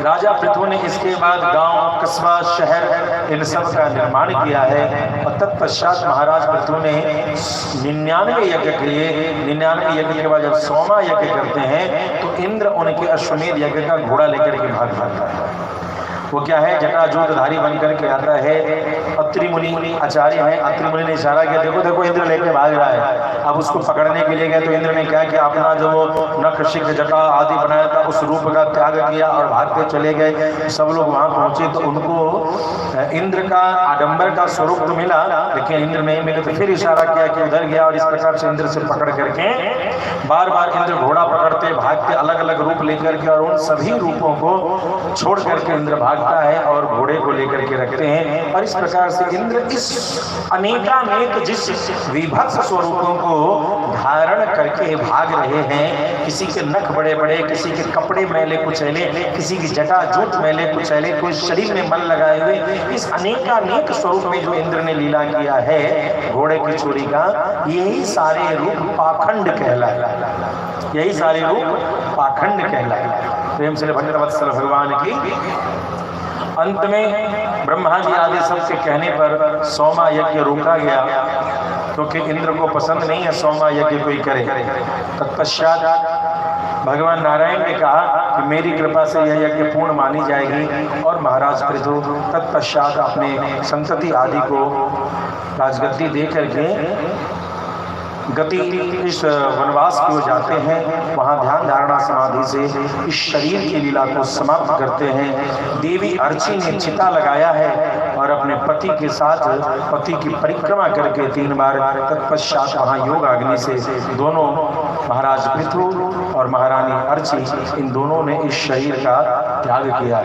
राजा पृथु ने इसके बाद गांव, कस्बा, शहर इन सब का निर्माण किया है। और तत्पश्चात महाराज पृथु ने 99 यज्ञ किए। 99 यज्ञ के बाद जब 100वां यज्ञ करते हैं तो इंद्र उनके अश्वमेध यज्ञ का घोड़ा लेकर के भाग भागता है। वो क्या है, जटाजूटधारी बन करके आता है। अत्रि मुनि आचार्य है, अत्रि मुनि ने इशारा किया, देखो देखो इंद्र लेके भाग रहा है। अब उसको पकड़ने के लिए गए तो इंद्र ने क्या किया, अपना जो नख शिख जटा आदि बनाया था उस रूप का त्याग किया और भागते चले गए। सब लोग वहां पहुंचे तो उनको इंद्र का आडंबर का स्वरूप तो मिला, लेकिन इंद्र नहीं मिले तो फिर इशारा किया कि उधर गया। और इस प्रकार से इंद्र से पकड़ करके बार बार इंद्र घोड़ा पकड़ते भागते अलग अलग रूप लेकर के, और उन सभी रूपों को छोड़ करके इंद्र भागता है और घोड़े को लेकर के रखते हैं। और इस प्रकार से इंद्र इस अनेकानेक जिस विभत्स स्वरूपों को धारण करके भाग रहे हैं, किसी के नख बड़े बड़े, किसी के कपड़े मैले कुचैले, किसी की जटा जूट मैले कुचैले, कोई शरीर में मन लगाए हुए, इस अनेकानेक स्वरूप में जो इंद्र ने लीला किया है घोड़े की चोरी का, यही सारे रूप पाखंड कहलाए। यही सारे रूप पाखंड कहलाए। प्रेम से भक्तवत्सल भगवान की। अंत में ब्रह्मा जी आदि सब के कहने पर 100वां यज्ञ रोका गया, क्योंकि इंद्र को पसंद नहीं है 100वां यज्ञ कोई करे। तत्पश्चात भगवान नारायण ने कहा कि मेरी कृपा से यह यज्ञ पूर्ण मानी जाएगी। और महाराज पृथु तत्पश्चात अपने संतति आदि को राजगद्दी दे करके गति इस वनवास की ओर जाते हैं। वहाँ ध्यान धारणा समाधि से इस शरीर की लीला को समाप्त करते हैं। देवी अर्ची ने चिता लगाया है और अपने पति के साथ पति की परिक्रमा करके 3 बार तत्पश्चात वहाँ योग अग्नि से दोनों महाराज पृथु और महारानी अर्ची, इन दोनों ने इस शरीर का त्याग किया।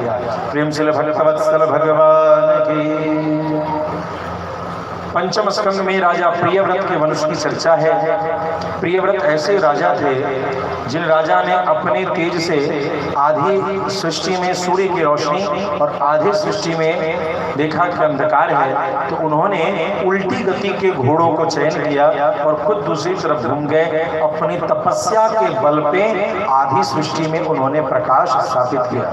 प्रेम से भक्तवत्सल भगवान की। पंचम स्कंद में राजा प्रियव्रत के वंश की चर्चा है। प्रियव्रत ऐसे राजा थे जिन राजा ने अपने तेज से आधी सृष्टि में सूर्य की रोशनी और आधे सृष्टि में देखा कि अंधकार है, तो उन्होंने उल्टी गति के घोड़ों को चयन किया और खुद दूसरी तरफ घूम गए। अपनी तपस्या के बल पे आधी सृष्टि में उन्होंने प्रकाश स्थापित किया।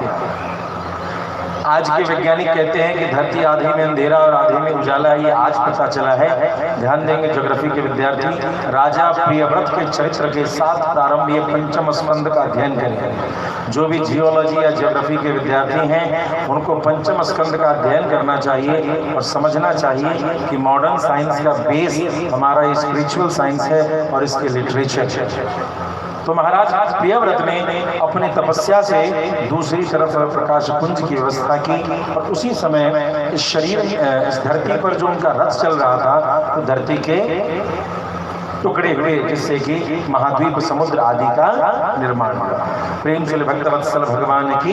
आज के वैज्ञानिक कहते हैं कि धरती आधे में अंधेरा और आधे में उजाला, ये आज पता चला है। ध्यान देंगे ज्योग्राफी के विद्यार्थी, राजा प्रियव्रत के चरित्र के साथ प्रारंभ ये पंचम स्कंद का अध्ययन करें। जो भी जियोलॉजी या ज्योग्राफी के विद्यार्थी हैं उनको पंचम स्कंद का अध्ययन करना चाहिए और समझना चाहिए कि मॉडर्न साइंस का बेस हमारा स्पिरिचुअल साइंस है और इसके लिटरेचर है। तो महाराज प्रियव्रत ने अपने तपस्या से दूसरी तरफ प्रकाश पुंज की व्यवस्था की और उसी समय इस शरीर इस धरती पर जो उनका रथ चल रहा था तो धरती के टुकड़े हुए जिससे कि महाद्वीप समुद्र आदि का निर्माण हुआ। प्रेम से भक्तवत्सल भगवान की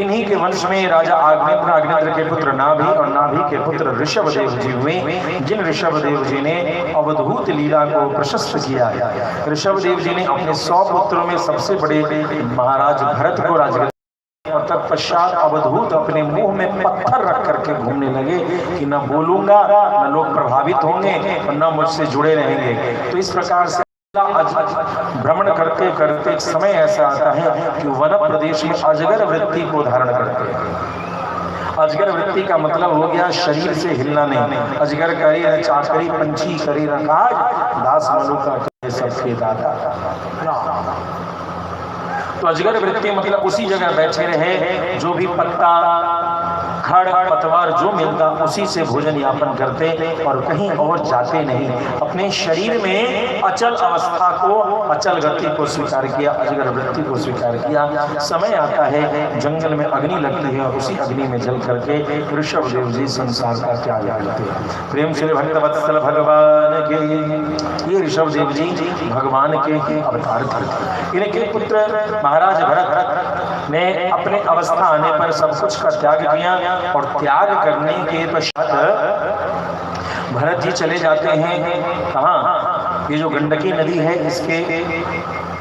इन्हीं के वंश में राजा आग्नेत्र, आग्नेत्र के पुत्र नाभि और नाभि के पुत्र ऋषभदेव जी हुए, जिन ऋषभदेव जी ने अवधूत लीला को प्रशस्त किया है। ऋषभदेव जी ने अपने 100 पुत्रों में सबसे बड़े महाराज भरत को राज और तत्पश्चात अवधूत अपने मुंह में पत्थर रख करके घूमने लगे कि न बोलूंगा न लोग प्रभावित होंगे और न मुझसे जुड़े रहेंगे। तो इस प्रकार से भ्रमण करते करते एक समय ऐसा आता है कि वन प्रदेश में अजगर वृत्ति को धारण करते हैं। अजगर वृत्ति का मतलब हो गया शरीर से हिलना नहीं। अजगर करे न चाकरी, पंछी करे न काज, दास मनुका करे सबके दाता। तो अजगर वृत्ति मतलब उसी जगह बैठे रहे, जो भी पत्ता खड़ पतवार जो मिलता उसी से भोजन यापन करते और कहीं और जाते नहीं। अपने शरीर में अचल अवस्था को, अचल गति को स्वीकार किया, अजगर वृत्ति को स्वीकार किया। समय आता है जंगल में अग्नि लगती है और उसी अग्नि में जल करके ऋषभदेव जी संसार का त्याग करते हैं। प्रेम से भक्तवत्सल भगवान के ये ऋषभदेव जी भगवान के अवतार थे। इनके पुत्र महाराज भरत ने अपने अवस्था आने पर सब कुछ का त्याग किया और त्याग करने के पश्चात भरत जी चले जाते हैं कहाँ? ये जो गंडकी नदी है इसके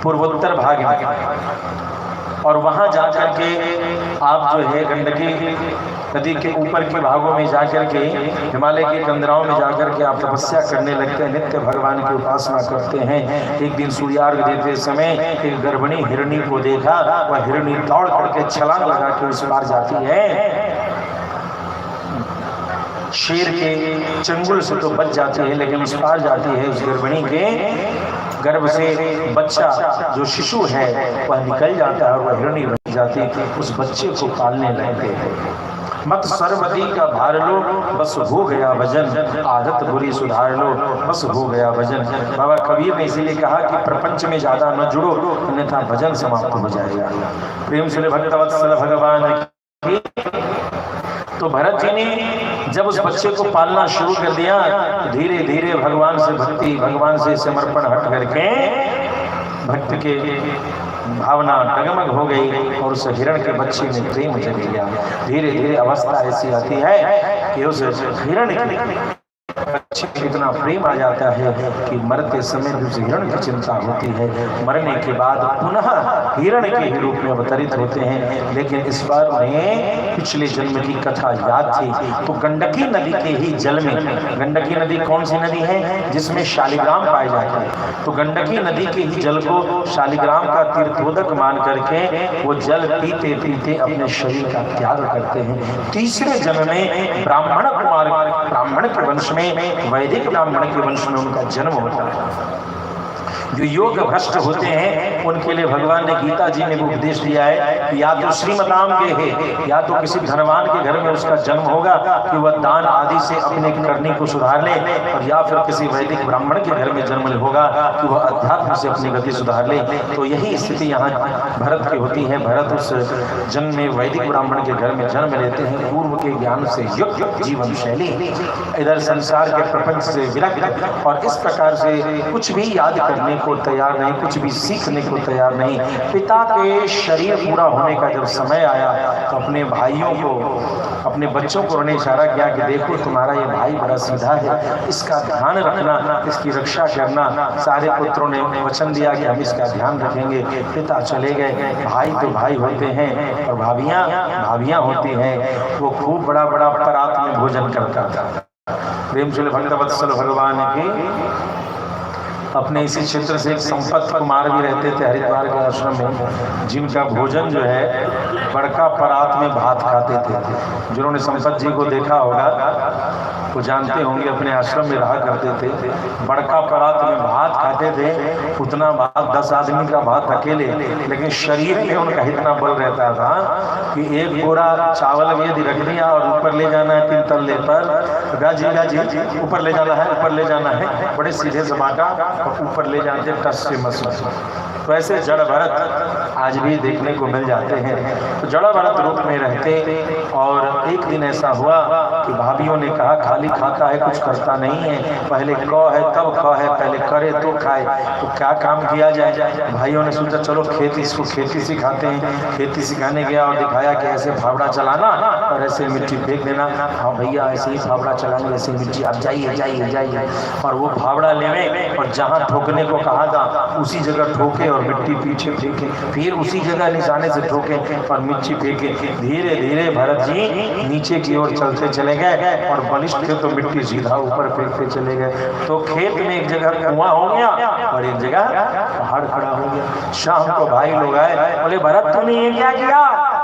पूर्वोत्तर भाग में, और वहां जाकर के आप जो है गंडकी नदी के ऊपर के भागों में जाकर के हिमालय के कंदराओं में जाकर के आप तपस्या करने लगते हैं, नित्य भगवान की उपासना करते हैं। एक दिन सूर्यार्घ देते समय एक गर्भिणी हिरणी को देखा, वह हिरणी दौड़ करके छलांग लगा के उस पार जाती है। शेर के चंगुल से तो बच जाती है लेकिन उस पार जाती है। उस गर्भिणी के गर्भ से बच्चा जो शिशु है वह निकल जाता है और वह हिरणी बन जाती, उस बच्चे को पालने लगते हैं। मत सर्वदी का भार लो बस हो गया भजन, आदत बुरी सुधार लो बस हो गया भजन। बाबा कबीर ने इसीलिए कहा कि प्रपंच में ज्यादा न जुड़ो अन्यथा भजन समाप्त हो जाएगा। प्रेम से भक्तवत्सल भगवान की। तो भरत जी ने जब उस बच्चे को पालना शुरू कर दिया धीरे धीरे भगवान से भक्ति, भगवान से समर्पण हट करके भक्त के भावना डगमग हो गई और उस हिरण के बच्चे में प्रेम जग गया। धीरे धीरे अवस्था ऐसी आती है कि उस हिरण के बच्चे में इतना प्रेम आ जाता है कि मरते समय उस हिरण की चिंता होती है। मरने के बाद पुनः हिरण के ही रूप में अवतरित होते हैं। लेकिन इस बार उन्हें पिछले जन्म की कथा याद थी। तो गंडकी नदी के ही जल में, गंडकी नदी कौन सी नदी है? जिसमें शालिग्राम पाए जाते हैं। तो गंडकी नदी के ही जल को शालिग्राम का तीर्थोदक मान करके वो जल पीते पीते अपने शरीर का त्याग करते हैं। तीसरे जन्म में ब्राह्मण कुमार, ब्राह्मण के वंश में, वैदिक ब्राह्मण के वंश में उनका जन्म होता है। जो योग भ्रष्ट होते हैं उनके लिए भगवान ने गीता जी में उपदेश दिया है कि या तो श्रीमताम के है, या तो किसी धनवान के घर में उसका जन्म होगा कि वह दान आदि से अपने करनी को सुधार ले, और या फिर किसी वैदिक ब्राह्मण के घर में जन्म होगा कि वह अध्यात्म से अपनी गति सुधार ले। तो यही स्थिति यहाँ भरत की होती है। भरत उस जन्म में वैदिक ब्राह्मण के घर में जन्म लेते हैं, पूर्व के ज्ञान से युक्त जीवन शैली, इधर संसार के प्रपंच से विरक्त, और इस प्रकार से कुछ भी याद करने को तैयार नहीं, कुछ भी सीखने को तैयार नहीं। पिता के शरीर पूरा होने का जब समय आया तो अपने भाइयों को, अपने बच्चों को उन्हें इशारा किया कि देखो तुम्हारा ये भाई बड़ा सीधा है, इसका ध्यान रखना, इसकी रक्षा करना। सारे पुत्रों ने वचन दिया कि हम इसका ध्यान रखेंगे। पिता चले गए। भाई तो भाई होते हैं और भाभियाँ भाभियाँ होती हैं। वो खूब बड़ा बड़ा परात में भोजन करता था। प्रेम से भक्तवत्सल भगवान की अपने इसी क्षेत्र से एक संपत कुमार भी रहते थे हरिद्वार के आश्रम में, जिनका भोजन जो है बड़का परात में भात खाते थे। जिन्होंने संपत जी को देखा होगा वो जानते होंगे, अपने आश्रम में रहा करते थे, बड़का परात में भात खाते थे। उतना भात 10 आदमी का भात अकेले, लेकिन शरीर में उनका इतना बल रहता था कि एक बोरा चावल में यदि रख दिया और ऊपर ले जाना है 3 तल्ले पर, राजी ऊपर ले जाना है, ऊपर ले जाना है, बड़े सीधे से बांटा और ऊपर ले जाते टस से मस। तो ऐसे जड़ भरत आज भी देखने को मिल जाते हैं। तो जड़ भरत रूप में रहते। और एक दिन ऐसा हुआ कि भाभीियों ने कहा खाली खाता है कुछ करता नहीं है, पहले क है तब ख है, पहले करे तो खाए, तो क्या काम किया जाए। भाइयों ने सोचा चलो इसको खेती सिखाते हैं। खेती सिखाने गया और दिखाया कि ऐसे फावड़ा चलाना और ऐसे मिट्टी फेंक देना। हाँ भैया ऐसे ही फावड़ा चलाएंगे, ऐसे मिट्टी, अब जाइए जाइए जाइए। और वो फावड़ा लेवे और जहाँ ठोकने को कहा था उसी जगह ठोके और मिट्टी पीछे फेंके, फिर उसी जगह निशाने से ठोके और मिट्टी फेंके। धीरे धीरे भरत जी नीचे की ओर चलते चले गए और बलिष्ठ थे तो मिट्टी सीधा ऊपर फेंकते चले गए। तो खेत में एक जगह कुआं हो गया और एक जगह पहाड़ खड़ा हो गया। शाम को भाई लोग आए, बोले भरत तूने ये क्या किया,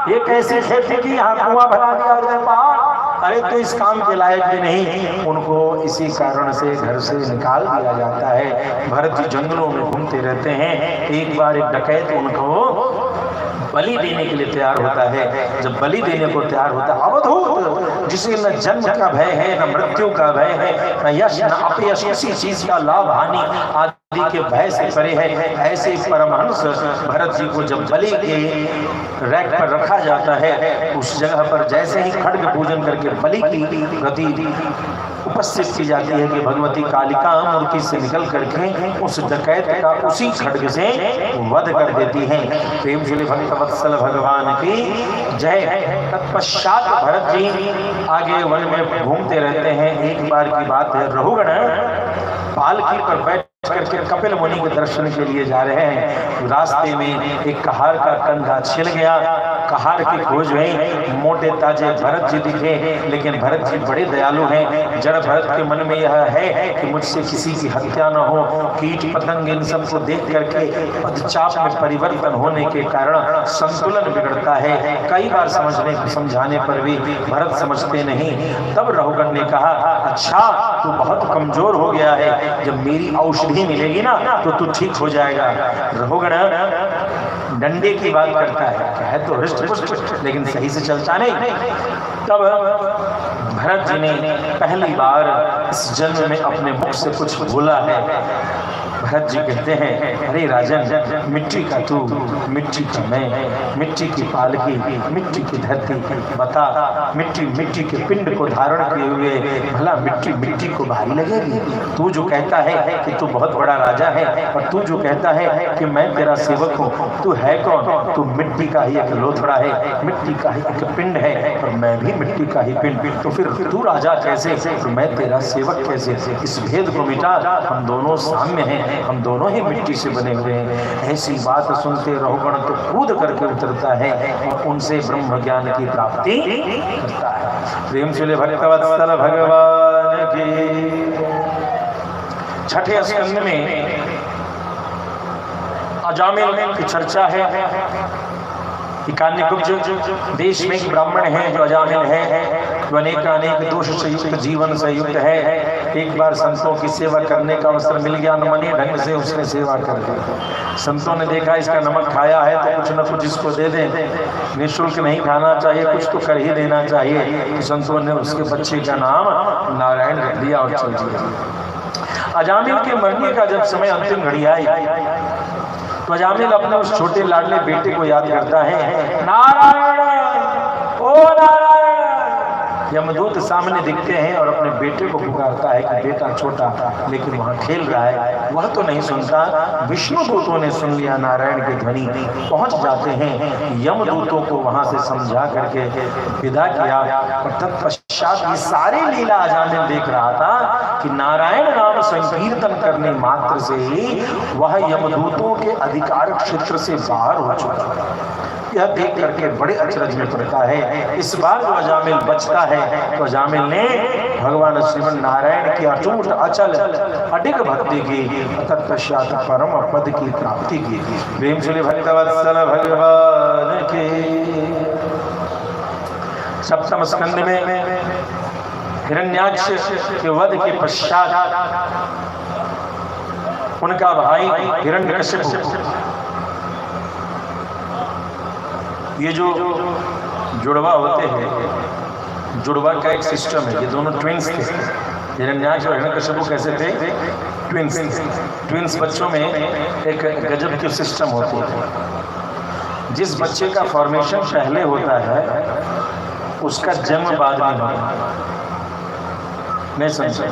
ये कैसी खेती की, यहाँ कुआं भरा दिया और पहाड़, अरे तो इस काम के लायक भी नहीं। उनको इसी कारण से घर से निकाल दिया जाता है। भरत जी जंगलों में घूमते रहते हैं। एक बार एक डकैत उनको बलि देने के लिए तैयार होता है। जब बलि देने को तैयार होता है, अवधूत जिसे न जन्म का भय है, न मृत्यु का भय है, न यश न अपयश, किसी चीज का लाभ हानि आदि के भय से परे है, ऐसे परमहंस भरत जी को जब बलि के रैक पर रखा जाता है, उस जगह पर जैसे ही खड्ग पूजन करके बलि की गति उपस्थित की जाती है कि भगवती कालिका मूर्ति से निकल करके उस डकैत का उसी खड्ग से वध कर देती है। प्रेम श्री भक्तवत्सल भगवान की जय। तत्पश्चात भरत जी आगे वन में घूमते रहते हैं। एक बार की बात है, रहुगण पालकी पर बैठ करके कपिल मुनि के दर्शन के लिए जा रहे हैं। रास्ते में एक कहार का कंधा छिल गया। कहार की खोज में मोटे ताजे भरत जी दिखे, लेकिन भरत जी बड़े दयालु हैं। जड़ भरत के मन में यह है कि मुझसे किसी की हत्या न हो। कीट पतंग इन सबको देख करके पदचाप में परिवर्तन होने के कारण संतुलन बिगड़ता है। कई बार समझाने पर भी भरत समझते नहीं। तब रहुगण ने कहा, अच्छा तू बहुत कमजोर हो गया है, जब मेरी औषधि मिलेगी ना तो तू ठीक हो जाएगा। रहुगण डंडे की बात करता है तो हृष्ट पुष्ट, लेकिन सही से चलता नहीं। तब भरत जी ने पहली बार इस जन्म में अपने मुख से कुछ बोला है। भरत जी कहते हैं, अरे राजन, मिट्टी का तू, मिट्टी का मैं, मिट्टी की पालकी, मिट्टी की धरती, बता मिट्टी मिट्टी के पिंड को धारण किए हुए भला मिट्टी मिट्टी को भारी लगेगी? तू जो कहता है कि तू बहुत बड़ा राजा है और तू जो कहता है कि मैं तेरा सेवक हूँ, तू है कौन? तू मिट्टी का ही एक लोथड़ा है, मिट्टी का ही एक पिंड है और मैं भी मिट्टी का ही पिंड। तो फिर तू राजा कैसे, मैं तेरा सेवक कैसे? इस भेद को मिटा, हम दोनों साम्य हैं, हम दोनों ही मिट्टी से बने हुए हैं। ऐसी बात सुनते रहुगण तो कूद करके उतरता है और उनसे ब्रह्म ज्ञान की प्राप्ति करता है। प्रेम से भक्तवत्सल भगवान की। छठे स्कंद में अजामिल की चर्चा है। कान्यकुब्ज देश में एक ब्राह्मण है जो अजामिल है, जो अनेक दोष से युक्त जीवन से युक्त है। एक बार संतों की सेवा करने का अवसर मिल गया, अनमनी ढंग से उसने सेवा कर दी। संतों ने देखा इसका नमक खाया है तो कुछ न कुछ इसको दे दें, निःशुल्क नहीं खाना चाहिए, कुछ तो कर ही देना चाहिए। तो संतों ने उसके बच्चे का नाम नारायण रख दिया और चल दिया। अजामिल के मरने का जब समय अंतिम घड़ी आई तो अजामिल अपने उस छोटे लाडले बेटे को याद करता है, नारायण ओ नारायण। यमदूत सामने दिखते हैं और अपने बेटे को पुकारता है कि बेटा छोटा लेकिन वहाँ खेल रहा है, वह तो नहीं सुनता। विष्णु दूतों ने सुन लिया नारायण की ध्वनि, पहुंच जाते हैं। यमदूतों को वहां से समझा करके विदा किया और तत्पश्चात ये सारी लीला अजामिल देख रहा था कि नारायण नाम संकीर्तन करने मात्र से ही वह यमदूतों के अधिकार क्षेत्र से बाहर हो चुका। यह देख करके बड़े अचरज में पड़ता है। इस बार जो अजामिल बचता है तो अजामिल ने भगवान श्रीमन नारायण की अटूट अचल अडिग भक्ति की, तत्पश्चात परम पद की प्राप्ति की। प्रेम से भक्तवत्सल भगवान के। सप्तम स्कंद में हिरण्याक्ष के वध के पश्चात उनका भाई हिरण्यकशिपु, ये जो जुड़वा होते हैं, जुड़वा का एक सिस्टम है, ये दोनों ट्विंस थे। हिरण्याक्ष और हिरण्यकशिपु कैसे थे? ट्विंस। ट्विंस बच्चों में एक गजब की सिस्टम होती है। जिस बच्चे का फॉर्मेशन पहले होता है उसका जन्म बाद में होता है। नहीं समझे?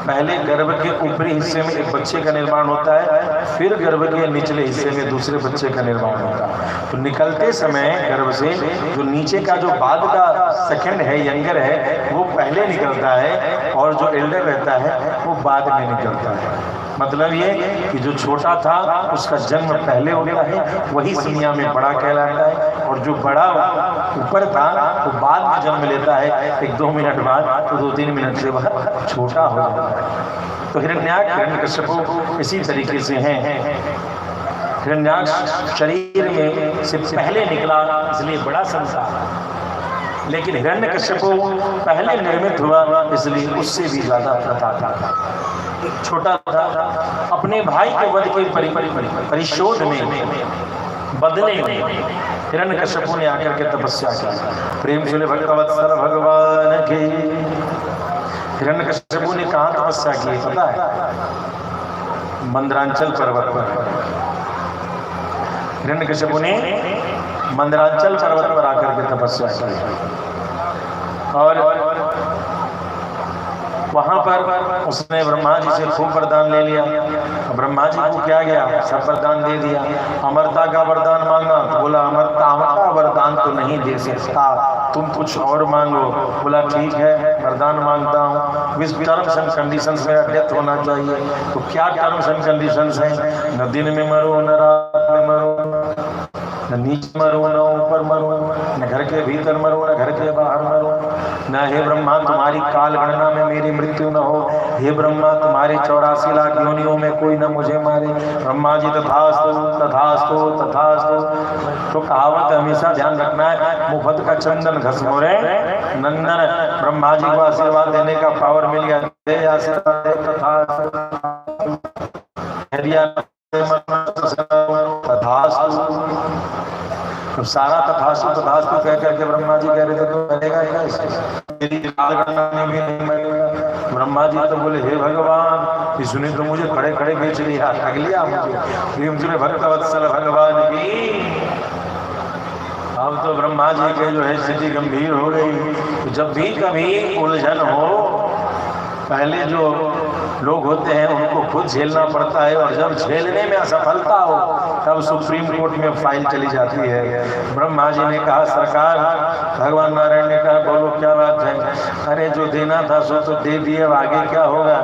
पहले गर्भ के ऊपरी हिस्से में एक बच्चे का निर्माण होता है, फिर गर्भ के निचले हिस्से में दूसरे बच्चे का निर्माण होता है। तो निकलते समय गर्भ से जो नीचे का जो बाद का सेकंड है, यंगर है, वो पहले निकलता है और जो एल्डर रहता है वो बाद में निकलता है। मतलब ये कि जो छोटा था उसका जन्म पहले होता है, वही दुनिया में बड़ा कहलाता है, और जो बड़ा ऊपर था वो बाद में जन्म लेता है, 1-2 मिनट बाद, तो 2-3 मिनट से वह छोटा हो जाता है। तो हिरण्याक्ष हिरण्यकशिपु इसी तरीके से हैं। हिरण्याक्ष शरीर में से पहले निकला इसलिए बड़ा संसार, लेकिन हिरण्यकशिपु पहले निर्मित हुआ इसलिए उससे भी ज्यादा प्रताप था। छोटा था, अपने भाई के वध के परिशोध में, बदले में हिरण्यकशिपु ने आकर के तपस्या की। प्रेम से भक्तवत्सल भगवान के। हिरण्यकशिपु ने कहाँ तपस्या की पता है? मंदरांचल पर्वत पर। हिरण्यकशिपु ने मंदरांचल पर्वत पर आकर के तपस्या की और वहां पर उसने ब्रह्मा जी से खूब वरदान ले लिया। ब्रह्मा जी को क्या गया? सब वरदान दे दिया। अमरता का वरदान मांगा तो बोला अमरता का वरदान तो नहीं दे सकता, तुम कुछ और मांगो। बोला ठीक है, वरदान मांगता हूँ, विच टर्म्स एंड कंडीशंस में डेथ होना चाहिए। तो क्या टर्म्स एंड कंडीशंस हैं? न दिन में मरो, न रात में मरो, न नीचे मरो, न ऊपर मरो, न घर के भीतर मरो, न घर के बाहर मरो। न हे ब्रह्मा तुम्हारी काल गणना में मेरी मृत्यु न हो। हे ब्रह्मा तुम्हारे 84 लाख योनियों में कोई न मुझे मारे। ब्रह्मा जी तथास्तु तथास्तु तथास्तु। तो कहावत हमेशा ध्यान रखना है, मुफ्त का चंदन घसमो रे नंदन। ब्रह्मा जी को आशीर्वाद देने का पावर मिल गया। तो सारा तथास्तु तथास्तु कह करके ब्रह्मा जी कह रहे थे तो मरेगा मेरी में भी नहीं मरेगा। ब्रह्मा जी तो बोले हे भगवान, इसने तो मुझे खड़े खड़े बेच लिया, ठग लिया मुझे। भक्तवत्सल भगवान की। अब तो ब्रह्मा जी के जो है स्थिति गंभीर हो गई। तो जब भी कभी उलझन हो, पहले जो लोग होते हैं उनको खुद झेलना पड़ता है, और जब झेलने में असफलता हो तब सुप्रीम कोर्ट में फाइल चली जाती है। ब्रह्मा जी ने कहा सरकार, भगवान नारायण ने कहा बोलो क्या बात है? अरे जो देना था सो तो दे दिए, अब आगे क्या होगा?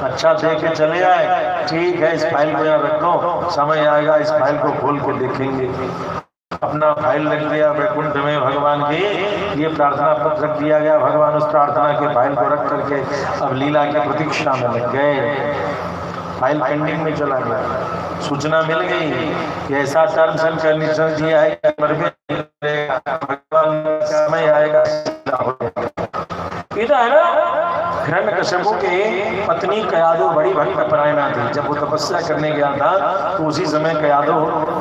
अच्छा दे के चले आए, ठीक है इस फाइल को यहाँ रख लो, समय आएगा इस फाइल को खोल के देखेंगे। अपना फाइल रख दिया वैकुंठ में, भगवान की ये प्रार्थना पत्र रख दिया गया। भगवान उस प्रार्थना के फाइल को रख करके अब लीला की प्रतीक्षा में लग गए। फाइल पेंडिंग में चला गया। सूचना मिल गई कि ऐसा टर्म्स एंड कंडीशन दिया है कि भगवान समय आएगा। इधर है ना हिरण्यकशिपु के पत्नी कयादो बड़ी भक्त परायणा थी। जब वो तपस्या करने गया था तो उसी समय कयादो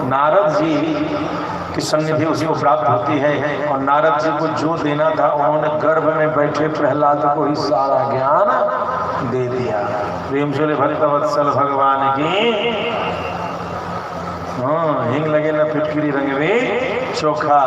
नारद जी की सन्निधि उसी को प्राप्त होती है, और नारद जी को जो देना था उन्होंने गर्भ में बैठे प्रहलाद को ही सारा ज्ञान दे दिया। प्रेम से भक्तवत्सल भगवान की। हाँ, हिंग लगे ना फिटकरी रंग में चोखा।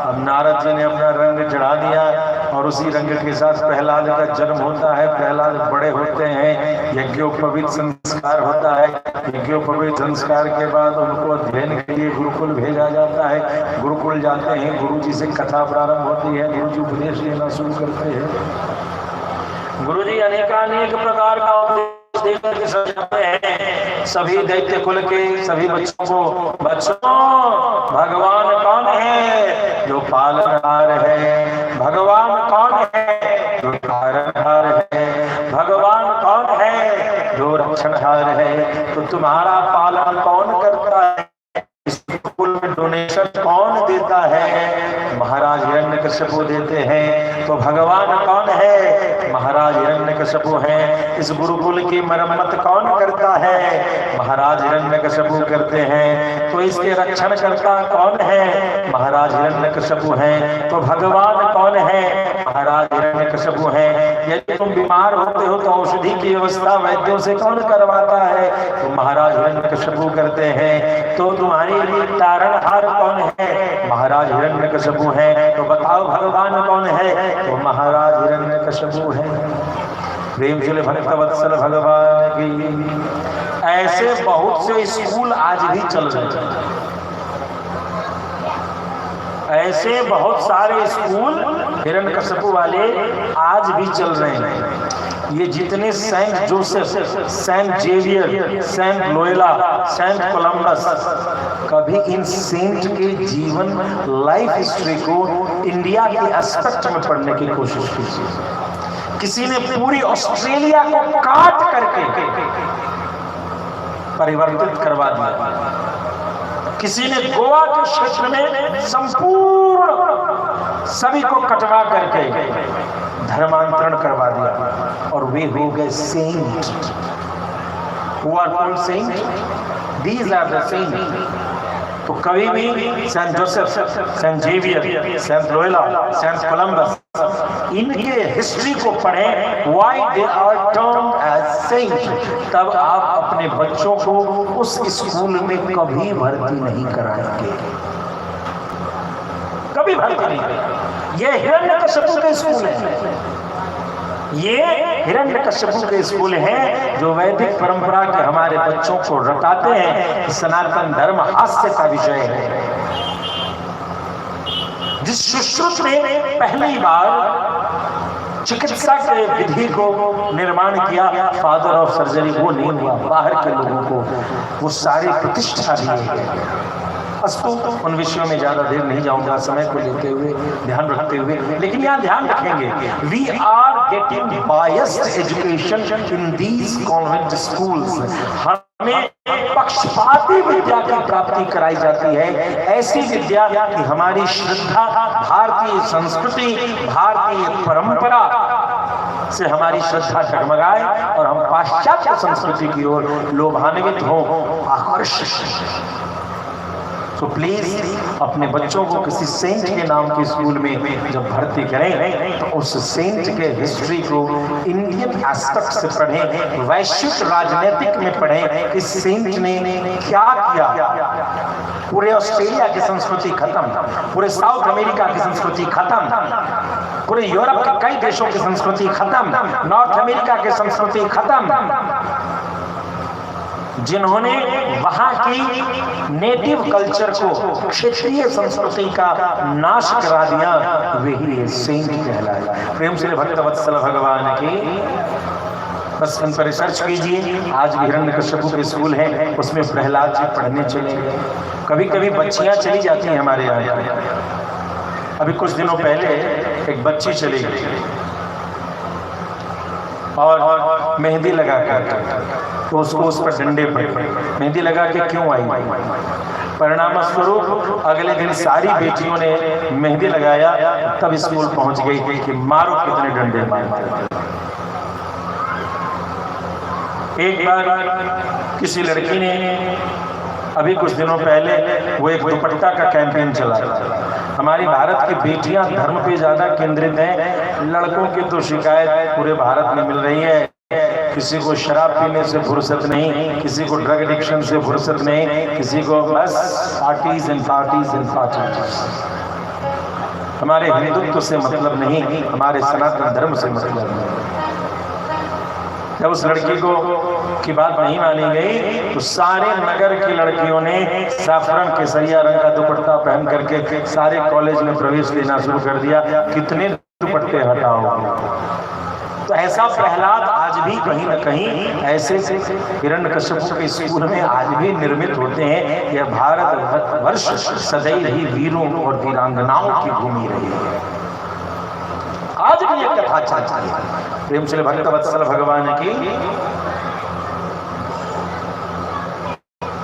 अब नारद जी ने अपना रंग चढ़ा दिया और उसी रंग के साथ प्रहलाद का जन्म होता है। प्रहलाद बड़े होते हैं, यज्ञोपवीत संस्कार होता है। यज्ञोपवीत संस्कार के बाद उनको अध्ययन के लिए गुरुकुल भेजा जाता है। गुरुकुल जाते हैं, गुरु जी से कथा प्रारंभ होती है, गुरु जी उपदेश देना शुरू करते हैं। गुरु जी अनेकानेक प्रकार का उपदेश देख करके समझाते हैं सभी दैत्य कुल के सभी बच्चों को, बच्चों भगवान कौन है जो पालनहार है, भगवान कौन है जो तारणहार है, भगवान कौन है जो रक्षणहार है। तो तुम्हारा पालन कौन करता है, स्कूल में डोनेशन कौन देता है, महाराज हिरण्यकश्यपु देते हैं। तो भगवान कौन है, महाराज हिरण्यकश्यपु हैं। इस गुरुकुल की मरम्मत कौन करता है, महाराज हिरण्यकश्यपु करते हैं। तो इसके रक्षण करता कौन है, महाराज हिरण्यकश्यपु हैं। तो भगवान कौन है, महाराज हिरण्यकश्यपु हैं। यदि तुम बीमार होते हो तो औषधि की व्यवस्था वैद्यों से कौन करवाता है, तो महाराज हिरण्यकश्यपु करते हैं। तो तुम्हारी तारणहार कौन है, महाराज हिरण्यकश्यपु हैं। तो बताओ भगवान कौन है, तो महाराज हिरण्यकश्यपु हैं। प्रेम से भक्तवत्सल भगवान की। ऐसे बहुत से स्कूल आज भी चल रहे हैं, ऐसे बहुत सारे स्कूल हिरण्यकश्यपु वाले आज भी चल रहे हैं। ये जितने saint Joseph, saint Xavier, saint Loyola, saint Columbus, कभी इन सेंट के जीवन लाइफ हिस्ट्री को इंडिया के एस्पेक्ट में पढ़ने की कोशिश कीजिए। किसी ने पूरी ऑस्ट्रेलिया को काट करके परिवर्तित करवा दिया, किसी ने गोवा के क्षेत्र में संपूर्ण सभी को कटवा करके धर्मांतरण करवा दिया और वे हो गए Saint. Who are called saint? These are the saints. तो कभी भी saint Joseph, saint Xavier, saint Loyola, saint Columbus, इनके हिस्ट्री को पढ़ें, why they are termed as saint। तब आप अपने बच्चों को उस स्कूल में कभी भर्ती नहीं कराएंगे, कभी भर्ती नहीं कराएंगे। ये हिरण्यकश्यपु के स्कूल है, ये हिरण्यकश्यपु के स्कूल हैं जो वैदिक परंपरा के हमारे बच्चों को रटाते हैं। सनातन धर्म हास्य का विषय है। जिस सुश्रुत ने पहली बार चिकित्सा के विधि को निर्माण किया, फादर ऑफ सर्जरी, वो नहीं हुआ, बाहर के लोगों को वो सारी प्रतिष्ठा दी। अस्तु, उन विषयों में ज्यादा देर नहीं जाऊंगा समय को लेते हुए, ध्यान रखते हुए। लेकिन यहाँ ध्यान रखेंगे, we are getting biased education in these convent schools. हमें पक्षपाती विद्या की प्राप्ति कराई जाती है, ऐसी विद्या कि हमारी श्रद्धा, भारतीय संस्कृति, भारतीय परंपरा से हमारी श्रद्धा डगमगाए और हम पाश्चात्य संस्कृति की ओर लोभान्वित हों, आकर्षित। तो प्लीज अपने बच्चों को किसी सेंट के नाम के स्कूल में जब भर्ती करें तो उस सेंट के हिस्ट्री को इंडियन एस्पेक्ट से पढ़ें, वैश्विक राजनीतिक में पढ़ें कि सेंट ने क्या किया। पूरे ऑस्ट्रेलिया की संस्कृति खत्म, पूरे साउथ अमेरिका की संस्कृति खत्म, पूरे यूरोप के कई देशों की संस्कृति खत्म, नॉर्थ अमेरिका की संस्कृति खत्म। जिन्होंने वहां की नेटिव कल्चर को, क्षेत्रीय संस्कृति का नाश करा दिया, वही सेंट कहलाए। प्रेम से भक्तवत्सल भगवान की। बस इन पर रिसर्च कीजिए। आज भी हिरण्यकश्यपु के स्कूल हैं, उसमें प्रहलाद जी पढ़ने चले गए। कभी कभी बच्चियां चली जाती हैं हमारे यहाँ। अभी कुछ दिनों पहले एक बच्ची चली गई और मेहंदी लगा कर, तो उसको उस पर डंडे पड़े। मेहंदी लगा के क्यों आई? परिणाम स्वरूप अगले दिन सारी बेटियों ने मेहंदी लगाया, तब स्कूल पहुंच गई कि मारो कितने डंडे मारते। एक बार किसी लड़की ने, अभी कुछ दिनों पहले वो एक दुपट्टा का कैंपेन चला। हमारी भारत की बेटियां धर्म पे ज्यादा केंद्रित हैं, लड़कों की तो शिकायत पूरे भारत में मिल रही है। किसी को शराब पीने से फुर्सत नहीं, किसी को ड्रग एडिक्शन से फुर्सत नहीं, किसी को बस parties and parties and parties. हमारे हिंदुत्व से मतलब नहीं, हमारे सनातन धर्म से मतलब नहीं। जब उस लड़की को की बात नहीं मानी गई तो सारे नगर की लड़कियों ने सैफरन केसरिया रंग का दुपट्टा पहन करके सारे कॉलेज में प्रवेश लेना शुरू कर दिया। कितने दुपट्टे हटाओ? तो ऐसा प्रहलाद आज भी कहीं न कहीं ऐसे हिरण्यकश्यप के स्कूल में आज भी निर्मित होते हैं। यह भारत वर्ष सदैव ही वीरों और वीरांगनाओं की भूमि रही है। आज भी यह कथा चलती है। प्रेम से भक्त वत्सल भगवान की।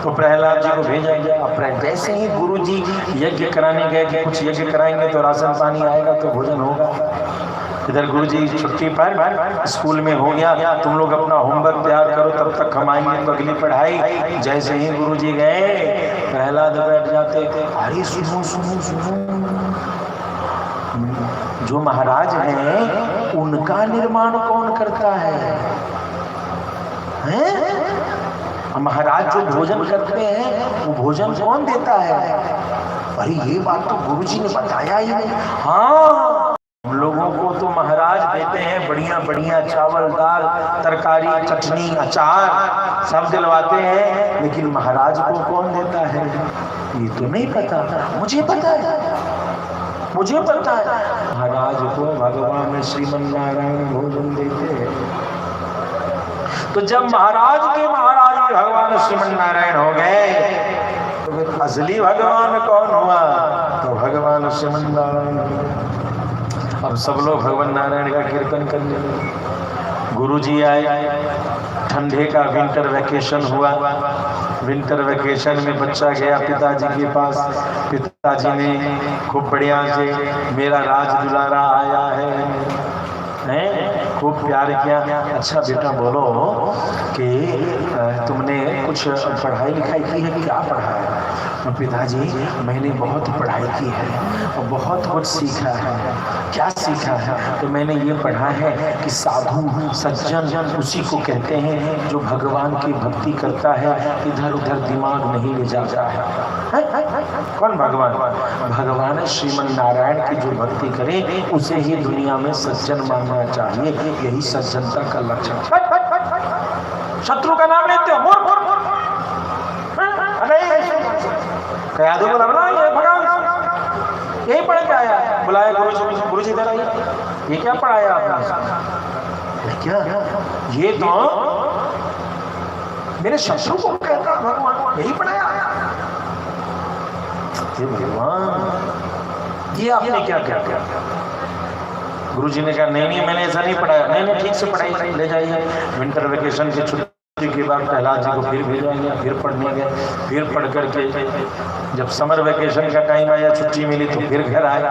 तो प्रहलाद जी को भेजा गया। जैसे ही गुरु जी यज्ञ कराने गए कि कुछ यज्ञ कराएंगे तो राशन पानी आएगा तो भोजन होगा। इधर गुरु जी छुट्टी पर स्कूल में हो गया, तुम लोग अपना होमवर्क तैयार करो, तब तक हम आएंगे तो अगली पढ़ाई। जैसे ही गुरु जी गए प्रहलाद बैठ जाते। अरे सुनो सुनो सुनो, जो महाराज हैं उनका निर्माण कौन करता है? महाराज जो भोजन करते हैं वो भोजन कौन देता है? अरे ये बात तो गुरुजी ने बताया ही नहीं। हाँ, हम लोगों को तो महाराज देते हैं बढ़िया बढ़िया चावल दाल तरकारी चटनी अचार सब दिलवाते हैं, लेकिन महाराज को कौन देता है ये तो नहीं पता। मुझे पता है, मुझे पता है। महाराज को भगवान श्रीमन नारायण भोजन देते हैं। तो जब महाराज के महाराज भगवान श्रीमन नारायण हो गए तो फिर असली भगवान कौन हुआ? तो भगवान श्रीमन नारायण। अब सब लोग भगवान नारायण का कीर्तन करने लगे। गुरु जी आए, ठंडे का विंटर वैकेशन हुआ। विंटर वैकेशन में बच्चा गया पिताजी के पास। पिताजी ने खूब बढ़िया से मेरा राज दुलारा आया है, खूब प्यार किया। अच्छा बेटा बोलो कि तुमने कुछ पढ़ाई लिखाई की है? क्या पढ़ा है? पिताजी मैंने बहुत पढ़ाई की है और बहुत कुछ सीखा है। क्या सीखा है? तो मैंने ये पढ़ा है कि साधु सज्जन उसी को कहते हैं जो भगवान की भक्ति करता है, इधर उधर दिमाग नहीं ले जाता है। कौन भगवान? भगवान श्रीमन नारायण की जो भक्ति करे उसे ही दुनिया में सज्जन मानना चाहिए। यही सज्जनता का लक्षण। शत्रु का नाम लेते हो कह दो बोला ये भगवान यही पढ़ के आया। बुलाया गुरु जी इधर आइए, ये क्या पढ़ाया आपने? क्या ये तो मेरे शत्रु को कहता भगवान, यही पढ़ाया। ये भगवान ये आपने क्या क्या क्या? गुरु जी ने कहा नहीं मैंने ऐसा नहीं पढ़ाया। नहीं ठीक से पढ़ाई, ले जाइए। विंटर वेकेशन की छुट्टी के बाद प्रहलाद जी को फिर भेजा गया, फिर पढ़ने गए। फिर पढ़ करके जब समर वेकेशन का टाइम आया, छुट्टी मिली तो फिर घर आए।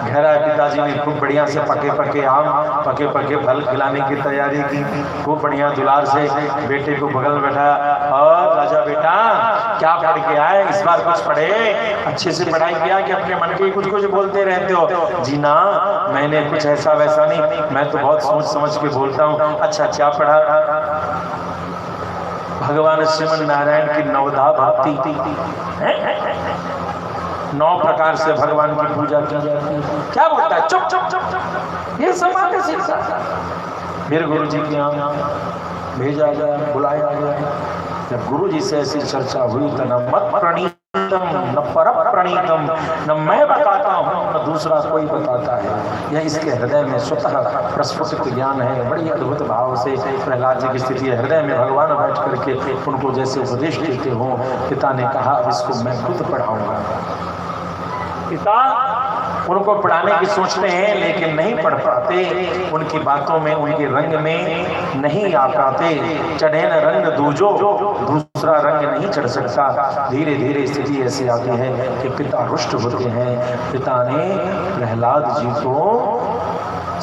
घर आए पिताजी ने खूब बढ़िया से पके पके आम पके पके फल खिलाने की तैयारी की। खूब बढ़िया दुलार से बेटे को बगल में बैठाया। और राजा बेटा क्या पढ़ के आए? इस बार कुछ पढ़े? अच्छे से पढ़ाई किया कि अपने मन के कुछ कुछ बोलते रहते हो? जी ना, मैंने कुछ ऐसा वैसा नहीं, मैं तो बहुत सोच समझ के बोलता हूँ। अच्छा क्या पढ़ा? भगवान श्रीमन नारायण की नवधा भक्ति, 9 प्रकार से भगवान की पूजा की जाती है। क्या बोलता है? चुप चुप चुप चुप, ये सब बातें सीखता। फिर गुरु जी के यहाँ भेजा गया, बुलाया गया। जब गुरु जी से ऐसी चर्चा हुई तो न मत प्रणीतम न पर प्रणीतम, न मैं बताता हूँ न दूसरा कोई बताता है। यह इसके हृदय में स्वतः प्रस्फुटित ज्ञान है। बड़ी अद्भुत भाव से प्रहलाद जी की स्थिति है। हृदय में भगवान बैठ करके उनको जैसे उपदेश देते हो। पिता ने कहा इसको मैं खुद पढ़ाऊंगा। पिता उनको पढ़ाने की सोचते हैं लेकिन नहीं पढ़ पाते। उनकी बातों में उनके रंग में नहीं आ पाते। चढ़े न रंग दूजो, दूसरा रंग नहीं चढ़ सकता। धीरे धीरे स्थिति ऐसी आती है कि पिता रुष्ट होते हैं। पिता ने प्रहलाद जी को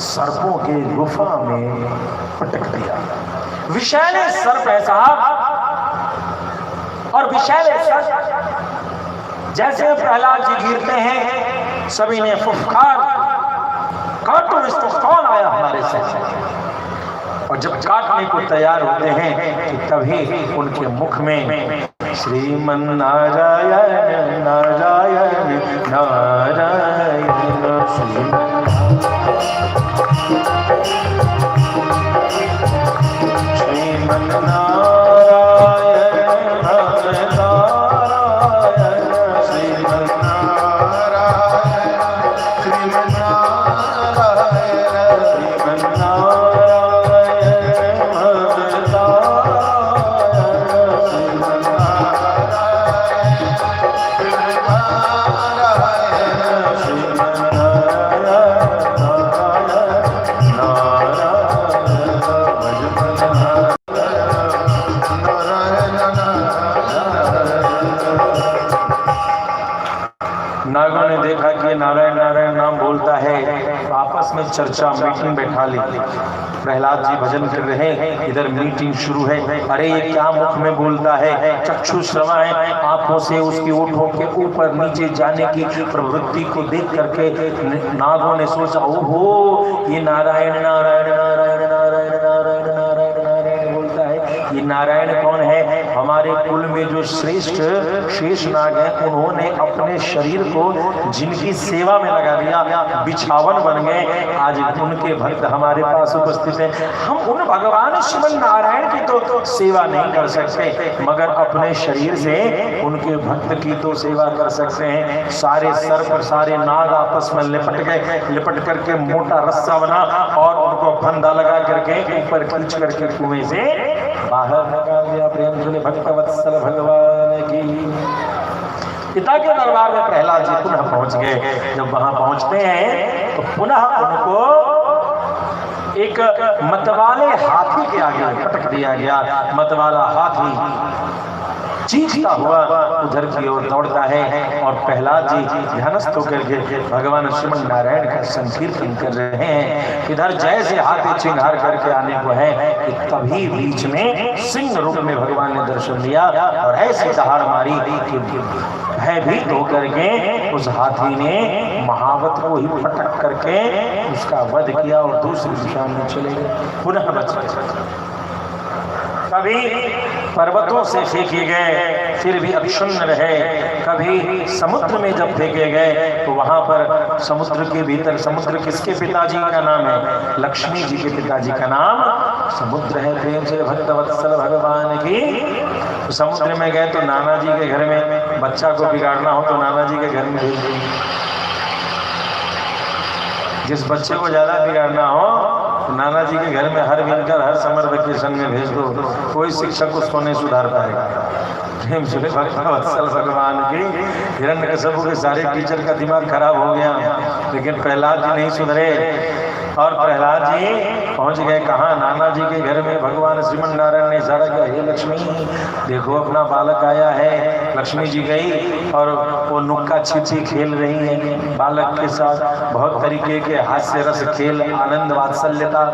सर्पों के गुफा में पटक दिया। विषैले सर्प है साहब, और विषैले सर्प जैसे प्रहलाद जी गिरते हैं सभी ने फुफकार, काटो इसको, कौन आया हमारे से? और जब काटने को तैयार होते हैं कि तभी उनके मुख में श्रीमन नारायण नारायण नारायण श्रीमन नारायण नारायण आपस में चर्चा मीटिंग बैठा ली। प्रहलाद जी भजन कर रहे हैं, इधर मीटिंग शुरू है। अरे ये क्या मुख में बोलता है, चक्षु श्रवा है, आंखों से उसकी ओठों के ऊपर नीचे जाने की प्रवृत्ति को देख करके नागों ने सोचा, ओहो ये नारायण नारायण नारायण नारायण नारायण नारायण नारायण बोलता है। ये नारायण कौन है? हमारे कुल में जो श्रेष्ठ शेषनाग है, उन्होंने अपने शरीर को जिनकी सेवा में लगा दिया, बिछावन बन गए। आज उनके भक्त हमारे पास उपस्थित हैं। हम उन भगवान श्रीमन नारायण की तो सेवा नहीं कर सकते, मगर अपने शरीर से उनके भक्त की तो सेवा कर सकते हैं। सारे सर्प सारे नाग आपस में लिपट गए, लिपट करके मोटा रस्सा बना और उनको फंदा लगा करके ऊपर खींच करके कुएं से बाहर निकाल दिया। प्रेम से भक्तवत्सल भगवान की। पिता के दरबार में प्रहलाद जी पुनः पहुंच गए। जब वहां पहुंचते हैं तो पुनः उनको एक मतवाले हाथी के आगे पटक दिया गया। मतवाला हाथी चीखता हुआ उधर की ओर दौड़ता है और प्रहलाद जी ध्यानस्थ होकर के भगवान श्रीमन नारायण का संकीर्तन कर रहे हैं। इधर जैसे हाथी चिंगार करके आने को है कि तभी बीच में सिंह रूप में भगवान ने दर्शन दिया और ऐसी दहाड़ मारी कि भयभीत होकर के उस हाथी ने महावत को ही पटक करके उसका वध किया और दूसरी दिशा में चले गए। पुनः बच गए। कभी पर्वतों से फेंके गए फिर भी अक्षुण्ण रहे, कभी समुद्र में जब फेंके गए तो वहां पर समुद्र के भीतर, समुद्र किसके पिताजी का नाम है? लक्ष्मी जी के पिताजी का नाम समुद्र है। प्रेम से भक्तवत्सल भगवान की। तो समुद्र में गए तो नाना जी के घर में बच्चा को बिगाड़ना हो तो नाना जी के घर में भेज देंगे। जिस बच्चे को ज्यादा बिगाड़ना हो तो नाना जी के घर में हर विंटर हर समर वेकेशन में भेज दो, कोई शिक्षक उसको नहीं सुधार पाएगा। प्रेम से भक्तवत्सल भगवान की। हिरण्यकश्यप के सारे टीचर का दिमाग खराब हो गया, लेकिन प्रहलाद जी नहीं सुधरे और प्रहलाद जी पहुंच गए कहाँ? नाना जी के घर में। भगवान श्रीमन नारायण ने इशारा किया, हे लक्ष्मी देखो अपना बालक आया है। लक्ष्मी जी गई और वो नुक्का छिपी खेल रही है बालक के साथ। बहुत तरीके के हास्य रस खेल, आनंद वात्सल्यता,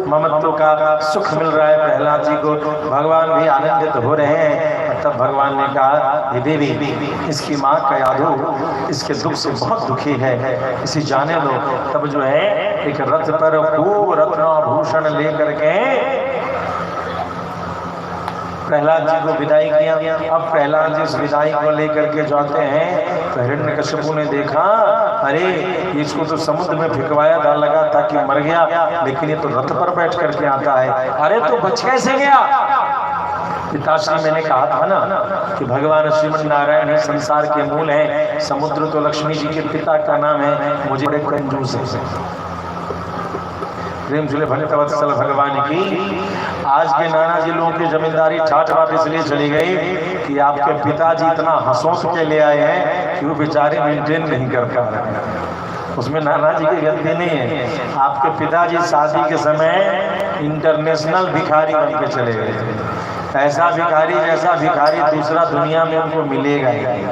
ममत्व का सुख मिल रहा है प्रहलाद जी को। भगवान भी आनंदित हो रहे हैं। तब भगवान ने कहा, हे देवी इसकी माँ का याद हो, इसके दुख से बहुत दुखी है, इसे जाने दो। तब जो है एक रथ पर खूब रत्नाभूषण लेकर के प्रहलाद जी को विदाई किया। अब प्रहलाद जी इस विदाई को लेकर के जाते हैं तो हिरण्यकश्यप ने देखा, अरे इसको तो समुद्र में फेंकवाया था, लगा था कि मर गया, लेकिन ये तो रथ पर बैठ करके आता है। अरे तो बच कैसे गया? पिताश्री मैंने कहा था ना कि भगवान श्रीमन नारायण ही संसार के मूल हैं। समुद्र तो लक्ष्मी जी के पिता का नाम है। मुझे बड़े कंजूस है। प्रेम से भक्तवत्सल भगवान की। आज के नाना जी लोगों की जमींदारी ठाट बाट इसलिए चली गई कि आपके पिताजी इतना हंसोस के ले आए हैं कि वो बेचारे मेंटेन नहीं कर पा रहे। उसमें नाना जी की गलती नहीं है। आपके पिताजी शादी के समय इंटरनेशनल भिखारी बन के चले गए थे। ऐसा भिखारी जैसा भिखारी दूसरा दुनिया में उनको मिलेगा ही।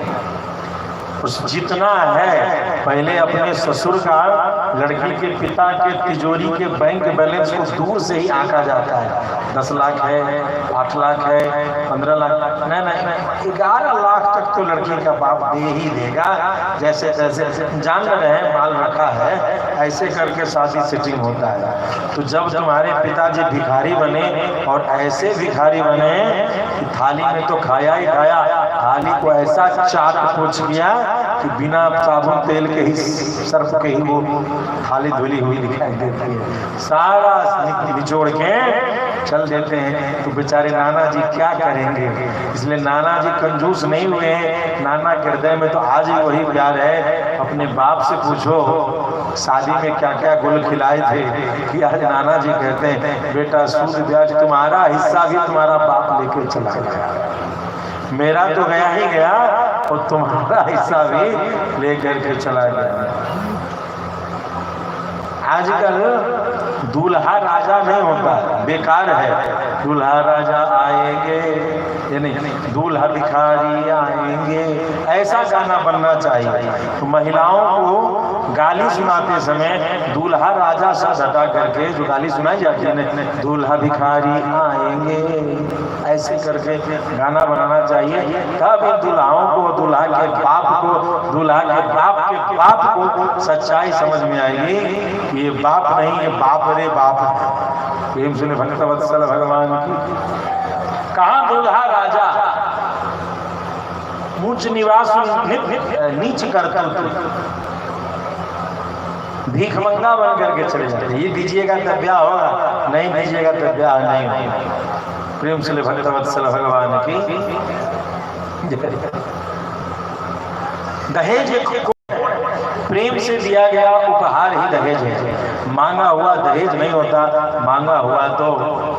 उस जितना है पहले अपने ससुर का लड़की के पिता के तिजोरी के बैंक बैलेंस को दूर से ही आंका जाता है। 10 लाख है, 8 लाख है, 15 लाख, नहीं 11 लाख तक तो लड़की का बाप दे ही देगा। जैसे जैसे जान रहे हैं माल रखा है, ऐसे करके शादी सेटिंग होता है। तो जब तुम्हारे पिताजी भिखारी बने और ऐसे भिखारी बने कि थाली में तो खाया ही खाया, थाली को ऐसा चाट पोछ किया कि बिना साबुन तेल के ही सर्फ के ही वो थाली धुली हुई दिखाई देती है। सारा निचोड़ के चल देते हैं। तो बेचारे नाना जी क्या करेंगे? इसलिए नाना जी कंजूस नहीं हुए हैं। नाना के हृदय में तो आज ही वही प्यार है। अपने बाप से पूछो शादी में क्या क्या गुल खिलाए थे कि आज नाना जी कहते हैं, बेटा सूद ब्याज तुम्हारा हिस्सा भी तुम्हारा बाप लेके चला गया। मेरा तो गया ही गया और तुम्हारा हिस्सा भी लेकर के चला गया। आजकल दूल्हा राजा नहीं होता, बेकार है। दूल्हा राजा आएंगे, ये नहीं, दूल्हा भिखारी आएंगे, ऐसा गाना बनना चाहिए। तो महिलाओं को गाली सुनाते समय दूल्हा राजा सा हटा करके जो गाली सुनाई जाती है, दूल्हा भिखारी आएंगे, ऐसे करके गाना बनाना चाहिए। तब दूल्हाओं को, दूल्हा के बाप को, दूल्हा के बाप को सच्चाई समझ में आएगी कि ये बाप नहीं, ये बाप रे बाप है। प्रेम से भक्तवत्सल भगवान की। कहाँ दूल्हा राजा ऊंच निवास नीच करता, भीखमंगा बन करके चले जाते। ये दीजिएगा तो ब्याह होगा, नहीं दीजिएगा तो ब्याह नहीं होगा। प्रेम से भक्तवत्सल भगवान की। दहेज प्रेम से दिया गया उपहार ही दहेज है। मांगा हुआ दहेज नहीं होता, मांगा हुआ तो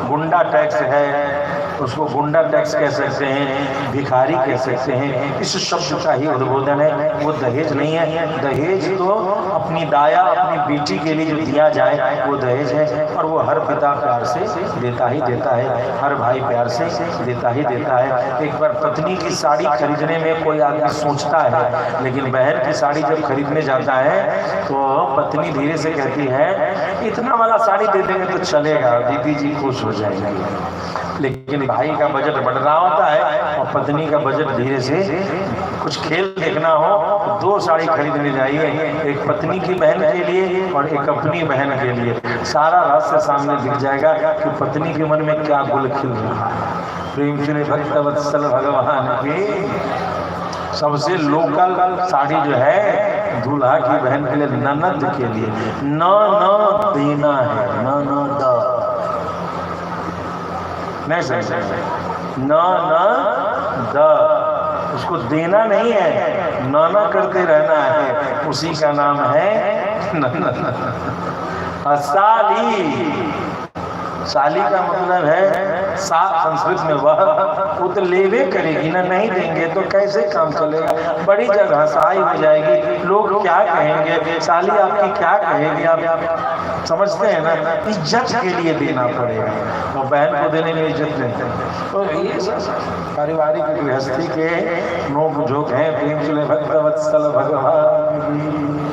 गुंडा टैक्स है, उसको गुंडा टैक्स कह सकते हैं, भिखारी कह सकते हैं। इस शब्द का ही उद्बोधन है, वो दहेज नहीं है। दहेज तो अपनी दाया, अपनी बेटी के लिए जो दिया जाए वो दहेज है। और वो हर पिता प्यार से देता ही देता है, हर भाई प्यार से देता ही देता है। एक बार पत्नी की साड़ी खरीदने में कोई आदमी सोचता है, लेकिन बहन की साड़ी जब खरीदने जाता है तो पत्नी धीरे से कहती है, इतना वाला साड़ी दे देंगे तो चलेगा, दीदी जी खुश हो जाएंगे। लेकिन भाई का बजट बढ़ रहा होता है और पत्नी का बजट धीरे से, कुछ खेल देखना हो तो 2 साड़ी खरीदने जाइए, एक पत्नी की बहन के लिए और एक अपनी बहन के लिए। सारा रहस्य सामने दिख जाएगा कि पत्नी के मन में क्या गुल खिल रहा है। प्रेम से भक्तवत्सल भगवान की सबसे लोकल साड़ी जो है दूल्हा की बहन के लिए, ननद के लिए, न देना है, न द नहीं समझे, न द, उसको देना नहीं है, नाना करते रहना है, उसी का नाम है साली। साली का मतलब है संस्कृत में वह, वो तो लेवे करेगी ना, नहीं देंगे तो कैसे काम चलेगा। बड़ी जगह हंसाई हो जाएगी, लोग क्या कहेंगे, साली आपकी क्या कहेगी, आप समझते हैं ना। इज्जत के लिए देना पड़ेगा, और बहन को देने में इज्जत नहीं है। तो ये पारिवारिक गृहस्थी के नोक झोंक है। प्रेम से भक्तवत्सल भगवान।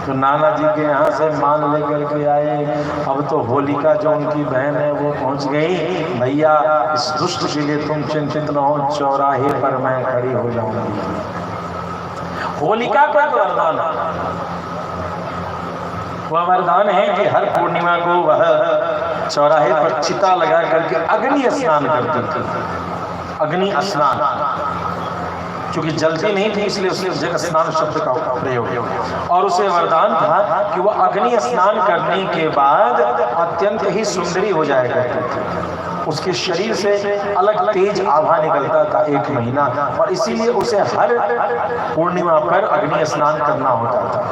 तो नाना जी के यहाँ से मान लेकर के आए। अब तो होलिका जो उनकी बहन है वो पहुँच गई। भैया इस दुष्ट के लिए तुम चिंतित न हो, चौराहे पर मैं खड़ी हो जाऊंगी। होलिका का वरदान, वह वरदान है कि हर पूर्णिमा को वह चौराहे पर चिता लगा करके अग्नि स्नान करती थी। अग्नि स्नान, क्योंकि जलती नहीं थी इसलिए उसने उस जगह स्नान शब्द का प्रयोग। और उसे वरदान था कि वह अग्नि स्नान करने के बाद अत्यंत ही सुंदरी हो जाया करती थी। उसके शरीर से अलग तेज आभा निकलता था 1 महीना, और इसीलिए उसे हर पूर्णिमा पर अग्नि स्नान करना होता था।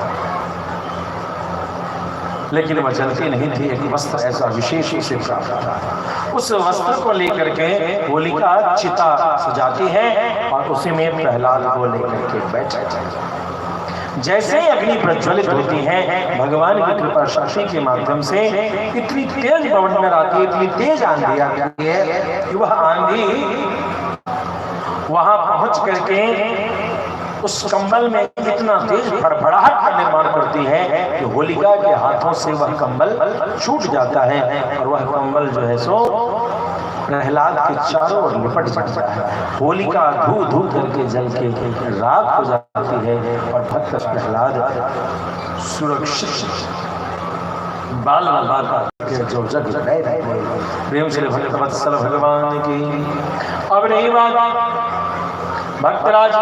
लेकिन वह जलती नहीं थी, एक वस्त्र ऐसा विशेष उसे प्राप्त था। उस वस्त्र को लेकर के होलिका चिता सजाती है और उसी में प्रहलाद को लेकर के बैठ जाती है। जैसे ही अग्नि प्रज्वलित होती है, भगवान की कृपा शक्ति के माध्यम से इतनी तेज बवंडर आती है, इतनी तेज आंधी आती है कि वह आंधी वहां पहुंच करके उस कंबल में इतना तेज फड़फड़ाहट का निर्माण करती है कि होलिका के हाथों से वह कंबल छूट जाता है, और वह कंबल जो है सो प्रहलाद के चारों ओर लिपट जाता है। होलिका धू धू करके जल के राख हो जाती है, और भक्त प्रहलाद सुरक्षित बाल के जो जग रहे। प्रेम से भक्तवत्सल भगवान की। अब रही बात भक्तराज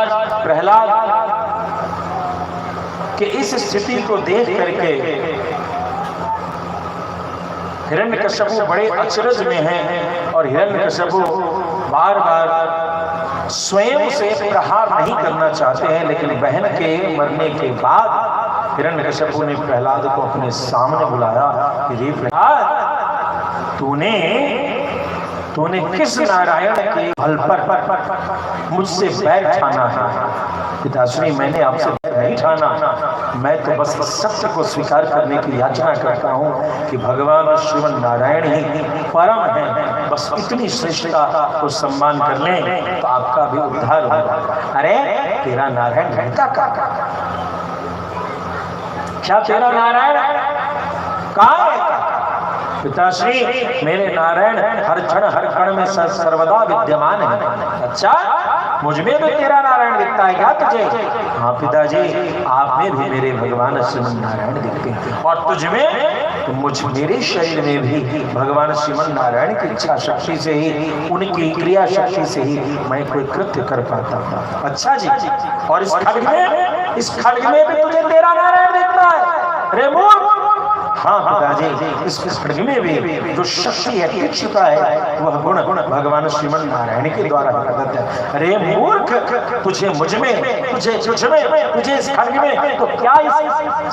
प्रहलाद के इस स्थिति को देख करके हिरण्यकश्यपु बड़े अचरज में हैं, और हिरण्यकश्यपु बार बार स्वयं से प्रहार नहीं करना चाहते हैं। लेकिन बहन के मरने के बाद हिरण्यकश्यपु ने प्रहलाद को अपने सामने बुलाया कि हे प्रहलाद, तूने किस नारायण के बल पर मुझसे बैर ठाना है? पिताश्री, मैंने आपसे बैर नहीं नहीं ठाना, मैं तो बस सत्य को स्वीकार करने की याचना करता हूँ कि भगवान श्रीमन नारायण ही परम है। बस इतनी श्रेष्ठता को सम्मान कर लें तो आपका भी उद्धार होगा। अरे तेरा नारायण रहता कहाँ? क्या तेरा नारायण कहाँ है? पिताश्री, मेरे नारायण हर क्षण हर कण में सर्वदा विद्यमान है। अच्छा, मुझ में भी तेरा नारायण दिखता है क्या तुझे? हाँ पिताजी, आप में भी मेरे भगवान श्रीमन नारायण दिखते हैं, और तुझ में तो मेरे शरीर में भी भगवान श्रीमन नारायण की इच्छा शक्ति से ही, उनकी क्रिया शक्ति से ही मैं कोई कृत्य कर पाता हूँ। अच्छा जी, और इस खड्ग में भी तुझे तेरा नारायण दिखता है? रे मूर्ख! हाँ पिताजी, इस खड्ग में भी जो शक्ति है, तीक्ष्णता है, वह गुण भगवान श्रीमन नारायण के द्वारा प्रकट है। अरे मूर्ख, तुझे मुझ में, तुझे इस खड्ग में, तो क्या इस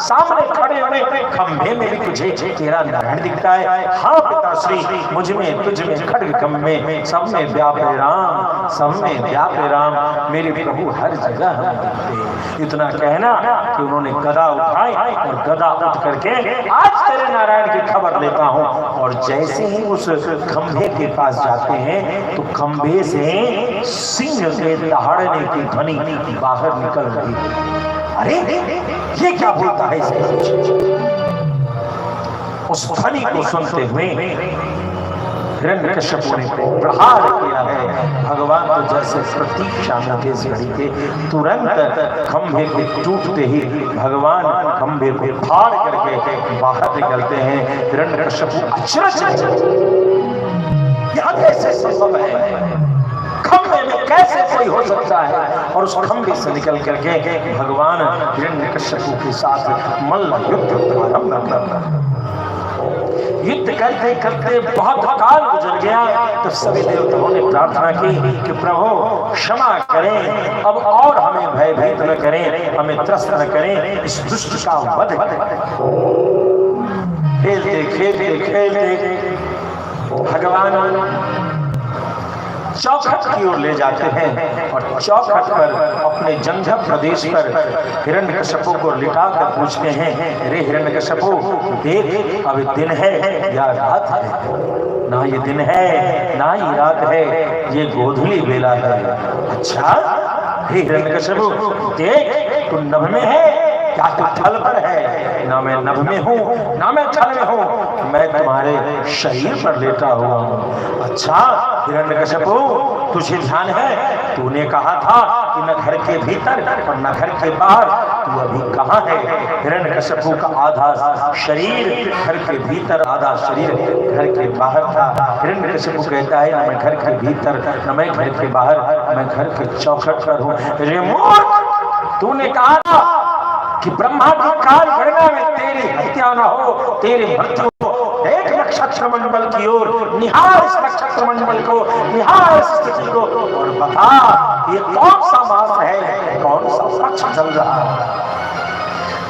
सामने खड़े हुए खंभे में भी तुझे तेरा नारायण दिखता है? हाँ पिताश्री, मुझ में, तुझ में, खड्ग खंभे में, सब में व्यापे राम, सब में व्यापे राम, मेरे प्रभु हर जगह हम दिखते हैं। इतना कहना कि उन्होंने गदा उठाई और गदा उठ करके आज तेरे नारायण की खबर लेता हूं। और जैसे ही उस खंभे के पास जाते हैं तो खंभे से सिंह के दहाड़ने की ध्वनि बाहर निकल रही। अरे ये क्या बोलता है? उस ध्वनि को सुनते हुए हिरण्यकश्यप ने प्रहार किया है। भगवान तो जैसे प्रतीक्षा में थे इस घड़ी के, तुरंत खंभे के टूटते ही भगवान खंभे को फाड़ करके बाहर निकलते हैं। हिरण्यकश्यप अचरज, यह कैसे संभव है? खंभे में कैसे कोई हो सकता है? और उस खंभे से निकल करके भगवान हिरण्यकश्यप के साथ मल्ल युद्ध प्रारंभ कर युद्ध करते करते बहुत काल गुजर गया। तो सभी देवताओं ने प्रार्थना की कि प्रभु क्षमा करें, अब और हमें भयभीत न करें, हमें त्रस्त न करें, इस दुष्ट का वध करें। खेलते खेलते खेलते भगवान चौखट की ओर ले जाते हैं और चौखट पर अपने जंझ प्रदेश पर हिरण्यकश्यप को लिटा कर पूछते हैं, रे हिरण्यकश्यप, देख अभी दिन है या रात है? ना ये दिन है ना ही रात है, ये गोधूली बेला है। अच्छा, हे हिरण्यकश्यप, देख तू नभ में है क्या तू थल पर है? ना मैं नभ में हूँ ना मैं थल में हूँ, मैं तुम्हारे शरीर पर लेटा हुआ हूँ। अच्छा हिरण्यकश्यप, तुझे ध्यान है तूने कहा था कि न घर के भीतर और न घर के बाहर, तू अभी कहाँ है? हिरण्यकश्यप का आधा शरीर घर के भीतर, आधा शरीर घर के बाहर था। हिरण्यकश्यप कहता है, न मैं घर के भीतर न मैं घर के बाहर, मैं घर के चौखट पर हूँ। रे मूर्ख, तूने कहा था कि ब्रह्मा की काल गणना में तेरी हत्या न हो, तेरी मृत्यु हो। एक नक्षत्र मंडल की ओर निहार, इस नक्षत्र मंडल को निहार, इस स्थिति को, और बता ये कौन सा मास है, कौन सा पक्ष चल रहा है?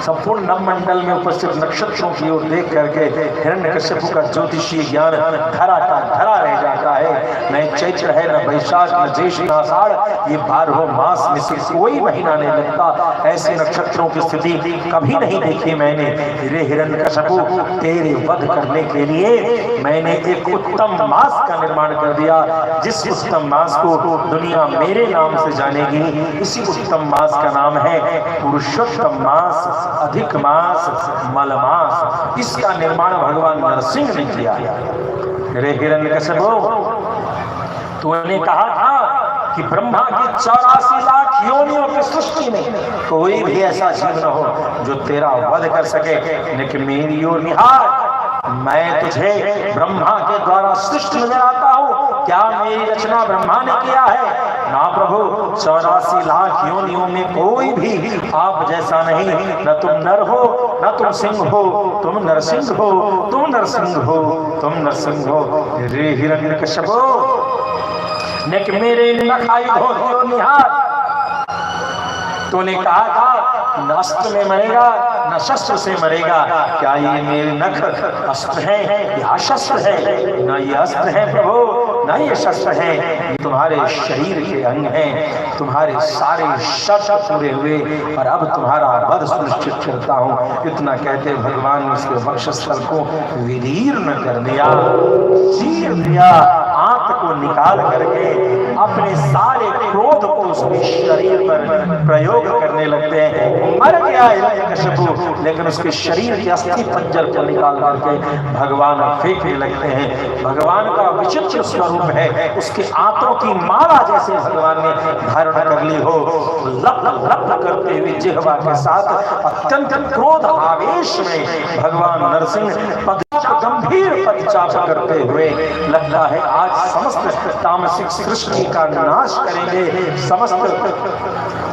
संपूर्ण नवमंडल में उपस्थित नक्षत्रों की ओर देख करके हिरण्यकश्यप का ज्योतिषीय ज्ञान धरा रह जाता है। न चैत्र है, न वैशाख, न ज्येष्ठ, न आषाढ़, ये 12 मास में से कोई महीना नहीं लगता। ऐसे नक्षत्रों की स्थिति कभी नहीं देखी मैंने। रे हिरण्यकश्यप, तेरे वध करने के लिए मैंने एक उत्तम मास का निर्माण कर दिया। जिस उत्तम मास को दुनिया मेरे नाम से जानेगी, इसी उत्तम मास का नाम है पुरुषोत्तम मास, अधिक मास, मल मास। इसका निर्माण भगवान नरसिंह ने किया। रे हिरण्यकश्यप, तूने कहा था कि ब्रह्मा की 84 लाख योनियों की सृष्टि में कोई भी ऐसा जीव न हो जो तेरा वध कर सके, लेकिन मेरी ओर निहार, मैं तुझे ब्रह्मा के द्वारा सृष्ट नजर आता हूँ। क्या मेरी रचना ब्रह्मा ने किया है? ना प्रभु, 84 लाख योनियों में कोई भी आप जैसा नहीं। न तुम नर हो, न तुम सिंह हो, तुम नरसिंह हो, तुम नरसिंह हो, तुम नरसिंह हो। रे हिरण्यकश्यप, नेक मेरे नखाई धोतियों निहार, तूने कहा था न अस्त्र में मरेगा न शस्त्र से मरेगा। क्या ये मेरे नख अस्त्र हैं या शस्त्र है? न ये अस्त्र है प्रभु, न ये शस्त्र है, ये तुम्हारे शरीर के अंग हैं। तुम्हारे सारे शर्त पूरे हुए और अब तुम्हारा वध सुनिश्चित करता हूँ। इतना कहते भगवान ने उसके वक्षस्थल को विदीर्ण कर दिया, चीर दिया, आंत को निकाल करके अपने सारे क्रोध को उसके शरीर पर प्रयोग करने लगते हैं। मर गया हिरण्यकशिपु, लेकिन उसके शरीर के अस्थि पंजर को निकाल करके भगवान फेंकने लगते हैं। भगवान का विचित्र स्वरूप है, उसके आंतों की माला जैसे भगवान ने धारण कर ली हो। लप लप करते हुए जिह्वा के साथ अत्यंत क्रोध आवेश में भगवान नरसिंह गंभीर पदचाप करते हुए लगता है आज समस्त तामसिक सृष्टि का नाश करेंगे। समस्त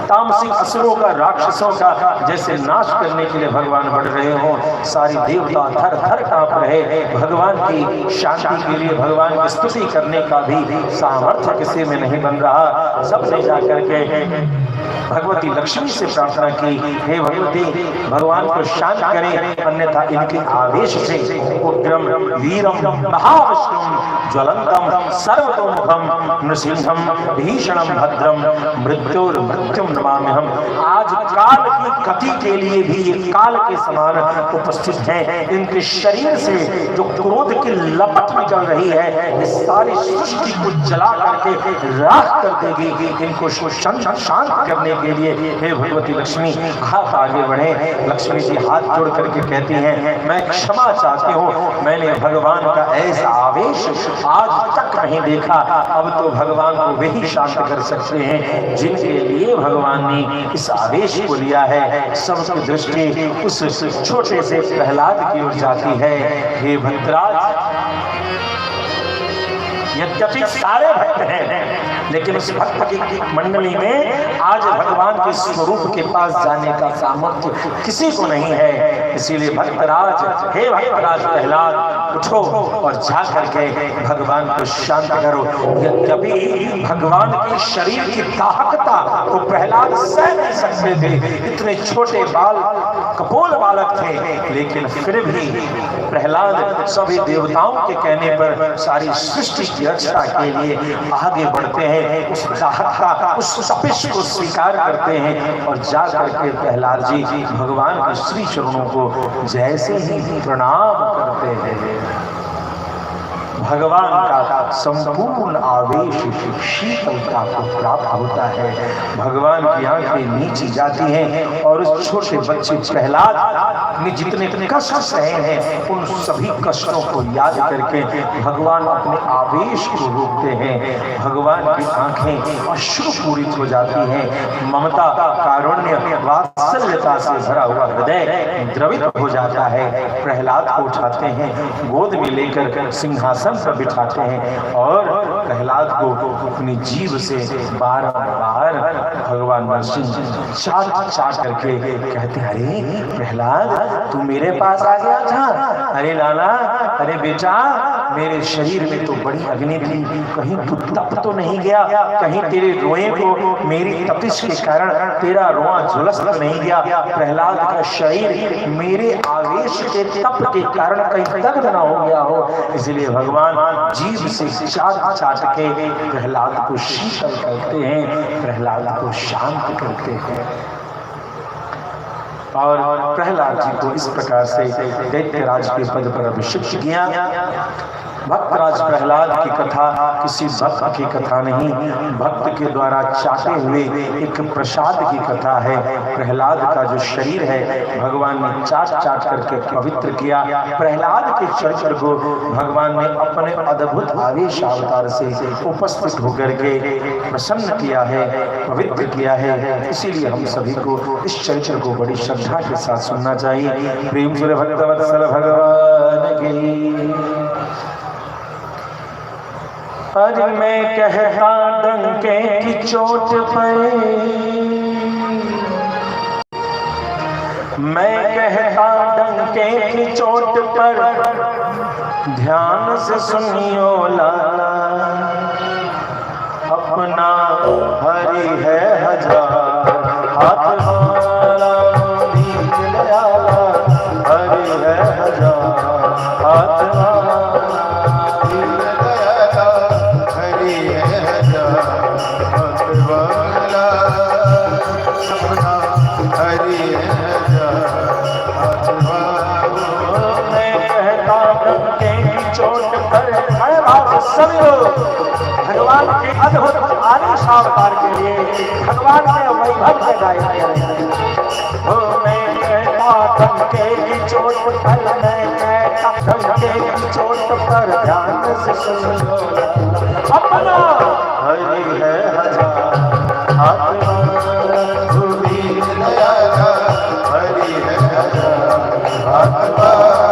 तामसिक असुरों का, राक्षसों का जैसे नाश करने के लिए भगवान बढ़ रहे हो। सारी देवता थर थर कांप रहे। भगवान की शांति के लिए भगवान की स्तुति करने का भी सामर्थ्य किसी में नहीं बन रहा। सबने जाकर के भगवती लक्ष्मी से प्रार्थना की, हे भगवती भगवान को शांत करें, अन्यथा इनके आवेश से उग्रम वीरम महाविष्णुम ज्वलंतम सर्वतोमुखम नृसिंहम भीषणम भद्रम मृत्युम नमाम्यहम। आज काल की गति के लिए भी ये काल के समान उपस्थित हैं। इनके शरीर से जो क्रोध की लपट निकल रही है, इस सारी सृष्टि को जला करके राख कर देगी। इनको शांत करने के लिए हे भगवती लक्ष्मी हाथ आगे बढ़े। लक्ष्मी जी हाथ जोड़ करके कहती हैं, मैं क्षमा चाहती हूँ, मैंने भगवान का ऐसा आवेश आज तक नहीं देखा। अब तो भगवान को वही शांत कर सकते हैं जिनके लिए भगवान ने इस आवेश को लिया है। सबकी दृष्टि उस छोटे से प्रहलाद की ओर जाती है। हे भक्तराज, यद्यपि सारे भक्त हैं, लेकिन उस भक्त की मंडली में आज भगवान के स्वरूप के पास जाने का सामर्थ्य किसी को नहीं है। इसीलिए भक्तराज, हे भक्तराज प्रहलाद, उठो और जा करके भगवान को शांत करो। यद्यपि भगवान के शरीर की दाहकता को प्रहलाद सह नहीं सकते थे, इतने छोटे बाल कपोल बालक थे, लेकिन फिर भी प्रहलाद सभी देवताओं के कहने पर सारी सृष्टि की रक्षा के लिए आगे बढ़ते हैं। उस दाहकता, उस तपिश को स्वीकार करते हैं और जा करके प्रहलाद जी भगवान के श्री चरणों को जैसे ही प्रणाम करते हैं, भगवान का संपूर्ण आवेश शीतलता को प्राप्त होता है। भगवान की आंखें नीचे जाती हैं और उस छोटे बच्चे प्रहलाद ने जितने कष्ट सहे हैं, उन सभी कष्टों को याद करके भगवान अपने आवेश को रोकते हैं। भगवान की आंखें अश्रुपूरित हो जाती हैं। ममता, कारुण्य, वात्सल्यता से भरा हुआ हृदय द्रवित हो जाता है। प्रहलाद को उठाते हैं, गोद में लेकर सिंहासन पर बिठाते हैं और प्रहलाद को अपनी जीभ से बार-बार भगवान नरसिंह चाट चाट करके कहते हैं, अरे प्रहलाद तू मेरे पास आ गया था? अरे लाला, अरे बेटा, मेरे शरीर में तो बड़ी अग्नि थी, कहीं तू तप तो नहीं गया? कहीं तेरे रोए को मेरी तपिश के कारण तेरा रोआ झुलस तो नहीं गया? प्रहलाद का शरीर मेरे आवेश के तप के कारण कहीं दग्ध ना हो गया हो? इसलिए भगवान जीभ से चाट चाट के प्रहलाद को शीतल करते हैं, प्रहलाद को शांत करते हैं। और प्रहलाद जी को इस प्रकार से दैत्यराज के पद पर अभिषिक्त किया। भक्तराज प्रहलाद की कथा किसी भक्त की कथा नहीं, भक्त के द्वारा चाटे हुए एक प्रसाद की कथा है। प्रहलाद का जो शरीर है भगवान ने चाट चाट करके पवित्र किया। प्रहलाद के चरित्र को भगवान ने अपने अद्भुत आवेश अवतार से उपस्थित होकर के प्रसन्न किया है, पवित्र किया है। इसीलिए हम सभी को इस चरित्र को बड़ी श्रद्धा के साथ सुनना चाहिए। प्रेम से भक्तवत्सल भगवान की। अरे मैं कहता डंके की चोट पर, मैं कहता डंके की चोट पर, ध्यान से सुनियो लाला, अपना हरि है हजार, हाथ वाला दीन दयाला, हाथ वाला दीन दयाला हरि है हजार हाथ वाला सपना हरि है हजार हाथ वाला। मैं कहता डंके की चोट पर खड़े भाव सभी लोग भगवान के अद्भुत आदेश अवतार के लिए भगवान के वैभव में गाया गया। ओ मैं कहता डंके की चोट पर, मैं कहता डंके की चोट पर ध्यान से सुन लो अपना हरि है हजार हाथ वाला दीन दयाला हरि है हजार हाथ वाला।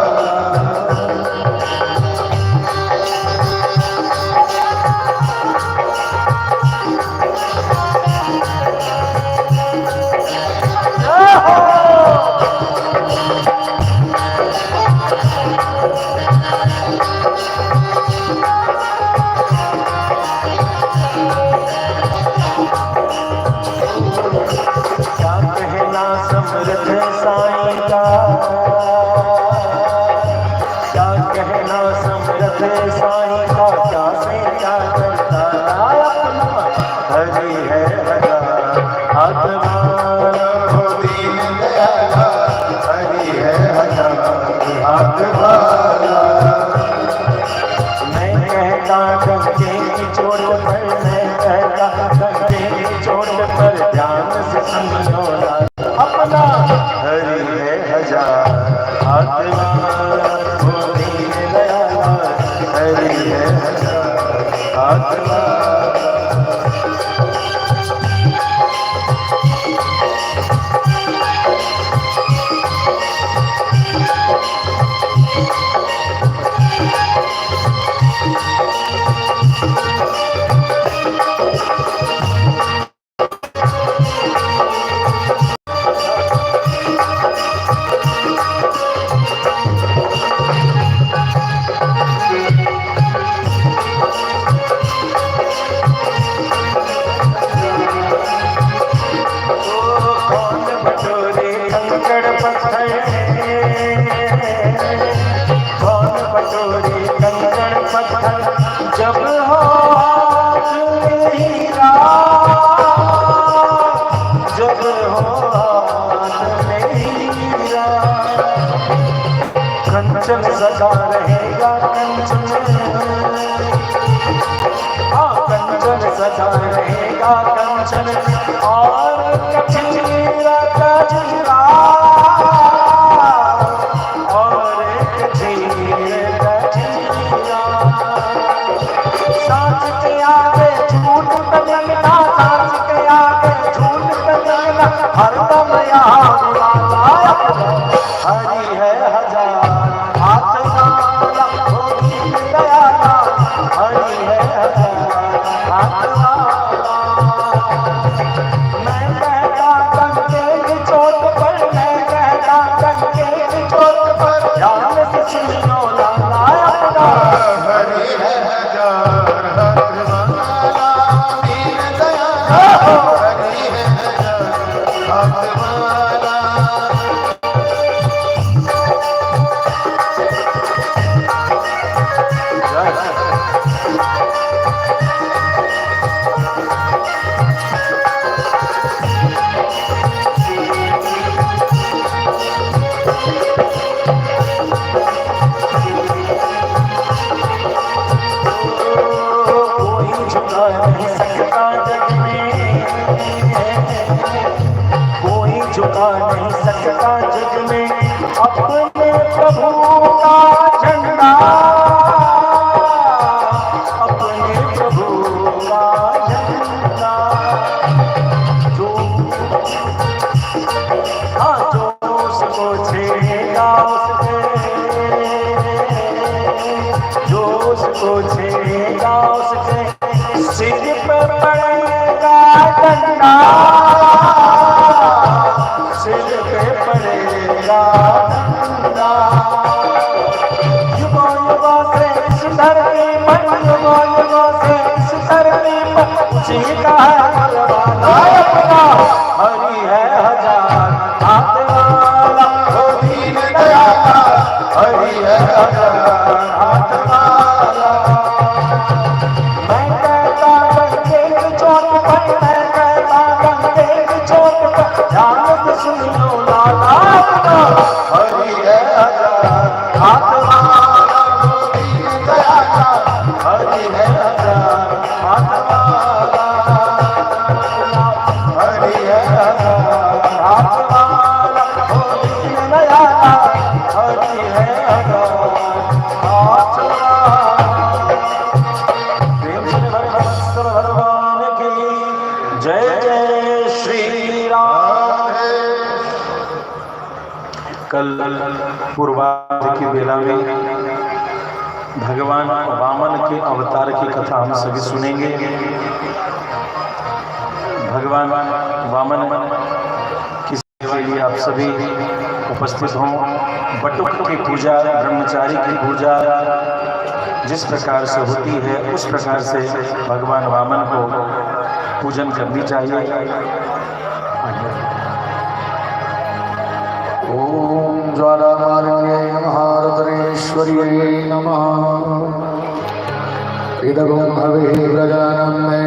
क्या कहना समर्थ साईं का, क्या कहना समर्थ साईं का, क्या से क्या करता अपना हरि है हजार हाथ वाला दीन दयाला हरि है हजार हाथ वाला। मैं कहता डंके की चोट पर, मैं कहता डंके की चोट पर ध्यान से सुन लो अपना हरि है हजार हाथ वाला वो दीन दयाला हरि है हजार हाथ वाला। जब हो हीरा, जब हो हीरा, कंचन सदा रहेगा कंचन, हाँ कंचन सदा रहेगा कंचन और कचीरा कचरा और कचीरा कचीरा। सांच के आगे झूठ बदलना, सांच के आगे झूठ बदलना, हरदम यहाँ वाला हरि है हजार हाथ वाला वो दीन दयाला हरि है हजार हाथ वाला। मैं कहता डंके की चोट पर, मैं कहता डंके की चोट पर ध्यान से सुन लो लाला अपना हरि है हजार हाथ वाला दीन दयाला हरि है हजार हाथ वाला। कोई झुका नहीं सकता जग में, कोई झुका नहीं सकता जग में अपने प्रभु का झंडा, अपने प्रभु का झंडा। जो हाँ जो उसको छेड़ेगा उसके, जो उसको छेड़ेगा उसके सिर पे पड़ेगा डंडा, सिर पे पड़ेगा डंडा। युगों युगों से इस धरती पर, युगों युगों से इस धरती पर उसी का परवाना अपना हरि है हजार हाथ वाला दीन दयाला हरि है हाथ वाला। मैं कहता डंके की चोट पर, मैं कहता डंके की चोट पर, ध्यान से सुन लो लाला हरि है हजार हाथ वाला। गोविंद दया का हरि है हजार हाथ वाला। हरि है हजार हाथ वाला। गोविंद दया का हरि है हजार हाथ वाला। प्रेम से भगवान की जय जय श्री राम। कल पूर्वार्ध की बेला में भगवान वामन के अवतार की कथा हम सभी सुनेंगे। भगवान वामन की सेवा के लिए आप सभी उपस्थित हों। बटुक की पूजा, ब्रह्मचारी की पूजा जिस प्रकार से होती है उस प्रकार से भगवान वामन को पूजन करनी चाहिए। ओम ज्वालामालिन्ये महारुद्रेश्वर्यै नमः। इदगं हविः प्रजानं मे